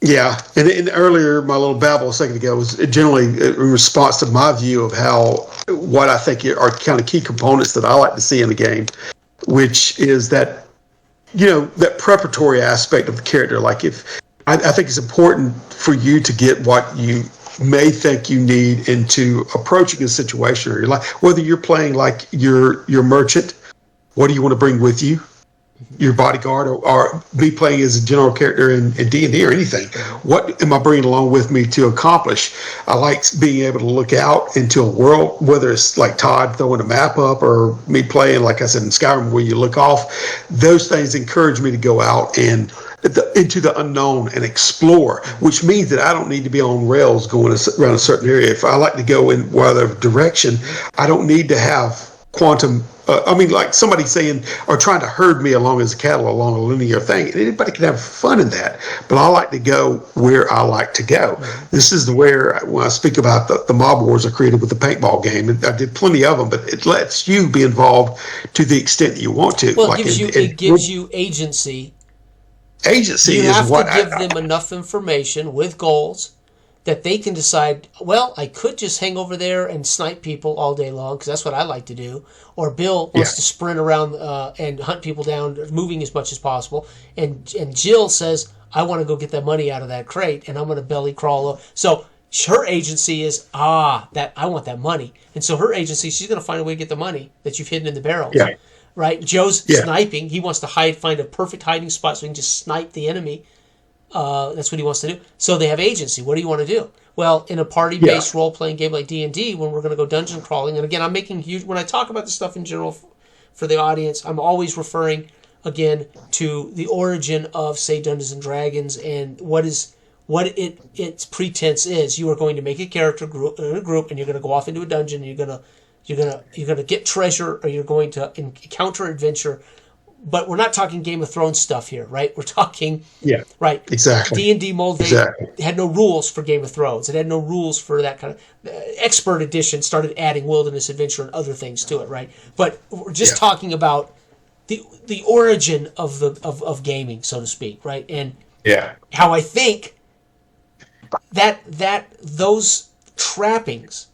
Yeah, and earlier, my little babble a second ago was generally in response to my view of what I think are kind of key components that I like to see in the game, which is that, that preparatory aspect of the character. Like I think it's important for you to get what you may think you need into approaching a situation, or whether you're playing like your merchant, what do you want to bring with you? Your bodyguard, or me playing as a general character in D&D or anything. What am I bringing along with me to accomplish? I like being able to look out into a world, whether it's like Todd throwing a map up or me playing, like I said, in Skyrim, where you look off. Those things encourage me to go out and into the unknown and explore, which means that I don't need to be on rails going around a certain area. If I like to go in whatever direction, I don't need to have quantum, like somebody saying or trying to herd me along as a cattle along a linear thing. Anybody can have fun in that, but I like to go where I like to go. This is where, when I speak about the mob wars I created with the paintball game, and I did plenty of them, but it lets you be involved to the extent that you want to. Well, it gives you agency. Agency you is what you have to give them enough information with goals that they can decide, well, I could just hang over there and snipe people all day long, because that's what I like to do. Or Bill wants to sprint around and hunt people down, moving as much as possible. And Jill says, I want to go get that money out of that crate, and I'm going to belly crawl over. So her agency is, that I want that money. And so her agency, she's going to find a way to get the money that you've hidden in the barrels. Yeah. Right? Joe's sniping. He wants to find a perfect hiding spot so he can just snipe the enemy. That's what he wants to do. So they have agency. What do you want to do? Well, in a party-based role-playing game like D&D, when we're going to go dungeon crawling, and again, I'm making huge... When I talk about this stuff in general for the audience, I'm always referring, again, to the origin of, say, Dungeons and Dragons, and what its pretense is. You are going to make a character in a group, and you're going to go off into a dungeon, and you're going to get treasure, or you're going to encounter adventure. But we're not talking Game of Thrones stuff here, right? We're talking... Yeah, right. Exactly. D&D mold, they had no rules for Game of Thrones. It had no rules for that kind of... Expert Edition started adding wilderness adventure and other things to it, right? But we're just talking about the origin of gaming, so to speak, right? And how I think that those trappings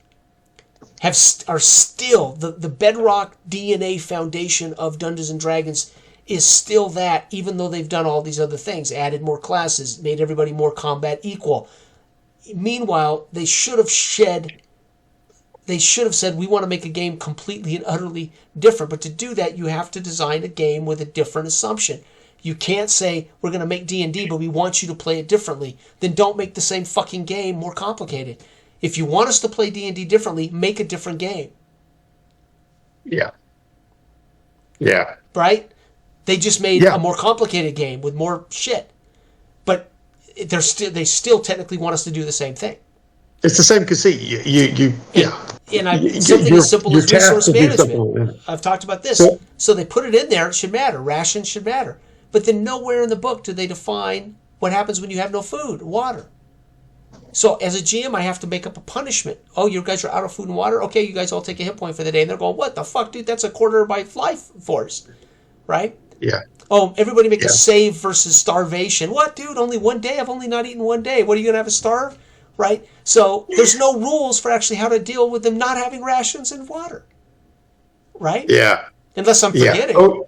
are still the bedrock DNA foundation of Dungeons and Dragons is still that, even though they've done all these other things, added more classes, made everybody more combat equal. Meanwhile, they should have said, we want to make a game completely and utterly different. But to do that, you have to design a game with a different assumption. You can't say, we're going to make D&D, but we want you to play it differently. Then don't make the same fucking game more complicated. If you want us to play D&D differently, make a different game. Yeah. Yeah. Right? They just made a more complicated game with more shit. But they still technically want us to do the same thing. It's the same conceit. Something as simple as resource management. I've talked about this. So they put it in there. It should matter. Rations should matter. But then nowhere in the book do they define what happens when you have no food, water. So as a GM, I have to make up a punishment. Oh, you guys are out of food and water? Okay, you guys all take a hit point for the day. And they're going, what the fuck, dude? That's a quarter of my life force, right? Yeah. Oh, everybody make a save versus starvation. What, dude? Only one day? I've only not eaten one day. What, are you going to have a starve? Right? So there's no rules for actually how to deal with them not having rations and water. Right? Yeah. Unless I'm forgetting. Oh.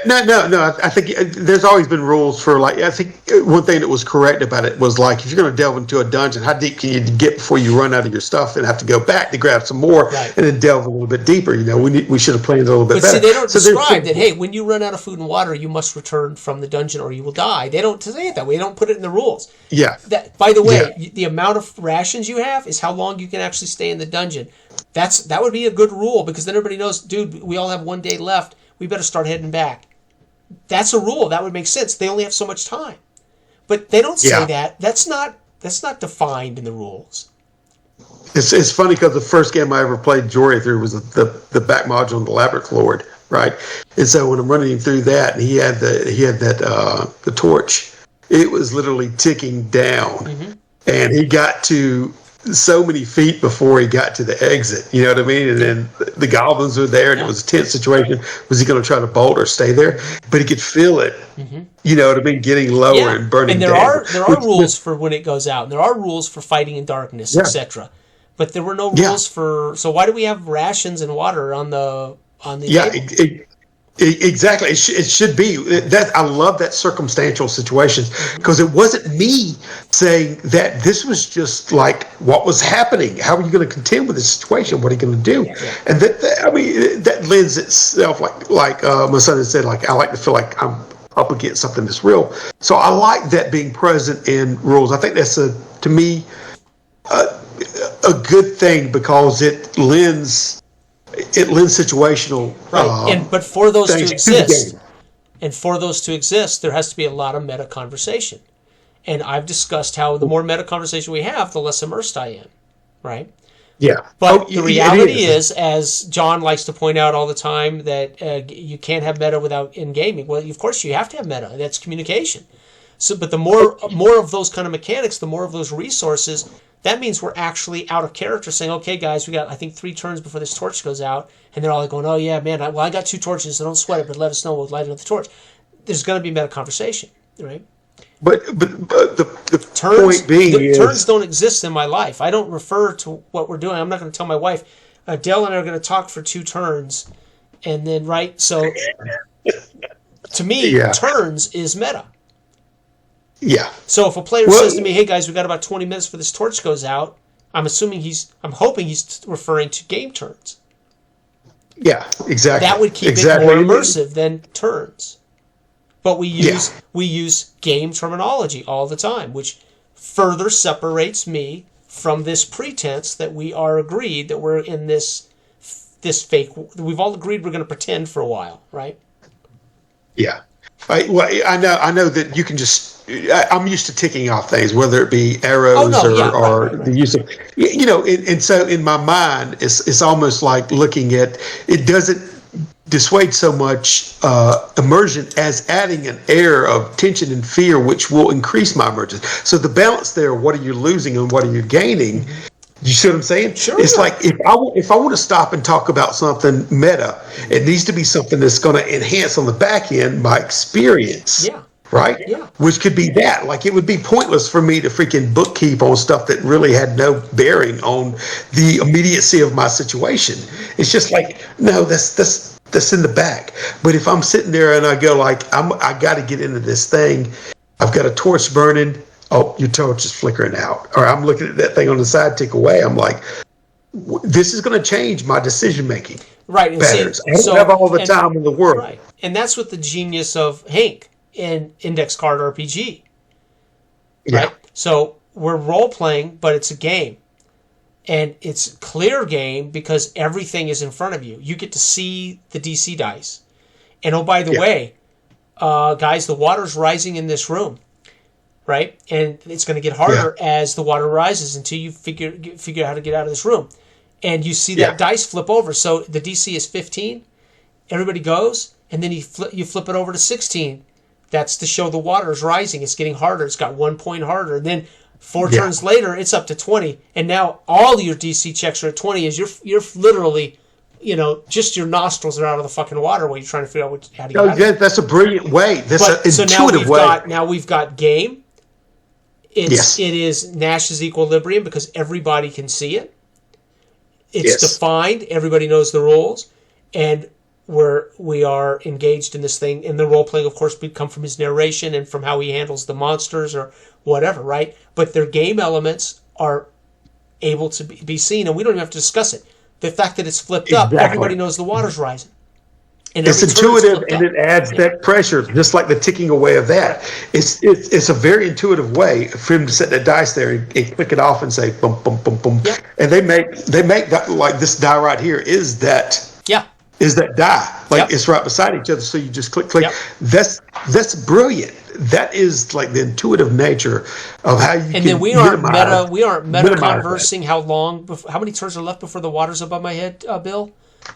No. I think there's always been rules for, like, I think one thing that was correct about it was, like, if you're going to delve into a dungeon, how deep can you get before you run out of your stuff and have to go back to grab some more and then delve a little bit deeper? You know, we should have planned a little bit better. But see, they don't describe that, hey, when you run out of food and water, you must return from the dungeon or you will die. They don't say it that way. They don't put it in the rules. Yeah. That, by the way, the amount of rations you have is how long you can actually stay in the dungeon. That would be a good rule, because then everybody knows, dude, we all have 1 day left. We better start heading back. That's a rule. That would make sense. They only have so much time. But they don't say that. That's not defined in the rules. It's funny because the first game I ever played Jory through was the back module on the Labyrinth Lord, right? And so when I'm running him through that, and he had the torch, it was literally ticking down, and he got to so many feet before he got to the exit. You know what I mean? And then the goblins were there, and it was a tense situation. Was he going to try to bolt or stay there? But he could feel it. You know what I mean? Getting lower and burning. And there are rules for when it goes out, and there are rules for fighting in darkness, etc. But there were no rules for. So why do we have rations and water on the table? Exactly. It should be that. I love that circumstantial situations, because it wasn't me saying that. This was just like what was happening. How are you going to contend with this situation? What are you going to do? And that lends itself, like my son had said, like, I like to feel like I'm up against something that's real. So I like that being present in rules. I think that's to me a good thing, because it lends situational but for those to exist, there has to be a lot of meta conversation. And I've discussed how the more meta conversation we have, the less immersed I am, right? Yeah. But the reality is, as John likes to point out all the time, that you can't have meta without in gaming. Well, of course you have to have meta. That's communication. So, but the more of those kind of mechanics, the more of those resources, that means we're actually out of character, saying, okay, guys, we got, I think, 3 turns before this torch goes out. And they're all like going, oh, yeah, man, I got 2 torches, so don't sweat it, but let us know. We'll light another torch. There's going to be meta conversation, right? But the point being is... Turns don't exist in my life. I don't refer to what we're doing. I'm not going to tell my wife, Dell and I are going to talk for 2 turns. And then, right, so to me, turns is meta. Yeah. So if a player says to me, "Hey guys, we got about 20 minutes for this torch goes out," I'm hoping he's referring to game turns. Yeah, exactly. That would keep it more immersive than turns. But we use game terminology all the time, which further separates me from this pretense that we are agreed that we're in this fake. We've all agreed we're going to pretend for a while, right? Yeah. I know that you can just. I'm used to ticking off things, whether it be arrows or the use of, and so in my mind, it's almost like looking at it doesn't dissuade so much immersion as adding an air of tension and fear, which will increase my immersion. So the balance there, what are you losing and what are you gaining? You see what I'm saying? Sure. It's like if I want to stop and talk about something meta, it needs to be something that's going to enhance on the back end my experience. Yeah. Right? Yeah. Which could be that. Like, it would be pointless for me to freaking bookkeep on stuff that really had no bearing on the immediacy of my situation. It's just like, no, that's in the back. But if I'm sitting there and I go like, I got to get into this thing. I've got a torch burning. Oh, your torch is flickering out. Or I'm looking at that thing on the side tick away. I'm like, this is going to change my decision making. Right. Patterns. I don't have all the time in the world. Right. And that's what the genius of Hank in Index Card RPG. Right? So we're role playing, but it's a game. And it's a clear game because everything is in front of you. You get to see the DC dice. And oh, by the way, guys, the water's rising in this room. Right? And it's going to get harder as the water rises until you figure out how to get out of this room. And you see that dice flip over. So the DC is 15. Everybody goes. And then you flip it over to 16. That's to show the water is rising. It's getting harder. It's got 1 point harder. And then 4 Yeah. turns later, it's up to 20. And now all your DC checks are at 20. As you're literally, just your nostrils are out of the fucking water while you're trying to figure out how to get out. Yeah, that's a brilliant way. That's an intuitive way. Now we've got game. Yes. It is Nash's equilibrium because everybody can see it. It's defined. Everybody knows the rules. And we are engaged in this thing. And the role-playing, of course, would come from his narration and from how he handles the monsters or whatever, right? But their game elements are able to be seen, and we don't even have to discuss it. The fact that it's flipped up, everybody knows the water's rising. And it's intuitive, and it adds that pressure, just like the ticking away of that. It's a very intuitive way for him to set that dice there and click it off and say boom, boom, boom, boom. Yep. And they make that, like this die right here is that. Yeah. Is that die. Like it's right beside each other, so you just click. Yep. That's brilliant. That is like the intuitive nature of how you can. And then we aren't meta conversing how many turns are left before the water's above my head, Bill?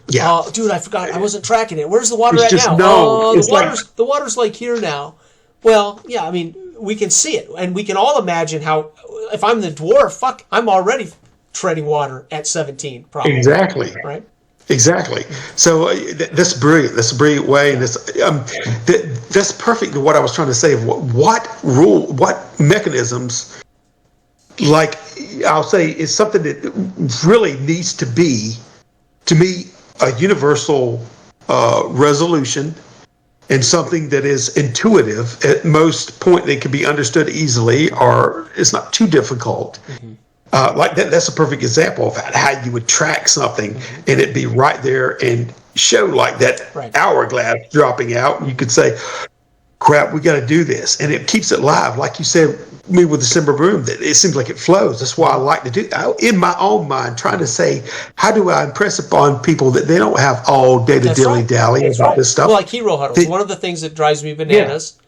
Yeah. Dude, I forgot. I wasn't tracking it. Where's the water It's at now? The water's like here now. Well, yeah, I mean, we can see it, and we can all imagine how. If I'm the dwarf, I'm already treading water at 17, probably. Exactly. Right. Exactly. So that's brilliant. That's a brilliant way, and that's perfect to what I was trying to say. What mechanisms? Like I'll say, is something that really needs to be, to me, a universal resolution, and something that is intuitive at most point that can be understood easily, or it's not too difficult. Mm-hmm. Like that's a perfect example of how you would track something and it be right there and show like that hourglass dropping out. And you could say, crap, we got to do this. And it keeps it live. Like you said, me with the Simba Broom, that it seems like it flows. That's why I like to do in my own mind, trying to say, how do I impress upon people that they don't have all day to dilly-dally about this stuff? Well, like hero huddles. One of the things that drives me bananas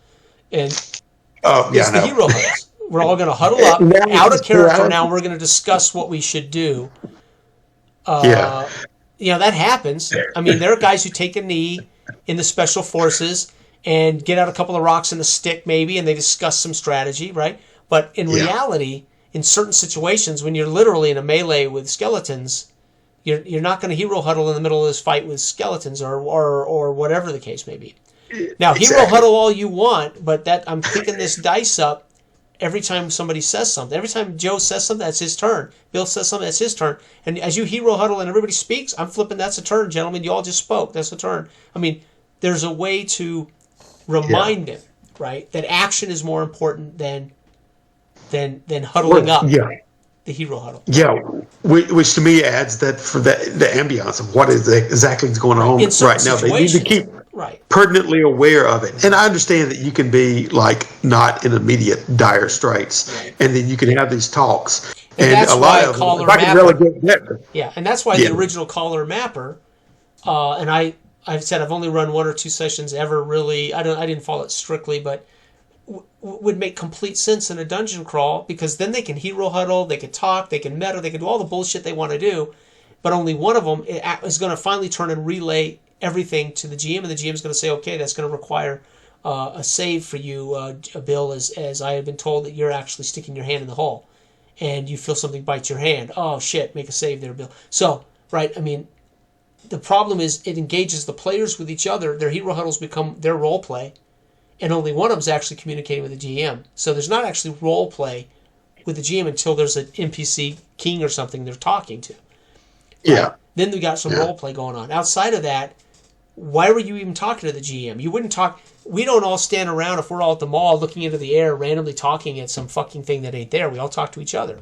is the hero huddles. We're all going to huddle up, out of character now, and we're going to discuss what we should do. That happens. I mean, there are guys who take a knee in the special forces and get out a couple of rocks and a stick maybe, and they discuss some strategy, right? But in reality, in certain situations, when you're literally in a melee with skeletons, you're not going to hero huddle in the middle of this fight with skeletons or whatever the case may be. Now, hero huddle all you want, but I'm picking this dice up every time somebody says something. Every time Joe says something, that's his turn. Bill says something, that's his turn. And as you hero huddle and everybody speaks, I'm flipping, that's a turn, gentlemen. You all just spoke. That's a turn. I mean, there's a way to remind him, right, that action is more important than huddling up the hero huddle. Yeah, which to me adds that for the ambiance of what is exactly going on right now. They need to keep pertinently aware of it. And I understand that you can be like not in immediate dire straits, and then you can have these talks. And that's a lot of caller them, mapper. And that's why the original caller mapper, and I've said I've only run 1 or 2 sessions ever really. I didn't follow it strictly, but would make complete sense in a dungeon crawl, because then they can hero huddle, they can talk, they can meta, they can do all the bullshit they want to do, but only one of them is going to finally turn and relay everything to the GM, and the GM is going to say, okay, that's going to require a save for you, Bill, as I have been told that you're actually sticking your hand in the hole, and you feel something bite your hand. Oh, shit, make a save there, Bill. So, right, I mean, the problem is it engages the players with each other. Their hero huddles become their role play, and only one of them is actually communicating with the GM. So there's not actually role play with the GM until there's an NPC king or something they're talking to. Yeah. Then we got some role play going on. Outside of that, why were you even talking to the GM? You wouldn't talk. We don't all stand around if we're all at the mall looking into the air, randomly talking at some fucking thing that ain't there. We all talk to each other.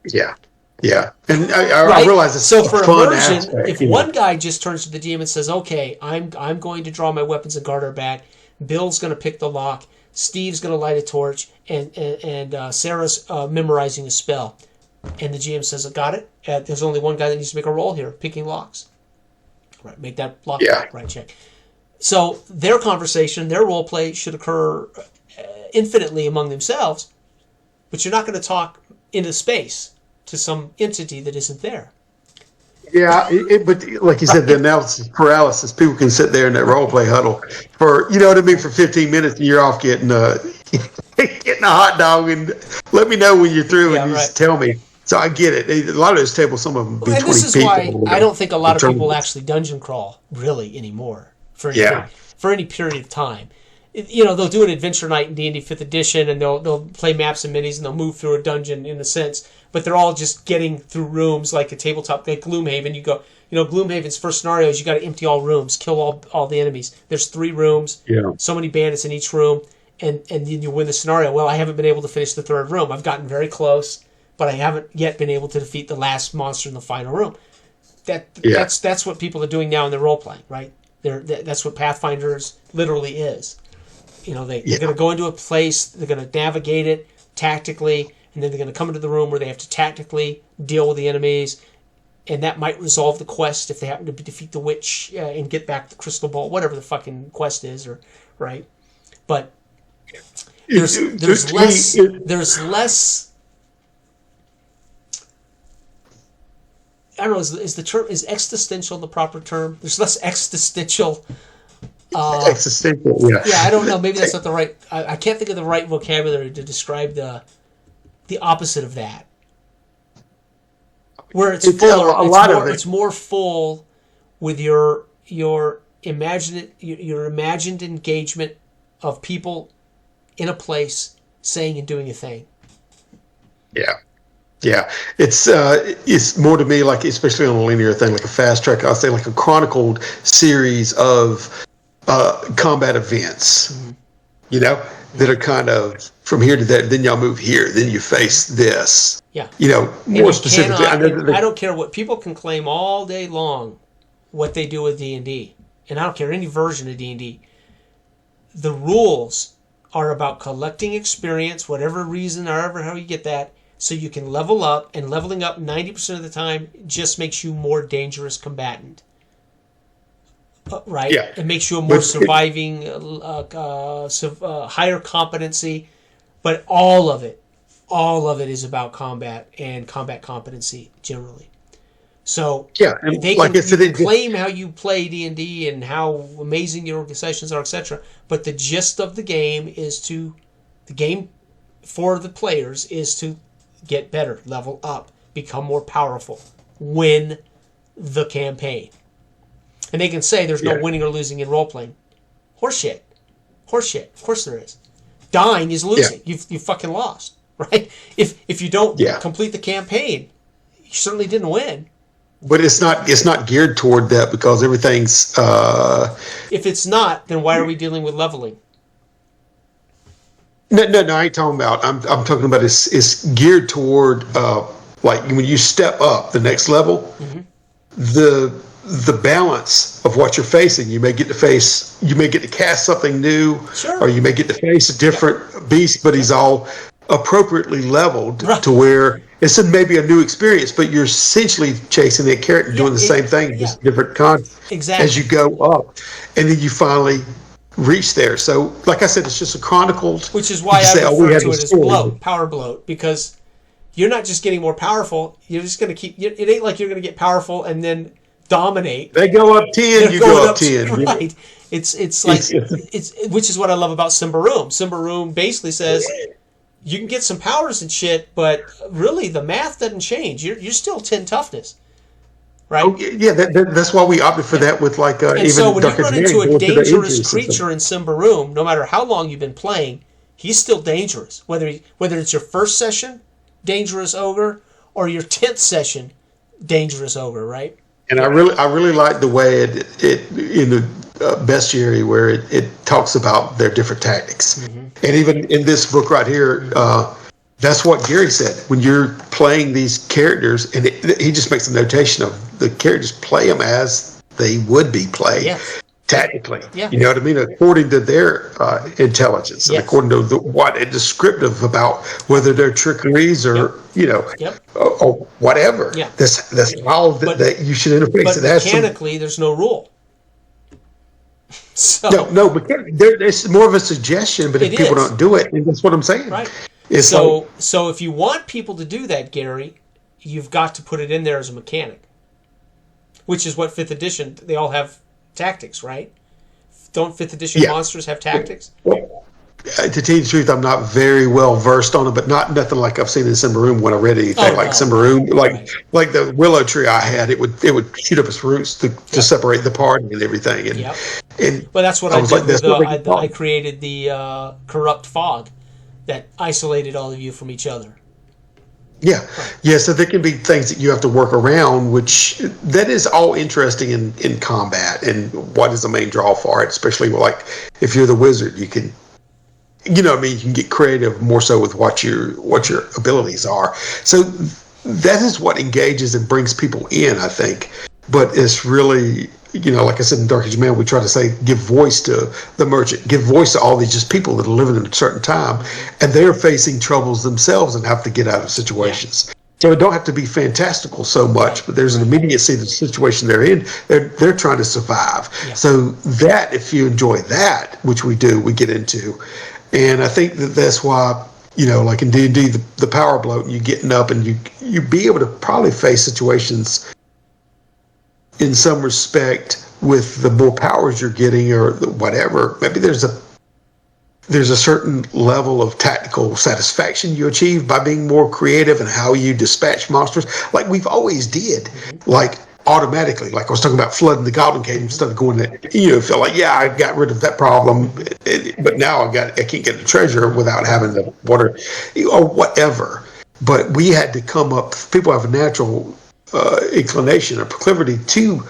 Yeah. Yeah. And I realize it's so for fun immersion, aspect, if one guy just turns to the GM and says, okay, I'm going to draw my weapons and guard our back, Bill's going to pick the lock, Steve's going to light a torch, and Sarah's memorizing a spell. And the GM says, I got it. There's only one guy that needs to make a roll here, picking locks. Right, make that lock right check. So their conversation, their role play should occur infinitely among themselves, but you're not going to talk into space to some entity that isn't there. Yeah, but like you said, the analysis paralysis. People can sit there in that role play huddle for, you know what I mean, for 15 minutes, and you're off getting getting a hot dog, and let me know when you're through, and you just tell me. So I get it. A lot of those tables, some of them be 20 people. And this is why I don't think a lot of people actually dungeon crawl really anymore for any period of time. They'll do an adventure night in D&D 5th edition, and they'll play maps and minis, and they'll move through a dungeon in a sense, but they're all just getting through rooms like a tabletop, like Gloomhaven. You go, Gloomhaven's first scenario is you got to empty all rooms, kill all the enemies. There's 3 rooms, so many bandits in each room, and then you win the scenario. Well, I haven't been able to finish the 3rd room. I've gotten very close, but I haven't yet been able to defeat the last monster in the final room. That's what people are doing now in their role playing, right? That's what Pathfinders literally is. They're going to go into a place, they're going to navigate it tactically, and then they're going to come into the room where they have to tactically deal with the enemies, and that might resolve the quest if they happen to defeat the witch and get back the crystal ball, whatever the fucking quest is, right? But there's less. I don't know. Is existential the proper term? There's less existential. Existential, yeah. Yeah, I don't know. Maybe that's not the right. I can't think of the right vocabulary to describe the opposite of that. Where it's fuller. It's more full with your imagined engagement of people in a place saying and doing a thing. Yeah. Yeah, it's more to me like, especially on a linear thing, like a fast track. I'll say like a chronicled series of combat events, that are kind of from here to there. Then y'all move here. Then you face this. Yeah. More specifically. I don't care what people can claim all day long, what they do with D&D, and I don't care any version of D&D. The rules are about collecting experience, whatever reason, however how you get that, so you can level up, and leveling up 90% of the time just makes you more dangerous combatant. Right? Yeah. It makes you a more surviving, higher competency, but all of it is about combat and combat competency generally. So they can claim how you play D&D and how amazing your sessions are, etc. But the gist of the game for the players is to get better, level up, become more powerful, win the campaign. And they can say there's no winning or losing in role-playing. Horseshit. Of course there is. Dying is losing. Yeah. You fucking lost, right? If you don't complete the campaign, you certainly didn't win. But it's not geared toward that, because everything's... If it's not, then why are we dealing with leveling? No, I ain't talking about. I'm talking about it's geared toward like when you step up the next level, the balance of what you're facing. You may get to cast something new, or you may get to face a different beast, but he's all appropriately leveled to where it's maybe a new experience, but you're essentially chasing that character, doing the same thing, just different as you go up, and then you finally reach there. So, like I said, it's just a chronicled. Which is why I refer to it as power bloat, because you're not just getting more powerful. You're just going to keep. It ain't like you're going to get powerful and then dominate. They go up 10, you go up 10. Right. It's like which is what I love about Simbaroom. Simbaroom basically says you can get some powers and shit, but really the math doesn't change. You're still 10 toughness. Right? Oh, yeah, that's why we opted for that with like and even so when you run into a dangerous creature in Simbaroom, no matter how long you've been playing, he's still dangerous. Whether it's your first session, dangerous ogre, or your 10th session, dangerous ogre, right? And I really like the way it in the bestiary where it talks about their different tactics, and even in this book right here. That's what Gary said. When you're playing these characters, and he just makes a notation of the characters, play them as they would be played, tactically. Yeah. You know what I mean? According to their intelligence, and according to what is descriptive about whether they're trickeries or or whatever. Yeah. That's all that you should interface. But mechanically, there's no rule. So but it's more of a suggestion. But if people don't do it, that's what I'm saying. Right. So if you want people to do that, Gary, you've got to put it in there as a mechanic. Which is what 5th edition, they all have tactics, right? Don't 5th edition monsters have tactics? Well, to tell you the truth, I'm not very well versed on it, but nothing like I've seen in Simmeroom when I read anything Simmeroom. Like the willow tree I had, it would shoot up its roots to separate the party and everything. And well, that's what I did. I created the corrupt fog that isolated all of you from each other. Yeah. So there can be things that you have to work around, which that is all interesting in combat, and what is the main draw for it, especially like if you're the wizard, you can, you can get creative more so with what your abilities are. So that is what engages and brings people in, I think. But it's really, like I said in Dark Age Man, we try to say, give voice to the merchant, give voice to all these just people that are living in a certain time, and they're facing troubles themselves and have to get out of situations. Yeah. So it don't have to be fantastical so much, but there's an immediacy to the situation they're in. They're trying to survive. Yeah. So that, if you enjoy that, which we do, we get into. And I think that's why, like in D&D, the power bloat, you getting up and you be able to probably face situations in some respect with the more powers you're getting or whatever. Maybe there's a certain level of tactical satisfaction you achieve by being more creative in how you dispatch monsters, like we've always did, like automatically. Like I was talking about flooding the Goblin Cave instead of going to, feel like, I got rid of that problem, but now I can't get the treasure without having the water or whatever. But we had to come up. People have a natural inclination or proclivity to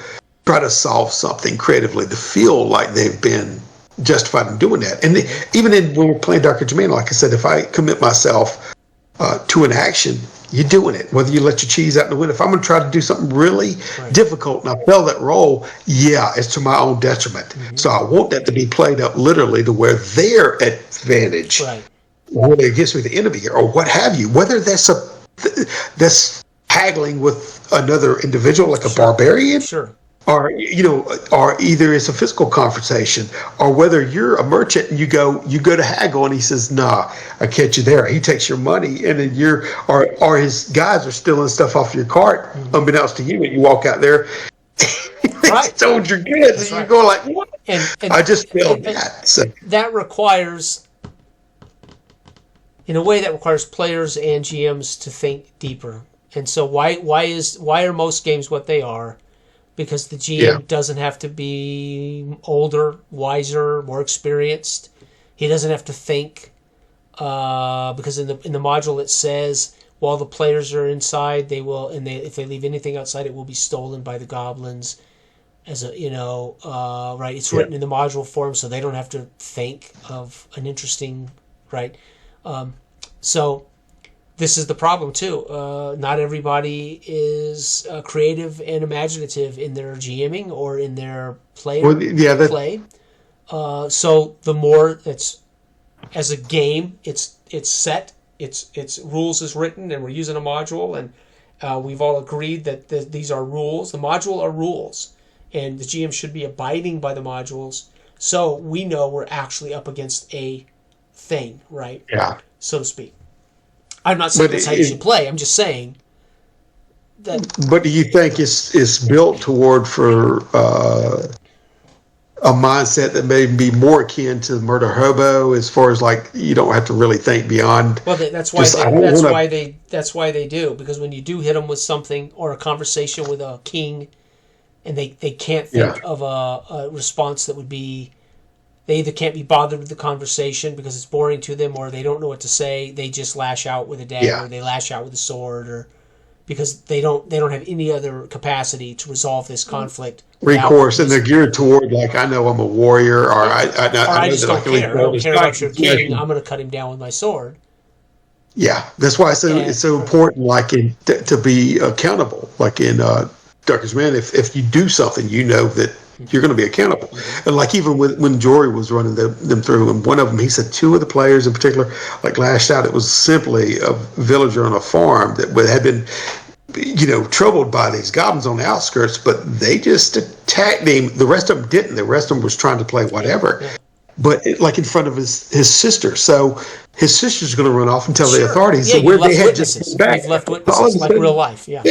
try to solve something creatively, to feel like they've been justified in doing that. And even when we're playing Dark Age Man, like I said, if I commit myself to an action, you're doing it, whether you let your cheese out in the wind. If I'm going to try to do something really difficult and I fail that roll, it's to my own detriment. Mm-hmm. So I want that to be played up literally to where they're at advantage, or against me, the enemy, or what have you. Whether that's haggling with another individual, like a barbarian, or or either it's a physical confrontation, or whether you're a merchant and you go to haggle and he says, "Nah, I catch you there." He takes your money, and then or his guys are stealing stuff off your cart, unbeknownst to you, and you walk out there. Sold your goods, and you go like, "What?" And I just feel that. So that requires, in a way, that requires players and GMs to think deeper. And so why are most games what they are? Because the GM doesn't have to be older, wiser, more experienced. He doesn't have to think, because in the module it says while the players are inside, they will, if they leave anything outside, it will be stolen by the goblins. As a it's written in the module form, so they don't have to think of an interesting so. This is the problem too. Not everybody is creative and imaginative in their GMing or in their play. So the more it's as a game, it's set, its rules is written, and we're using a module, and we've all agreed that these are rules. The module are rules, and the GM should be abiding by the modules. So we know we're actually up against a thing, right? Yeah, so to speak. I'm not saying that's how you should play. I'm just saying that. But do you think it's built toward for a mindset that may be more akin to Murder Hobo, as far as like you don't have to really think beyond? Well, that's why they do, because when you do hit them with something or a conversation with a king, and they can't think of a response that would be. They either can't be bothered with the conversation because it's boring to them, or they don't know what to say. They just lash out with a dagger, or they lash out with a sword, or because they don't have any other capacity to resolve this conflict. Recourse, and they're geared toward like, I know I'm a warrior, or I just don't care. I don't care about your king. I'm going to cut him down with my sword. Yeah, that's why it's so important, like to be accountable. Like in Dark Age Man, if you do something, you know that you're going to be accountable. And like even when Jory was running them through, and one of them, he said 2 of the players in particular like lashed out. It was simply a villager on a farm that had been troubled by these goblins on the outskirts, but they just attacked him. The rest of them didn't. The rest of them was trying to play whatever. but like in front of his sister. So his sister's going to run off and tell the authorities. Yeah, So where you've left they had witnesses. just back, You've left all witnesses of a like sudden, real life. Yeah.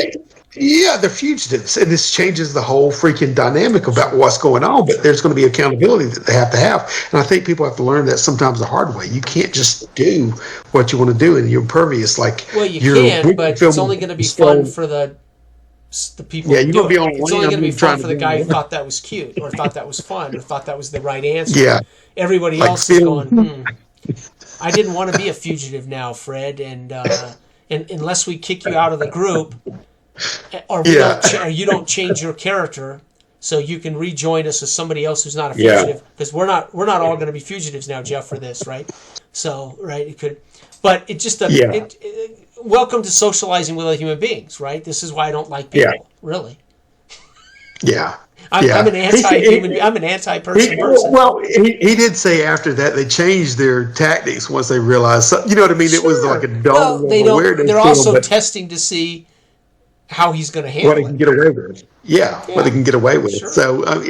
yeah, they're fugitives, and this changes the whole freaking dynamic about what's going on. But there's going to be accountability that they have to have, and I think people have to learn that sometimes the hard way. You can't just do what you want to do, and you're impervious. Like Well, you can, but it's only going to be fun for the people. Yeah, you do won't be it. on. It's only going to be fun for the guy who to. thought that was cute, or thought that was fun, or thought that was the right answer. Yeah, Everybody like else is Phil. going. I didn't want to be a fugitive now, Fred, and unless we kick you out of the group, or or you don't change your character, so you can rejoin us as somebody else who's not a fugitive, because we're not all going to be fugitives now, Jeff, for this, right? So, right, it could, but it just welcome to socializing with other human beings, right? This is why I don't like people, really. Yeah. I'm an anti-human. I'm an anti-person person. Well, he did say after that they changed their tactics once they realized. You know what I mean? It was like a dull awareness. They're also testing to see how he's going to handle what he can get away with. Yeah, what he can get away with. Sure. So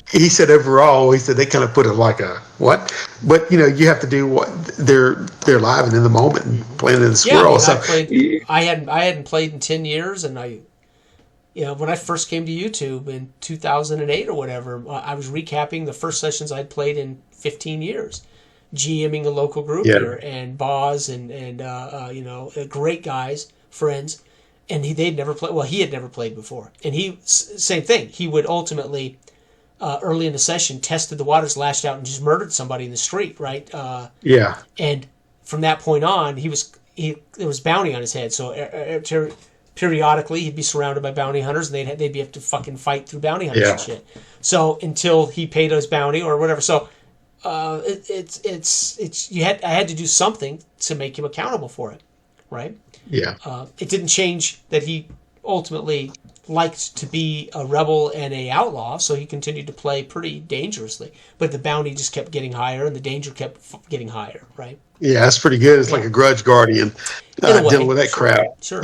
he said overall, they kind of put it like a what? But you have to do what they're live and in the moment and playing in this world. So I hadn't played in 10 years, and when I first came to YouTube in 2008 or whatever, I was recapping the first sessions I'd played in 15 years, GMing a local group here, and Boz and great guys, friends. And they'd never played. Well, he had never played before, and same thing. He would ultimately, early in the session, tested the waters, lashed out, and just murdered somebody in the street, right? And from that point on, there was bounty on his head. So periodically, he'd be surrounded by bounty hunters, and they'd be have to fucking fight through bounty hunters and shit. So until he paid his bounty or whatever. So I had to do something to make him accountable for it, right? Yeah. It didn't change that he ultimately liked to be a rebel and a outlaw, so he continued to play pretty dangerously. But the bounty just kept getting higher, and the danger kept getting higher, right? Yeah, that's pretty good. It's like a grudge guardian dealing with that crowd. Sure.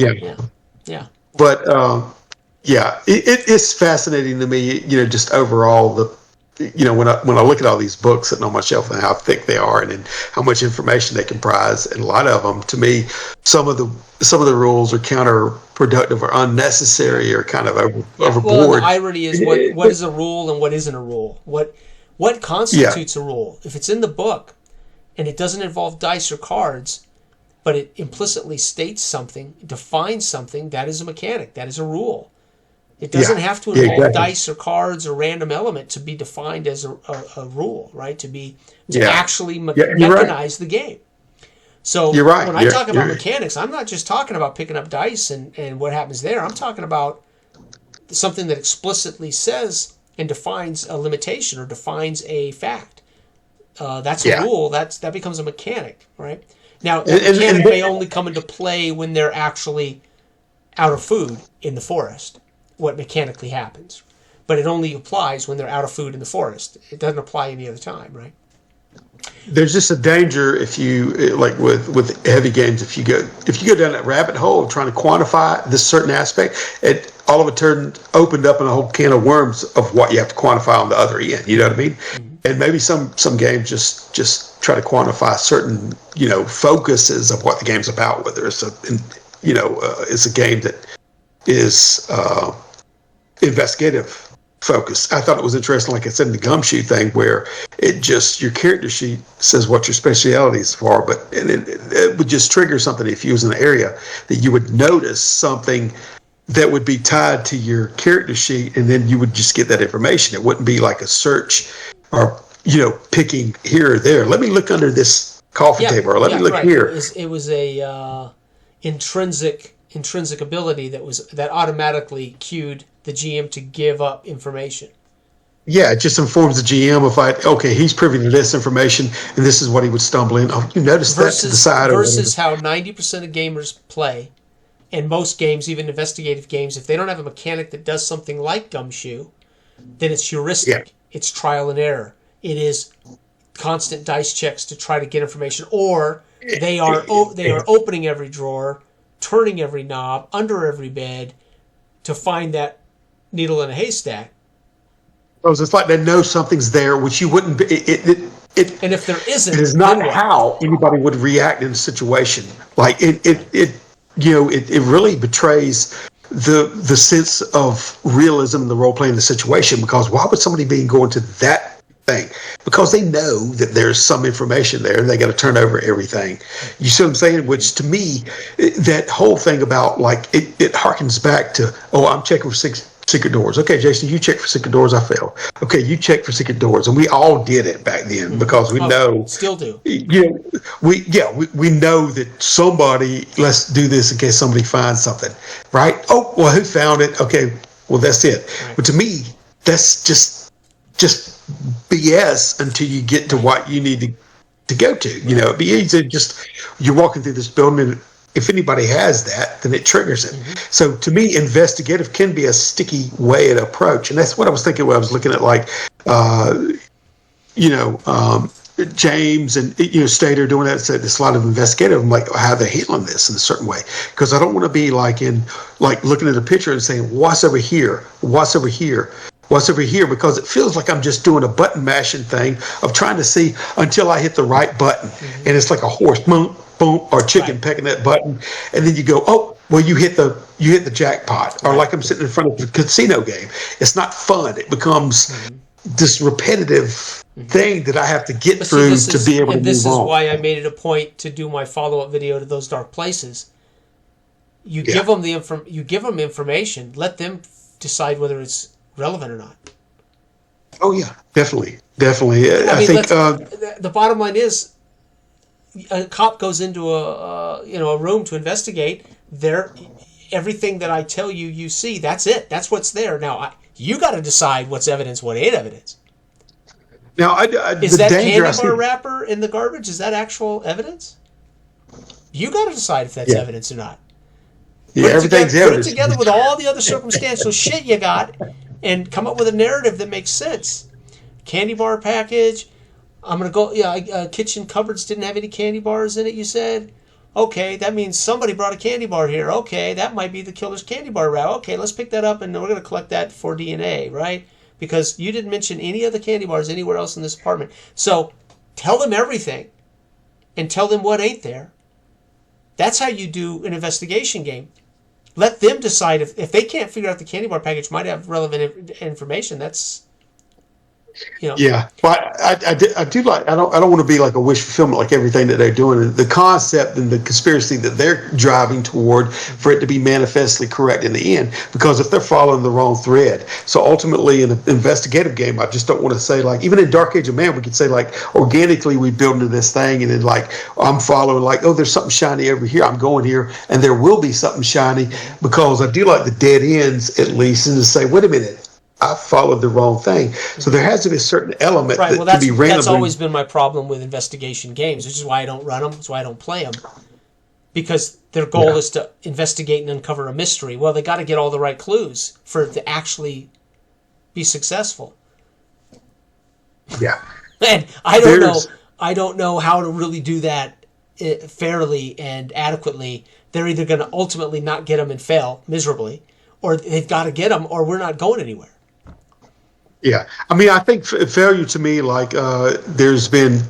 Yeah. But it's fascinating to me. Just overall when I look at all these books sitting on my shelf and how thick they are and how much information they comprise, and a lot of them, to me, some of the rules are counterproductive or unnecessary or kind of overboard. Well, the irony is what is a rule and what isn't a rule. What constitutes a rule? If it's in the book and it doesn't involve dice or cards, but it implicitly states something, defines something, that is a mechanic. That is a rule. It doesn't have to involve dice or cards or random element to be defined as a rule, right? To actually mechanize the game. So when I talk about mechanics, I'm not just talking about picking up dice and what happens there. I'm talking about something that explicitly says and defines a limitation or defines a fact. That's a rule. That becomes a mechanic, right? Now, the mechanic may only come into play when they're actually out of food in the forest. What mechanically happens, but it only applies when they're out of food in the forest. It doesn't apply any other time, right? There's just a danger if you like with heavy games. If you go down that rabbit hole of trying to quantify this certain aspect, it all of a sudden opened up in a whole can of worms of what you have to quantify on the other end. You know what I mean? Mm-hmm. And maybe some games just try to quantify certain focuses of what the game's about. Whether it's it's a game that is investigative focus. I thought it was interesting, like I said in the gumshoe thing, where your character sheet says what your specialities are, but it would just trigger something if you was in an area that you would notice something that would be tied to your character sheet, and then you would just get that information. It wouldn't be like a search or picking here or there. Let me look under this coffee table, or let me look here. It was a intrinsic ability that automatically cued the GM to give up information. Yeah, it just informs the GM he's privy to this information, and this is what he would stumble in. Oh, you notice that to the side. Versus how 90% of gamers play, and most games, even investigative games, if they don't have a mechanic that does something like Gumshoe, then it's heuristic. Yeah. It's trial and error. It is constant dice checks to try to get information, or they are opening every drawer, turning every knob, under every bed, to find that needle in a haystack. It's like they know something's there, which you wouldn't be. And if there isn't, it is not how anybody would react in a situation. Like it really betrays the sense of realism in the role playing the situation, because why would somebody be going to that thing? Because they know that there's some information there and they got to turn over everything. You see what I'm saying? Which to me, that whole thing about like it harkens back to, oh, I'm checking for secret doors. Okay, Jason, you check for secret doors. I failed. Okay, you check for secret doors, and we all did it back then because we know, still do. We know that somebody. Let's do this in case somebody finds something, right? Oh, well, who found it? Okay, well, that's it. Right. But to me, that's just BS until you get to what you need to go to. You know, it'd be easy. Just you're walking through this building, and if anybody has that, then it triggers it. So to me, investigative can be a sticky way to approach. And that's what I was thinking when I was looking at like, James and, Stater doing that. So there's a lot of investigative. I'm like, how they're handling this in a certain way. Because I don't want to be like looking at a picture and saying, what's over here? What's over here? What's over here? Because it feels like I'm just doing a button mashing thing of trying to see until I hit the right button. And it's like a horse, boom, boom, or chicken pecking that button. And then you go, oh, well, you hit the jackpot. Or like I'm sitting in front of a casino game. It's not fun. It becomes this repetitive thing that I have to get through to be able to move on. This is why I made it a point to do my follow-up video to those dark places. You give them information. Let them decide whether it's relevant or not. Oh yeah, definitely. I think the bottom line is, a cop goes into a room to investigate. Everything that I tell you, you see. That's it. That's what's there. Now you got to decide what's evidence, what ain't evidence. Now, is that candy bar wrapper in the garbage? Is that actual evidence? You got to decide if that's evidence or not. Yeah, everything's evidence. Put it together with all the other circumstantial shit you got, and come up with a narrative that makes sense. Candy bar package. I'm going to go, kitchen cupboards didn't have any candy bars in it, you said? Okay, that means somebody brought a candy bar here. Okay, that might be the killer's candy bar route. Okay, let's pick that up, and we're going to collect that for DNA, right? Because you didn't mention any of the candy bars anywhere else in this apartment. So tell them everything, and tell them what ain't there. That's how you do an investigation game. Let them decide if they can't figure out the candy bar package might have relevant information. That's, Yeah, but I do like. I don't want to be like a wish fulfillment like everything that they're doing. The concept and the conspiracy that they're driving toward for it to be manifestly correct in the end. Because if they're following the wrong thread, so ultimately in an investigative game, I just don't want to say like, even in Dark Age of Man, we could say like organically we build into this thing, and then like I'm following like, oh, there's something shiny over here. I'm going here, and there will be something shiny, because I do like the dead ends at least, and to say, wait a minute, I followed the wrong thing. So there has to be a certain element that can be randomly. That's always been my problem with investigation games, which is why I don't run them. That's why I don't play them. Because their goal is to investigate and uncover a mystery. Well, they got to get all the right clues for it to actually be successful. Yeah. And I don't know how to really do that fairly and adequately. They're either going to ultimately not get them and fail miserably, or they've got to get them, or we're not going anywhere. Yeah, I mean, I think failure to me, like there's been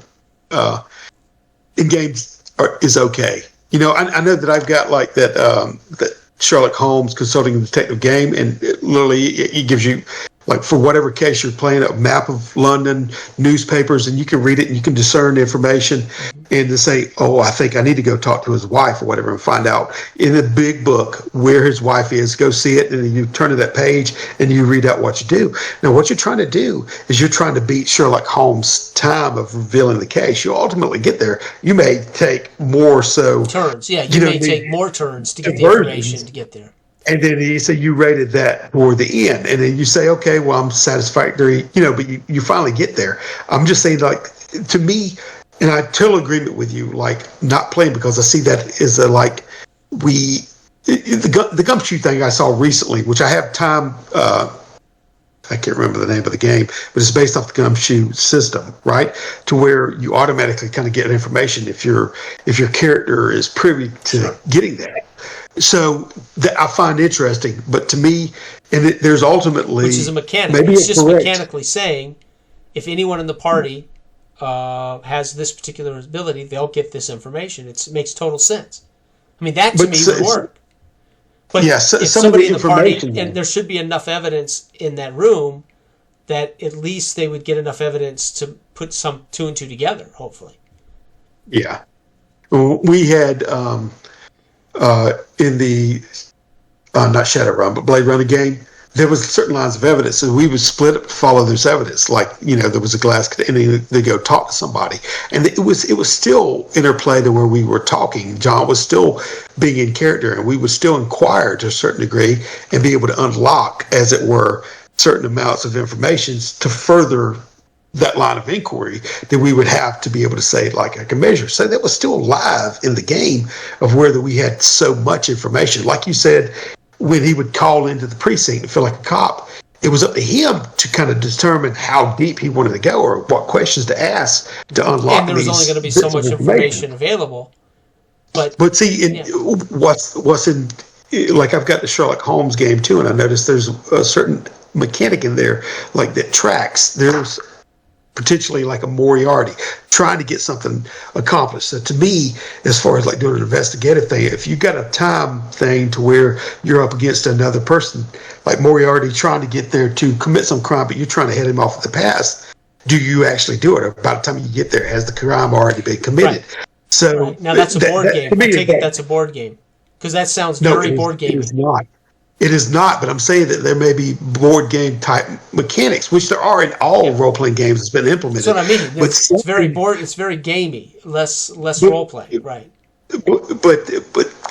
in games is okay. I know that I've got like that Sherlock Holmes Consulting Detective game, and literally it gives you, like, for whatever case you're playing, a map of London, newspapers, and you can read it and you can discern the information, and to say, oh, I think I need to go talk to his wife or whatever, and find out in the big book where his wife is. Go see it, and then you turn to that page and you read out what you do. Now, what you're trying to do is you're trying to beat Sherlock Holmes' time of revealing the case. You ultimately get there. You may take more turns. Yeah, you may take more turns to get the information to get there. And then you say you rated that for the end, and then you say, okay, well, I'm satisfactory, but you finally get there. I'm just saying, like, to me, and I total agreement with you, like, not playing, because I see that as a, like, the gumshoe thing I saw recently, which I have time, I can't remember the name of the game, but it's based off the gumshoe system, right? To where you automatically kind of get information if your character is privy to getting that. So that I find interesting, but to me, and there's ultimately, which is a mechanic. It's just mechanically saying, if anyone in the party has this particular ability, they'll get this information. It makes total sense. I mean, that to me would work. But yeah, so, if some somebody of the in the party, information, and there should be enough evidence in that room that at least they would get enough evidence to put some two and two together, hopefully. yeah. We had in the not Shadowrun, but Bladerunner game, there was certain lines of evidence, and we would split up to follow this evidence. Like, there was a glass, and they go talk to somebody, and it was still interplay to where we were talking. John was still being in character, and we would still inquire to a certain degree and be able to unlock, as it were, certain amounts of information to further that line of inquiry that we would have to be able to say, like I can measure. So that was still live in the game of where that we had so much information. Like you said, when he would call into the precinct and feel like a cop, it was up to him to kind of determine how deep he wanted to go or what questions to ask to unlock. And there was only going to be so much information available. But see, what's in, like, I've got the Sherlock Holmes game too, and I noticed there's a certain mechanic in there, like that tracks. There's potentially like a Moriarty trying to get something accomplished. So to me, as far as like doing an investigative thing, if you got a time thing to where you're up against another person, like Moriarty trying to get there to commit some crime, but you're trying to head him off at the pass, do you actually do it? Or by the time you get there, has the crime already been committed? Right. So now that's a board game. I take it that's a board game, because that sounds very board game. It is not. It is not, but I'm saying that there may be board game type mechanics, which there are in all role playing games that's been implemented. That's what I mean. It's very board. It's very gamey, less role play, right? But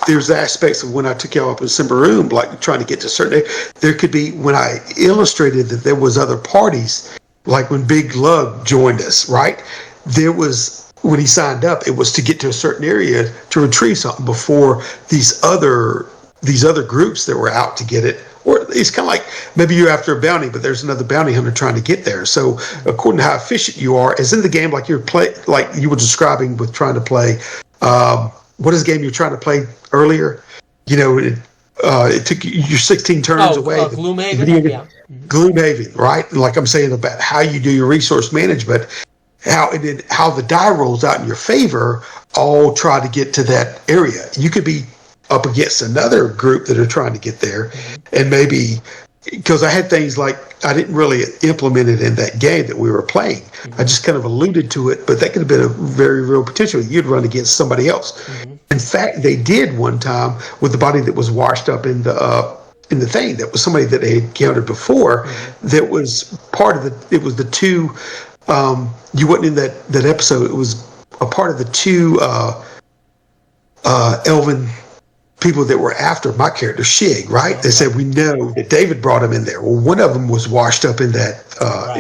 there's aspects of when I took you up in Simba Room, like trying to get to certain. There could be when I illustrated that there was other parties, like when Big Lug joined us, right? There was when he signed up, it was to get to a certain area to retrieve something before these other groups that were out to get it. Or it's kind of like maybe you're after a bounty, but there's another bounty hunter trying to get there. So according to how efficient you are, as in the game, like like you were describing with trying to play, what is the game you're trying to play earlier? It took you 16 turns away. Gloomhaven? Yeah. Gloomhaven, right? And like I'm saying about how you do your resource management, how the die rolls out in your favor, all try to get to that area. You could be up against another group that are trying to get there, and maybe because I had things like I didn't really implement it in that game that we were playing. I just kind of alluded to it, but that could have been a very real potential. You'd run against somebody else. In fact, they did one time with the body that was washed up in the thing. That was somebody that they had encountered before. That was part of the. It was the two. You wasn't in that episode. It was a part of the two elven people that were after my character Shig, right? They said we know that David brought him in there. Well, one of them was washed up in that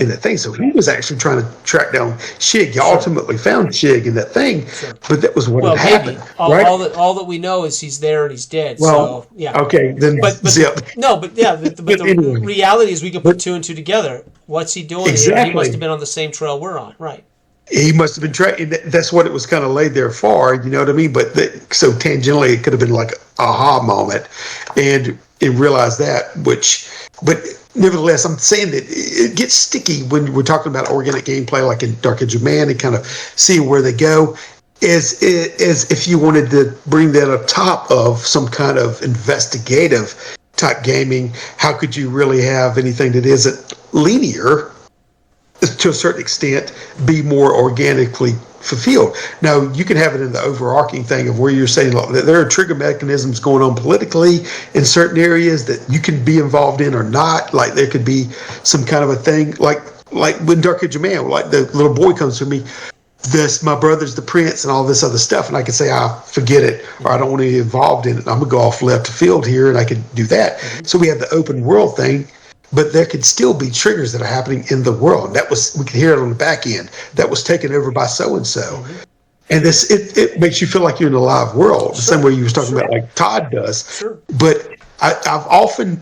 in that thing, so he was actually trying to track down Shig. You ultimately found Shig in that thing, but that was what had happened. Right? All that we know is he's there and he's dead. Well, so yeah. Okay, then the reality is we can put two and two together. What's he doing here? He must have been on the same trail we're on, right? He must have been tracking. That's what it was kind of laid there for, you know what I mean? But so tangentially, it could have been like an aha moment, and realize that. But nevertheless, I'm saying that it gets sticky when we're talking about organic gameplay, like in Dark Age of Man, and kind of see where they go. As if you wanted to bring that on top of some kind of investigative type gaming, how could you really have anything that isn't linear? To a certain extent, be more organically fulfilled. Now, you can have it in the overarching thing of where you're saying that there are trigger mechanisms going on politically in certain areas that you can be involved in or not. Like there could be some kind of a thing, like when Dark Age of Man, like the little boy comes to me, my brother's the prince and all this other stuff, and I can say, forget it, or I don't want to be involved in it. I'm gonna go off left field here, and I can do that. So we have the open world thing. But there could still be triggers that are happening in the world. We can hear it on the back end. That was taken over by so-and-so. And it makes you feel like you're in a live world, the same way you was talking about like Todd does. Sure. But I've often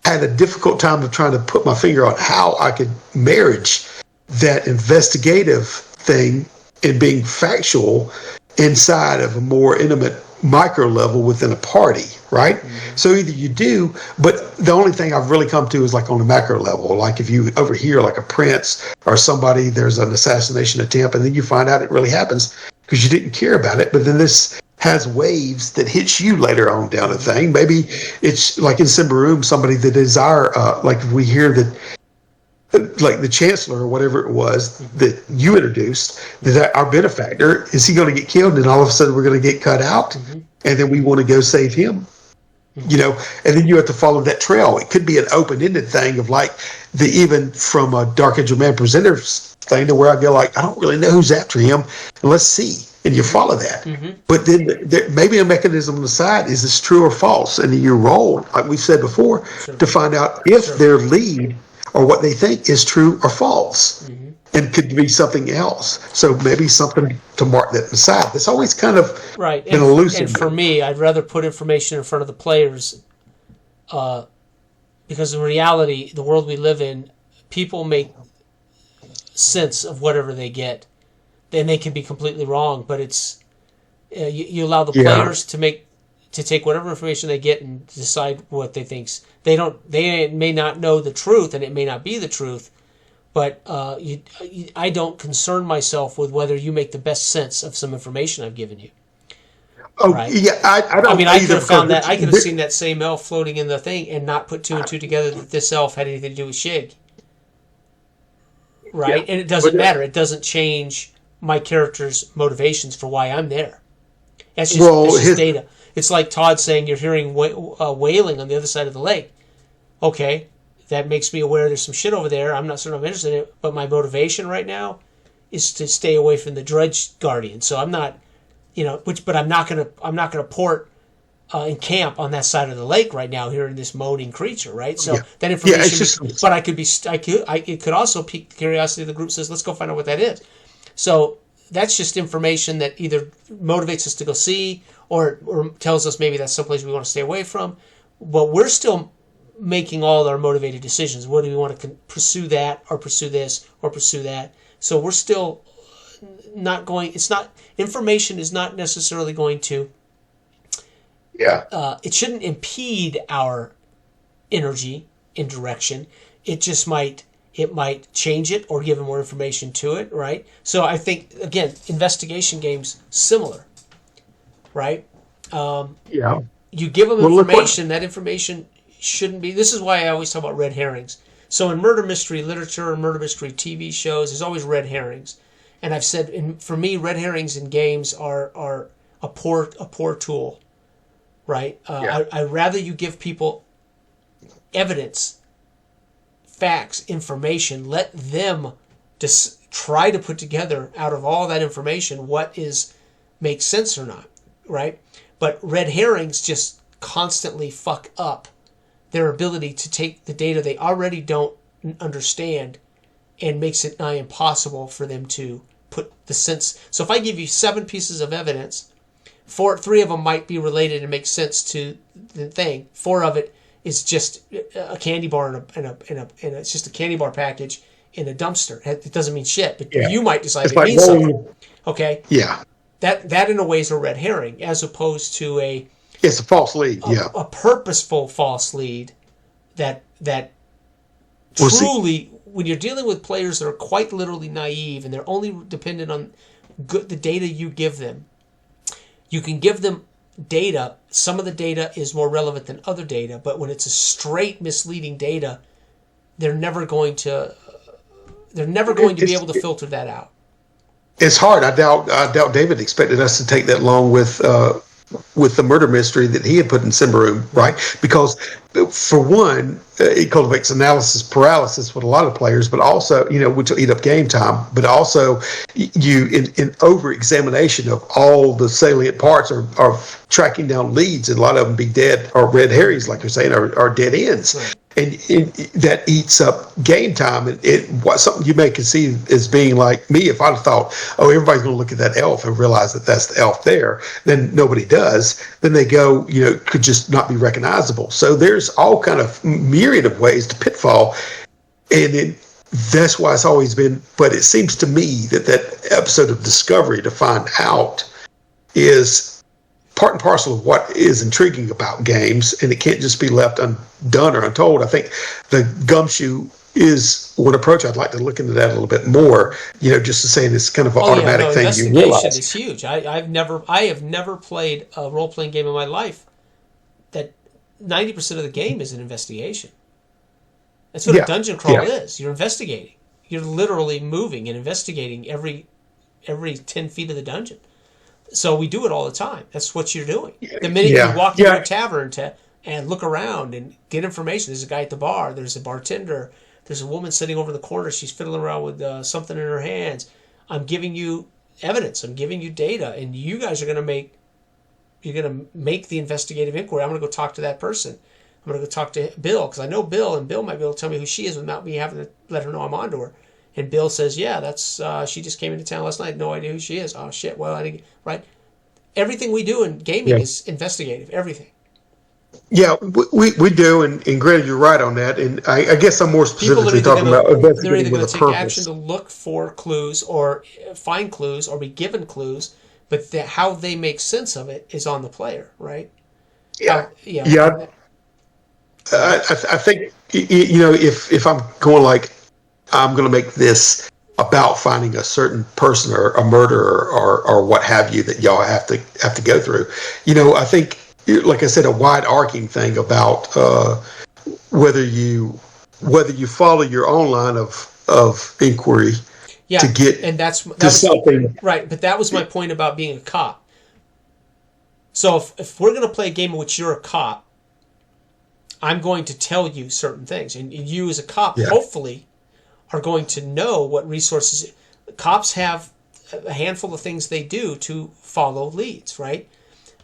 had a difficult time of trying to put my finger on how I could marriage that investigative thing and being factual inside of a more intimate micro level within a party, right? Mm-hmm. So either you do, but the only thing I've really come to is like on the macro level. Like if you overhear like a prince or somebody, there's an assassination attempt, and then you find out it really happens because you didn't care about it. But then this has waves that hits you later on down the thing. Maybe it's like in Simbaroom, somebody that is like if we hear that, like the chancellor or whatever it was that you introduced, that our benefactor, is he going to get killed? And all of a sudden we're going to get cut out, and then we want to go save him, you know, and then you have to follow that trail. It could be an open-ended thing of like even from a Dark Angel Man presenter thing to where I go like, I don't really know who's after him, and let's see. And you follow that. But then there may be a mechanism on the side. Is this true or false? And you roll, like we said before, to find out if their lead or what they think is true or false, and could be something else. So maybe something to mark that aside. It's always kind of right. Been elusive. And for me, I'd rather put information in front of the players, because in reality, the world we live in, people make sense of whatever they get. Then they can be completely wrong, but it's you allow the players to take whatever information they get and decide what they think's. They may not know the truth, and it may not be the truth, but I don't concern myself with whether you make the best sense of some information I've given you. Oh, right? Yeah, I don't. I mean, I could have found that. I could have seen that same elf floating in the thing and not put two and two together that this elf had anything to do with Shig. Right, and it doesn't matter. It doesn't change my character's motivations for why I'm there. It's just data. It's like Todd saying you're hearing wailing on the other side of the lake. Okay, that makes me aware there's some shit over there. I'm not certain I'm interested in it, but my motivation right now is to stay away from the Dredge Guardian. So I'm not, but I'm not gonna port and camp on that side of the lake right now, hearing this moaning creature. Right. So that information, but it could also pique the curiosity of the group. Says let's go find out what that is. So that's just information that either motivates us to go see or tells us maybe that's someplace we want to stay away from. But we're still making all our motivated decisions. What do we want to pursue, that or pursue this or pursue that? So we're still not going. Information is not necessarily going to. It shouldn't impede our energy in direction. It just might. It might change it or give them more information to it, right? So I think, again, investigation games, similar, right? You give them information, that information shouldn't be... This is why I always talk about red herrings. So in murder mystery literature and murder mystery TV shows, there's always red herrings. And I've said, for me, red herrings in games are a poor tool, right? I'd rather you give people evidence, facts, information, let them just try to put together out of all that information what makes sense or not, right? But red herrings just constantly fuck up their ability to take the data they already don't understand and makes it nigh impossible for them to put the sense. So if I give you 7 pieces of evidence, 3 of them might be related and make sense to the thing. 4 of it is just a candy bar and it's just a candy bar package in a dumpster. It doesn't mean shit, but you might decide it means something. Okay. Yeah. That in a way is a red herring, as opposed to it's a false lead. A purposeful false lead that truly, when you're dealing with players that are quite literally naive and they're only dependent on the data you give them, you can give them data. Some of the data is more relevant than other data, but when it's a straight misleading data, they're never going to be able to filter that out. It's hard. I doubt David expected us to take that long with the murder mystery that he had put in Simbaroom, right? Because for one, it cultivates analysis paralysis with a lot of players, but also, which will eat up game time, but also you in over-examination of all the salient parts are tracking down leads, and a lot of them be dead or red herrings, like you're saying, are dead ends. Right. And that eats up game time. And something you may conceive as being like me, if I'd have thought, everybody's going to look at that elf and realize that that's the elf there, then nobody does. Then they go, could just not be recognizable. So there's all kind of myriad of ways to pitfall. And that's why it's always been, but it seems to me that episode of Discovery to find out is part and parcel of what is intriguing about games, and it can't just be left undone or untold. I think the gumshoe is one approach. I'd like to look into that a little bit more. Just to say it's kind of an automatic thing. Investigation is huge. I have never played a role playing game in my life that 90% of the game is an investigation. That's what a dungeon crawl is. You're investigating. You're literally moving and investigating every 10 feet of the dungeon. So we do it all the time. That's what you're doing. The minute you walk into a tavern and look around and get information, there's a guy at the bar, there's a bartender, there's a woman sitting over in the corner, she's fiddling around with something in her hands. I'm giving you evidence, I'm giving you data, and you guys are going to make the investigative inquiry. I'm going to go talk to that person. I'm going to go talk to Bill, because I know Bill, and Bill might be able to tell me who she is without me having to let her know I'm onto her. And Bill says, yeah, that's she just came into town last night. No idea who she is. Oh, shit. Well, I didn't. Right? Everything we do in gaming is investigative. Everything. Yeah, we do. And granted, you're right on that. And I guess I'm more specifically talking about investigating they're either going to take purpose. action to look for clues or find clues or be given clues, but how they make sense of it is on the player, right? Yeah. I think, if I'm going like, I'm going to make this about finding a certain person or a murderer or what have you that y'all have to go through. I think, like I said, a wide arcing thing about whether you follow your own line of inquiry to get and that something. Right, but that was my point about being a cop. So if we're going to play a game in which you're a cop, I'm going to tell you certain things, and you as a cop, hopefully, are going to know what resources. Cops have a handful of things they do to follow leads, right?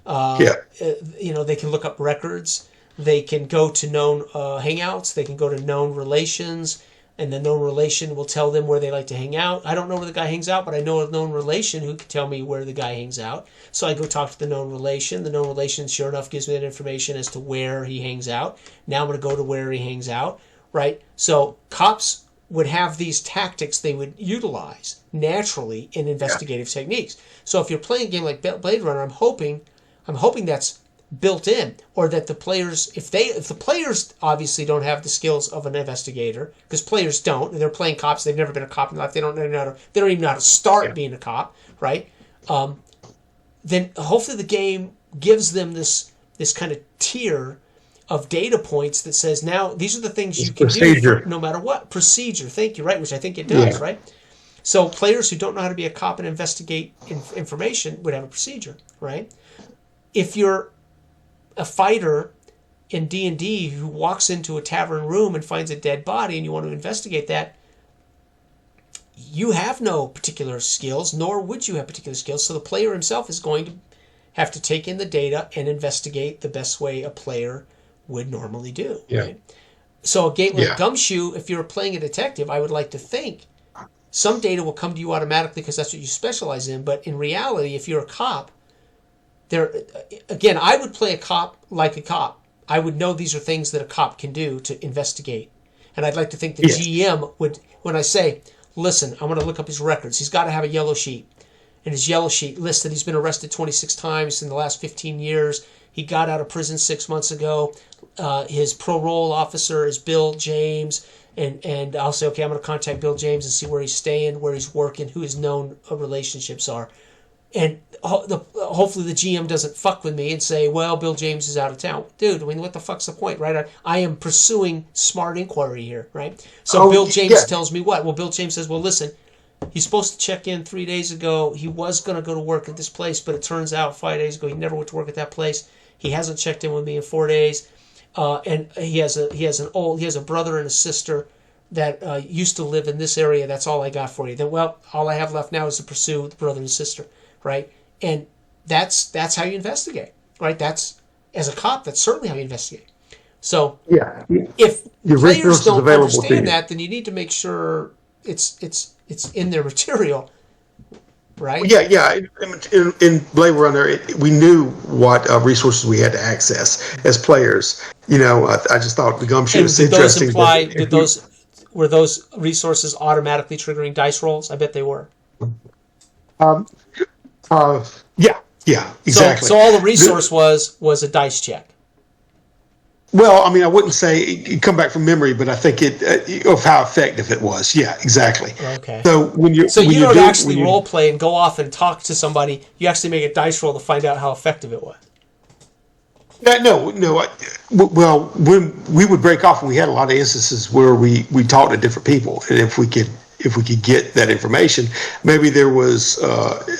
They can look up records. They can go to known hangouts. They can go to known relations, and the known relation will tell them where they like to hang out. I don't know where the guy hangs out, but I know a known relation who can tell me where the guy hangs out. So I go talk to the known relation. The known relation, sure enough, gives me that information as to where he hangs out. Now I'm going to go to where he hangs out, right? So cops would have these tactics they would utilize naturally in investigative techniques. So if you're playing a game like Bladerunner, I'm hoping that's built in, or that the players, if the players obviously don't have the skills of an investigator, because players don't, they're playing cops, they've never been a cop in life, they don't even know how to start being a cop, right? Then hopefully the game gives them this kind of tier of data points that says, now these are the things you can do no matter what. Procedure, thank you, right? Which I think it does, right? So players who don't know how to be a cop and investigate information would have a procedure, right? If you're a fighter in D&D who walks into a tavern room and finds a dead body and you want to investigate that, you have no particular skills, nor would you have particular skills. So the player himself is going to have to take in the data and investigate the best way a player would normally do. Right? So a game like Gumshoe, if you're playing a detective, I would like to think some data will come to you automatically because that's what you specialize in. But in reality, if you're a cop, again, I would play a cop like a cop. I would know these are things that a cop can do to investigate. And I'd like to think the GM would, when I say, listen, I'm going to look up his records. He's got to have a yellow sheet. And his yellow sheet lists that he's been arrested 26 times in the last 15 years. He got out of prison 6 months ago. His parole officer is Bill James. And I'll say, okay, I'm going to contact Bill James and see where he's staying, where he's working, who his known relationships are. And hopefully the GM doesn't fuck with me and say, well, Bill James is out of town. Dude, I mean, what the fuck's the point, right? I am pursuing smart inquiry here, right? So Bill James tells me what? Well, Bill James says, well, listen, he's supposed to check in 3 days ago. He was going to go to work at this place, but it turns out 5 days ago he never went to work at that place. He hasn't checked in with me in 4 days. And he has a brother and a sister that used to live in this area. That's all I got for you. Then, well, all I have left now is to pursue the brother and sister. Right, and that's how you investigate, right? That's, as a cop, that's certainly how you investigate. So, if players don't understand that, then you need to make sure it's in their material, right? Well, in Bladerunner, we knew what resources we had to access as players. I just thought the Gumshoe was interesting. Were those resources automatically triggering dice rolls? I bet they were. Yeah, exactly. So all the resource was a dice check. Well, I mean, I wouldn't say it come back from memory, but I think of how effective it was. Yeah, exactly. Okay. So you don't actually role play and go off and talk to somebody. You actually make a dice roll to find out how effective it was. No. Well, when we would break off, and we had a lot of instances where we talked to different people, and if we could get that information, maybe there was,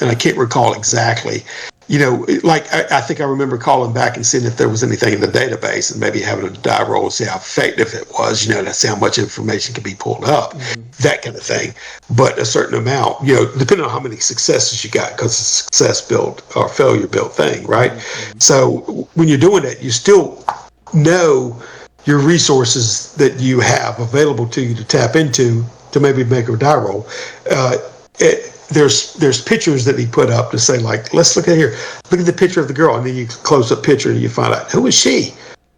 and I can't recall exactly. Like I think I remember calling back and seeing if there was anything in the database, and maybe having a die roll and see how effective it was. That's how much information could be pulled up, that kind of thing. But a certain amount, depending on how many successes you got, because it's a success built or failure built thing, right? So when you're doing that, you still know your resources that you have available to you to tap into to maybe make a die roll. There's pictures that he put up to say, like, let's look at here. Look at the picture of the girl, and then you close up picture and you find out, who is she?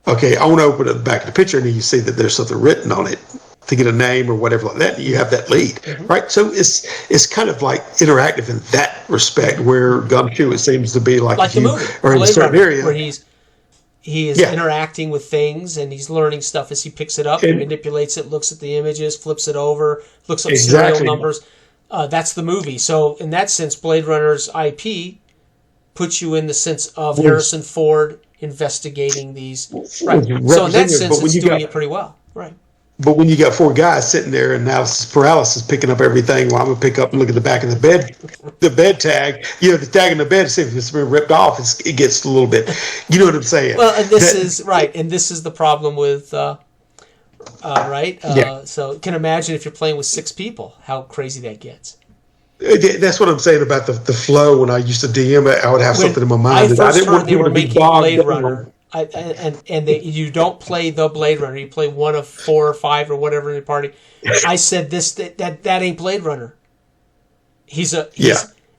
Okay, I want to open the back of the picture, and then you see that there's something written on it to get a name or whatever like that, and you have that lead, right? So it's kind of like interactive in that respect, where Gumshoe, it seems to be like the movie, or in a certain area where he is interacting with things, and he's learning stuff as he picks it up and manipulates it, looks at the images, flips it over, looks up serial numbers. That's the movie. So in that sense, Blade Runner's IP puts you in the sense of Harrison Ford investigating these. Right. So in that sense, it's doing it pretty well. Right. But when you got four guys sitting there, analysis paralysis, picking up everything, well, I'm gonna pick up and look at the back of the bed tag. The tag in the bed to see if it's been ripped off. It gets a little bit. You know what I'm saying? Well, and this is right, and this is the problem with. Right? So you can imagine if you're playing with 6 people, how crazy that gets. That's what I'm saying about the flow. When I used to DM it, I would have something in my mind. I didn't want they were making Blade Runner. You don't play the Blade Runner. You play one of 4 or 5 or whatever in the party. I said that ain't Blade Runner.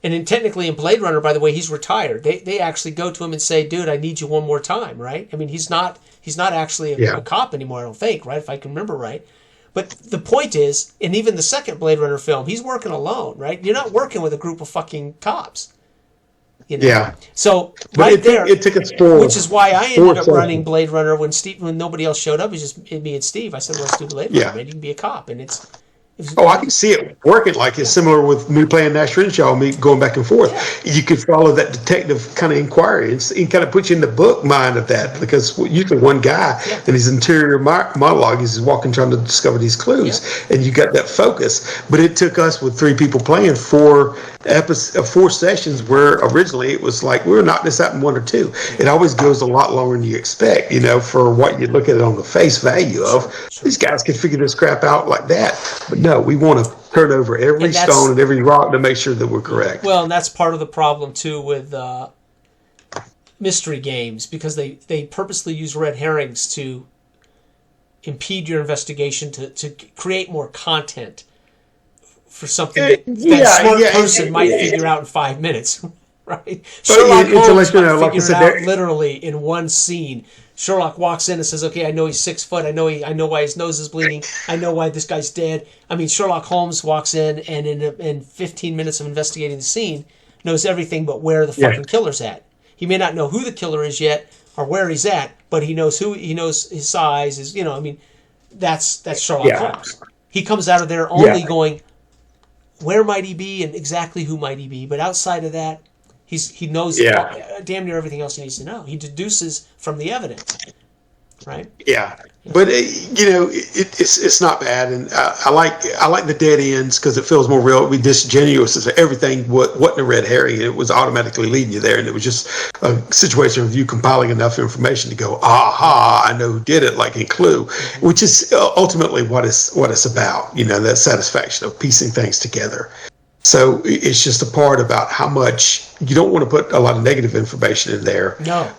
And technically in Blade Runner, by the way, he's retired. They actually go to him and say, "Dude, I need you one more time." Right? I mean, he's not actually a cop anymore. I don't think. Right? If I can remember right. But the point is, in even the second Blade Runner film, he's working alone. Right? You're not working with a group of fucking cops. Yeah. So it took us 4, which is why I ended up running Blade Runner when nobody else showed up. It was just me and Steve. I said, "Let's do Blade Runner. Man, you can be a cop," and it's. I can see it working. Like it's similar with me playing Nash Renshaw, me going back and forth. Yeah. You could follow that detective kind of inquiry and kind of put you in the book mind of that, because usually one guy in his interior monologue is walking trying to discover these clues, and you got that focus. But it took us with 3 people playing 4 sessions, where originally it was like we were knocking this out in 1 or 2. It always goes a lot longer than you expect, for what you look at it on the face value of. These guys can figure this crap out like that, but no, we want to turn over every stone and every rock to make sure that we're correct. Well, and that's part of the problem too with mystery games, because they purposely use red herrings to impede your investigation, to create more content for something that smart person might figure out in 5 minutes. Right? Sherlock Holmes might figure it out literally in one scene. Sherlock walks in and says, "Okay, I know he's 6 foot. I know why his nose is bleeding. I know why this guy's dead." I mean, Sherlock Holmes walks in and in 15 minutes of investigating the scene, knows everything but where the fucking killer's at. He may not know who the killer is yet or where he's at, but he knows his size. That's Sherlock Holmes. He comes out of there only going, where might he be and exactly who might he be? But outside of that, he knows damn near everything else he needs to know. He deduces from the evidence, right? Yeah, but it's not bad, and I like the dead ends because it feels more real. We disingenuous as everything wasn't a red herring. It was automatically leading you there, and it was just a situation of you compiling enough information to go, aha, I know who did it, like in Clue, which is ultimately what it's about. That satisfaction of piecing things together. So it's just a part about how much you don't want to put a lot of negative information in there. No.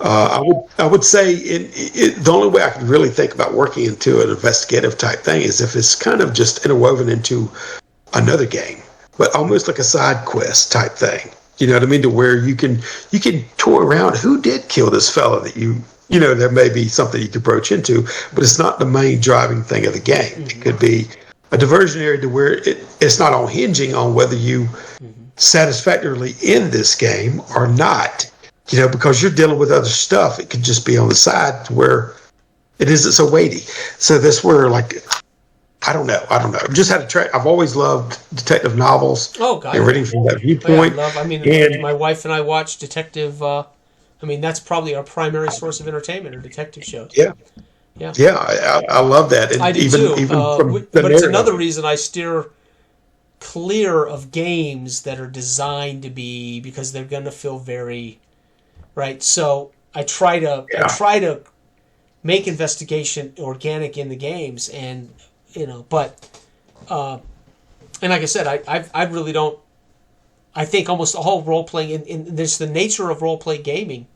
I would say the only way I can really think about working into an investigative type thing is if it's kind of just interwoven into another game, but almost like a side quest type thing. You know what I mean? To where you can tour around who did kill this fella that there may be something you could broach into, but it's not the main driving thing of the game. Mm-hmm. It could be a diversionary to where it's not all hinging on whether you satisfactorily in this game or not. because you're dealing with other stuff. It could just be on the side where it isn't so weighty. So that's where, like, I don't know. I've just had a track. I've always loved detective novels. Oh, God. And reading from that viewpoint. My wife and I watch detective. That's probably our primary source of entertainment, or detective shows. Yeah. Yeah. Yeah, I love that. And I do even, too. Even from but it's another reason I steer clear of games that are designed to be, because they're going to feel very right. So I try to make investigation organic in the games, and but and like I said, I really don't. I think almost all role playing, and there's the nature of role play gaming.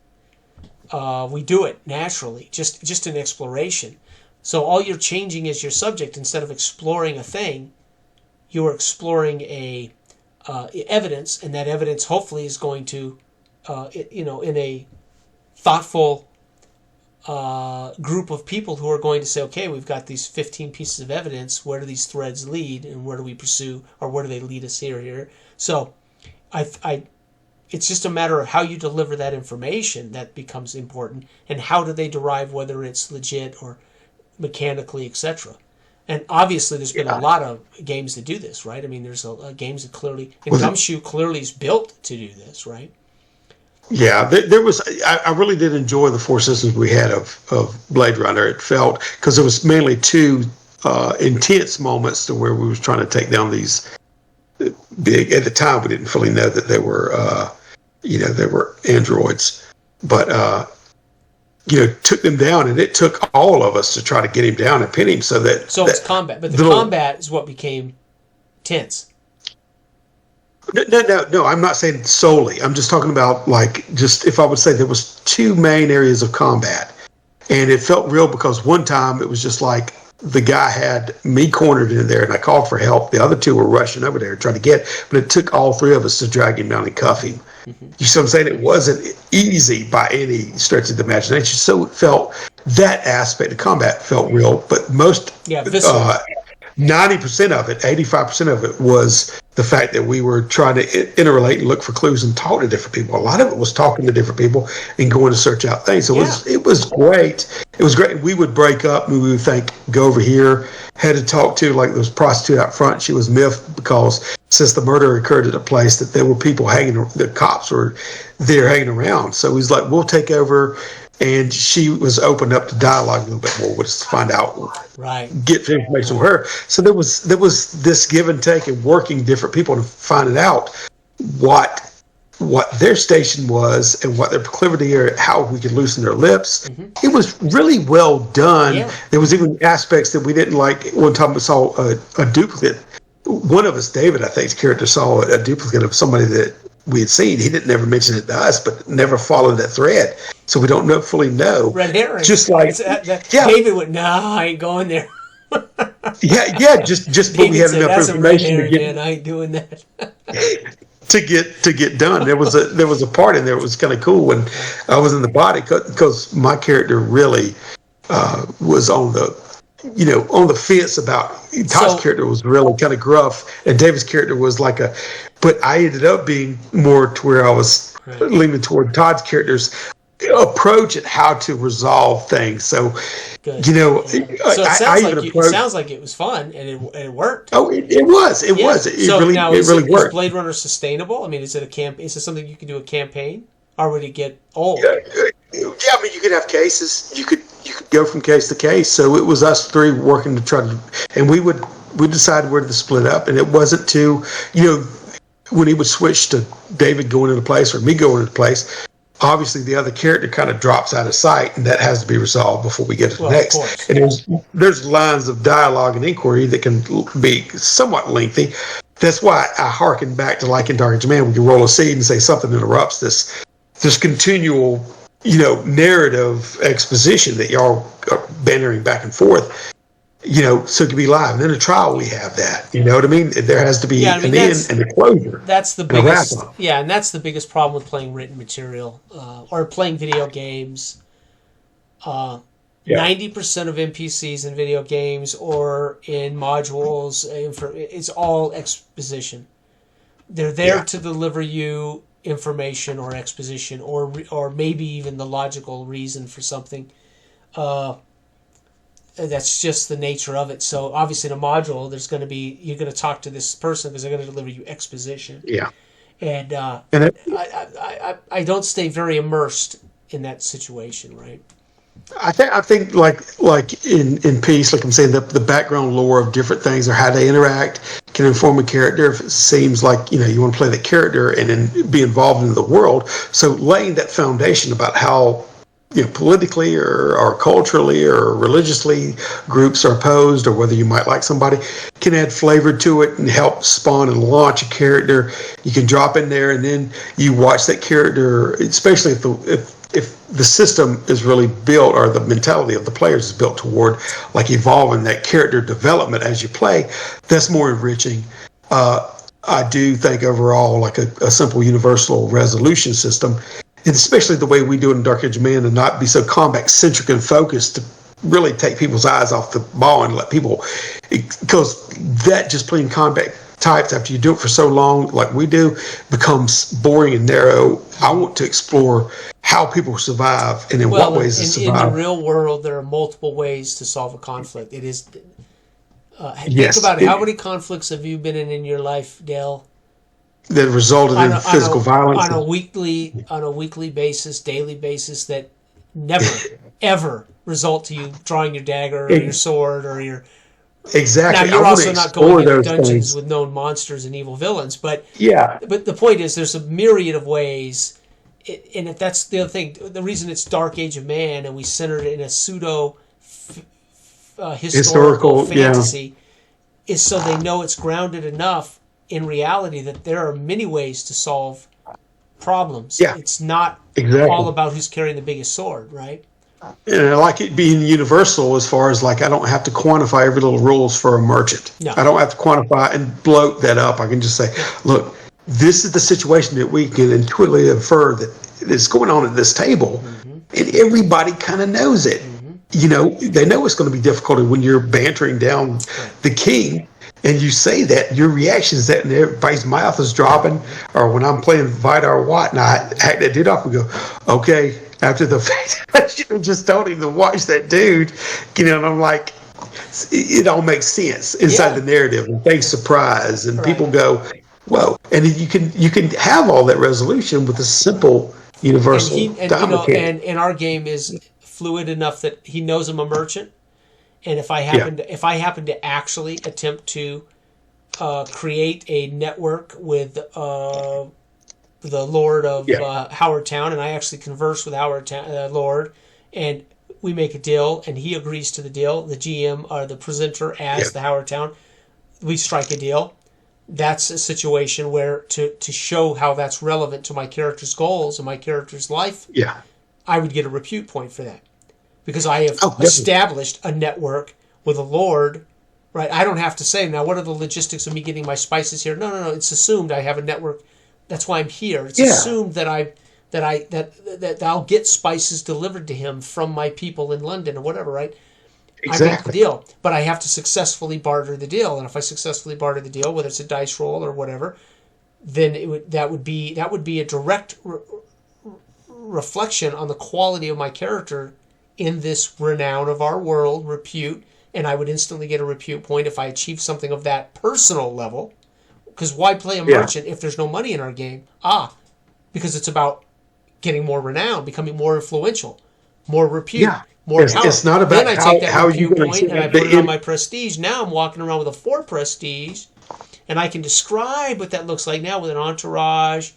We do it naturally, just an exploration. So all you're changing is your subject. Instead of exploring a thing, you are exploring a evidence, and that evidence hopefully is going to, in a thoughtful group of people who are going to say, okay, we've got these 15 pieces of evidence. Where do these threads lead, and where do we pursue, or where do they lead us here? So, it's just a matter of how you deliver that information that becomes important, and how do they derive whether it's legit or mechanically, etc. And obviously, there's been a lot of games that do this, right? I mean, there's games that clearly, and Gumshoe clearly is built to do this, right? Yeah, there was. I really did enjoy the 4 systems we had of Bladerunner. It felt, because there was mainly 2 intense moments to where we was trying to take down these big. At the time, we didn't fully know that they were, they were androids, but took them down, and it took all of us to try to get him down and pin him. So it's combat, but the combat is what became tense. No. I'm not saying solely. I'm just talking about, like, just if I would say there was 2 main areas of combat, and it felt real because one time it was just like the guy had me cornered in there, and I called for help. The other 2 were rushing over there trying to get, but it took all 3 of us to drag him down and cuff him. Mm-hmm. You see what I'm saying? It wasn't easy by any stretch of the imagination. So it felt, that aspect of combat felt real, but most 90% of it, 85% of it was the fact that we were trying to interrelate and look for clues and talk to different people. A lot of it was talking to different people and going to search out things. So it was great. It was great. We would break up and we would think, go over here. Had to talk to, like, there was a prostitute out front. She was miffed because since the murder occurred at a place, that there were people the cops were there hanging around. So he's like, we'll take over. And she was opened up to dialogue a little bit more, which is to find out, get information from her. So there was this give and take and working different people to finding out what their station was and what their proclivity or how we could loosen their lips. Mm-hmm. It was really well done. Yeah. There was even aspects that we didn't like. One time we saw a duplicate. One of us, David, I think's character, saw a duplicate of somebody that we had seen. He didn't never mention it to us, but never followed that thread. So we don't fully know. Red herring. Just like David would, no, I ain't going there. Just but we had enough information to get. Man, I ain't doing that. to get done. There was a part in there that was kind of cool when I was in the body, because my character really was on the fence about. Todd's character was really kind of gruff, and David's character was like but I ended up being more to where I was leaning toward Todd's character's approach and how to resolve things. So, so it sounds like it was fun and it worked. Oh, it was. It really worked. Is Bladerunner sustainable? I mean, is it something you can do a campaign, or would it get old? Yeah, I mean, you could have cases. You could go from case to case. So it was us 3 working to try to, and we decided where to split up, and it wasn't too, when he would switch to David going into place or me going into place, obviously the other character kind of drops out of sight, and that has to be resolved before we get to the next. And there's lines of dialogue and inquiry that can be somewhat lengthy. That's why I hearken back to, like in Dark Age Man, we can roll a seed and say something interrupts this continual, narrative exposition that y'all are bantering back and forth. So it can be live. And in a trial, we have that. You know what I mean? There has to be an end and a closure. That's the biggest. Yeah, and that's the biggest problem with playing written material or playing video games. 90% of NPCs in video games or in modules, it's all exposition. They're there to deliver you information or exposition or maybe even the logical reason for something. That's just the nature of it. So obviously in a module, you're going to talk to this person because they're going to deliver you exposition. Yeah. And I don't stay very immersed in that situation, right? I think like in Peace, like I'm saying, the background lore of different things or how they interact can inform a character. If it seems like you want to play the character and then be involved in the world, so laying that foundation about how politically or culturally or religiously groups are opposed, or whether you might like somebody, can add flavor to it and help spawn and launch a character. You can drop in there and then you watch that character, especially if the system is really built, or the mentality of the players is built toward like evolving that character development as you play. That's more enriching. I do think overall like a simple universal resolution system, and especially the way we do it in Dark Age of Man, and not be so combat centric and focused to really take people's eyes off the ball and let people, because that just playing combat types after you do it for so long like we do becomes boring and narrow. I want to explore how people survive and in what ways they survive. In the real world, there are multiple ways to solve a conflict. It is think about it. How many conflicts have you been in your life, Dale, that resulted in physical violence on a weekly basis, daily basis, that never ever result to you drawing your dagger or your sword or your... Exactly. Now, you're also not going into dungeons with known monsters and evil villains, but the point is there's a myriad of ways, and if that's the other thing, the reason it's Dark Age of Man and we centered it in a pseudo historical fantasy is so they know it's grounded enough in reality that there are many ways to solve problems. Yeah. It's not all about who's carrying the biggest sword, right? And I like it being universal as far as like I don't have to quantify every little rules for a merchant. No. I don't have to quantify and bloat that up. I can just say, look, this is the situation that we can intuitively infer that is going on at this table, and everybody kind of knows it. They know it's going to be difficult when you're bantering down the king, and you say that, your reaction is that, and everybody's mouth is dropping. Or when I'm playing Vidar Watt and I hack that dude off, we go, okay, after the fact, I should have just told him to watch that dude, and I'm like, it all makes sense inside the narrative, and things surprise, and people go, whoa, and you can have all that resolution with a simple universal and our game is fluid enough that he knows I'm a merchant, and if I happen to actually attempt to create a network with the Lord of Howard Town, and I actually converse with Howard Lord, and we make a deal, and he agrees to the deal. The GM or the presenter as the Howard Town, we strike a deal. That's a situation where to show how that's relevant to my character's goals and my character's life, I would get a repute point for that, because I have established a network with a Lord. Right? I don't have to say, now what are the logistics of me getting my spices here? No. It's assumed I have a network. That's why I'm here. It's assumed that I'll get spices delivered to him from my people in London or whatever, right? Exactly. I make the deal, but I have to successfully barter the deal. And if I successfully barter the deal, whether it's a dice roll or whatever, then that would be a direct reflection on the quality of my character in this renown of our world, repute, and I would instantly get a repute point if I achieve something of that personal level. Because why play a merchant if there's no money in our game? Because it's about getting more renown, becoming more influential, more repute, more power. It's not about then I take that repute point and I put it on my prestige. Now I'm walking around with a 4 prestige, and I can describe what that looks like now with an entourage,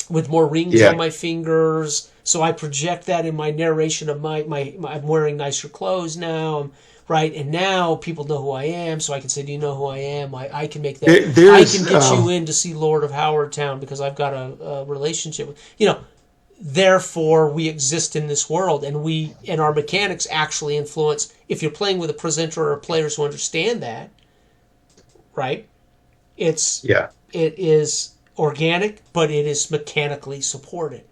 with more rings on my fingers. So I project that in my narration of my I'm wearing nicer clothes now. Right, and now people know who I am, so I can say, "Do you know who I am?" I can make that. I can get you in to see Lord of Howard Town because I've got a relationship with Therefore, we exist in this world, and our mechanics actually influence. If you're playing with a presenter or players who understand that, right? It is organic, but it is mechanically supported,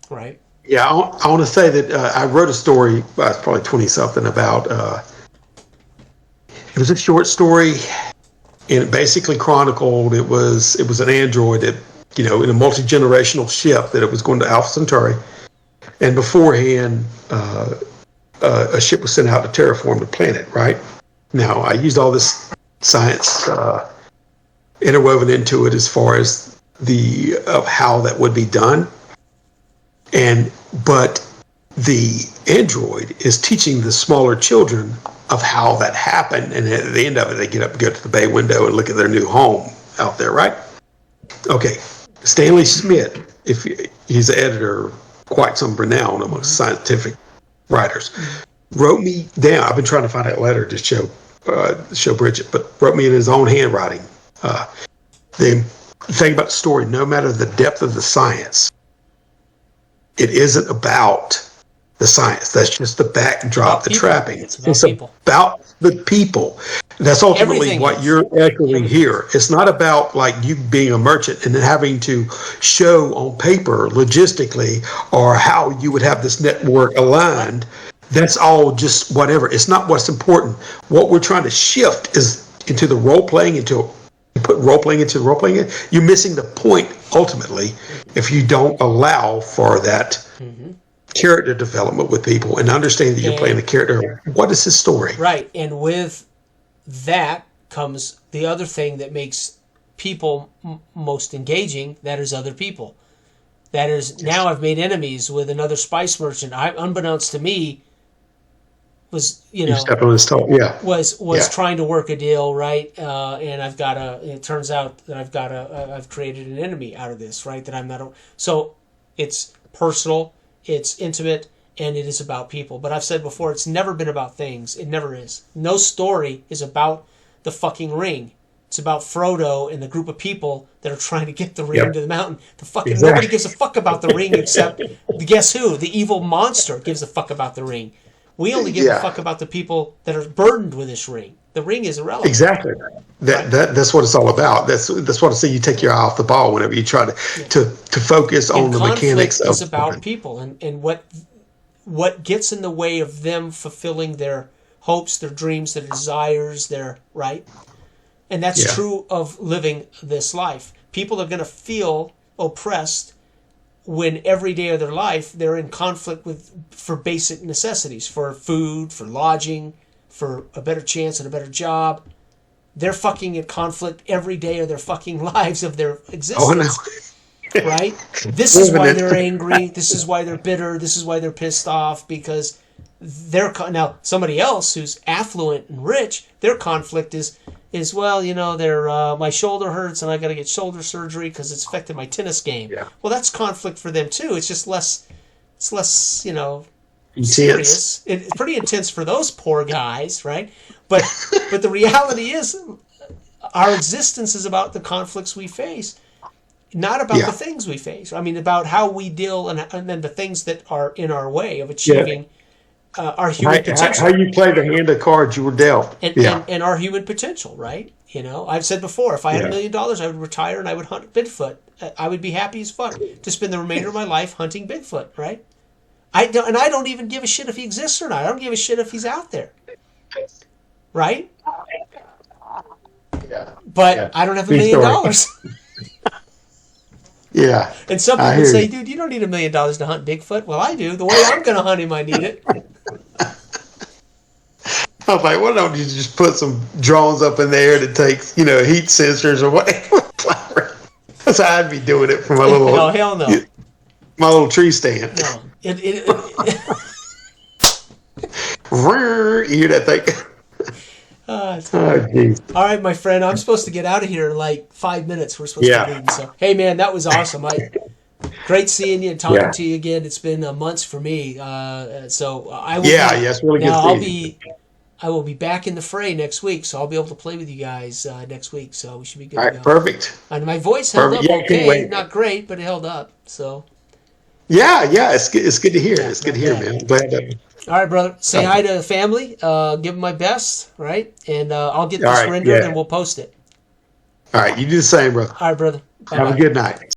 right? Yeah, I want to say that I wrote a story, probably 20-something, about, it was a short story, and it basically chronicled, it was an android that in a multi-generational ship that it was going to Alpha Centauri. And beforehand, a ship was sent out to terraform the planet, right? Now, I used all this science interwoven into it as far as of how that would be done. But the android is teaching the smaller children of how that happened, and at the end of it, they get up and go to the bay window and look at their new home out there, right? Okay, Stanley Smith, if he's an editor, quite some renown amongst scientific writers, wrote me down. I've been trying to find that letter to show Bridget, but wrote me in his own handwriting. The thing about the story, no matter the depth of the science, it isn't about the science. That's just the backdrop, the trapping. It's about the people. That's ultimately what you're echoing here. It's not about like you being a merchant and then having to show on paper logistically or how you would have this network aligned. That's all just whatever. It's not what's important. What we're trying to shift is into the role playing, put role playing into role playing. You're missing the point ultimately if you don't allow for that character development with people and understand that you're playing the character. What is his story? Right. And with that comes the other thing that makes people most engaging. That is other people. That is, now I've made enemies with another spice merchant. Unbeknownst to me, was was trying to work a deal, right? And it turns out that I've created an enemy out of this, right? That I'm not. So it's personal, it's intimate, and it is about people. But I've said before, it's never been about things. It never is. No story is about the fucking ring. It's about Frodo and the group of people that are trying to get the ring to the mountain. Nobody gives a fuck about the ring except guess who? The evil monster gives a fuck about the ring. We only give a fuck about the people that are burdened with this ring. The ring is irrelevant. Exactly. That's what it's all about. That's what I say. You take your eye off the ball whenever you try to focus on the mechanics of. It's about people and what gets in the way of them fulfilling their hopes, their dreams, their desires, their right. And that's true of living this life. People are going to feel oppressed when every day of their life they're in conflict for basic necessities, for food, for lodging, for a better chance at a better job. They're fucking in conflict every day of their fucking lives of their existence. Oh, no. Right? This is why they're angry. This is why they're bitter. This is why they're pissed off, because now somebody else who's affluent and rich, their conflict is well, my shoulder hurts and I got to get shoulder surgery because it's affected my tennis game. Yeah. Well, that's conflict for them too. It's just less, intense. Serious. It's pretty intense for those poor guys, right? But the reality is, our existence is about the conflicts we face, not about the things we face. I mean, about how we deal and then the things that are in our way of achieving. Our human potential. How you play the hand of cards you were dealt. And our human potential, right? I've said before, if I had $1 million, I would retire and I would hunt Bigfoot. I would be happy as fuck to spend the remainder of my life hunting Bigfoot, right? I don't even give a shit if he exists or not. I don't give a shit if he's out there. Right? Yeah. But I don't have $1 million. Yeah. And some people say, dude, you don't need $1 million to hunt Bigfoot. Well, I do. The way I'm going to hunt him, I need it. I was like, why don't you just put some drones up in there that takes, heat sensors or whatever? That's how I'd be doing it for my little... No, hell no. My little tree stand. No. You hear that thing? All right, my friend. I'm supposed to get out of here in like 5 minutes. We're supposed to leave. So, hey, man, that was awesome. Great seeing you and talking to you again. It's been months for me. So I will. Yes, really good. Now I will be back in the fray next week, so I'll be able to play with you guys next week. So we should be good. All right, perfect. And my voice held up okay. Not great, but it held up. So. Yeah, it's good to hear. It's good to hear, man. I'm glad that. All right, brother. Say hi to the family. Give them my best, right? And I'll get this rendered and we'll post it. All right, you do the same, brother. All right, brother. Bye-bye. Have a good night.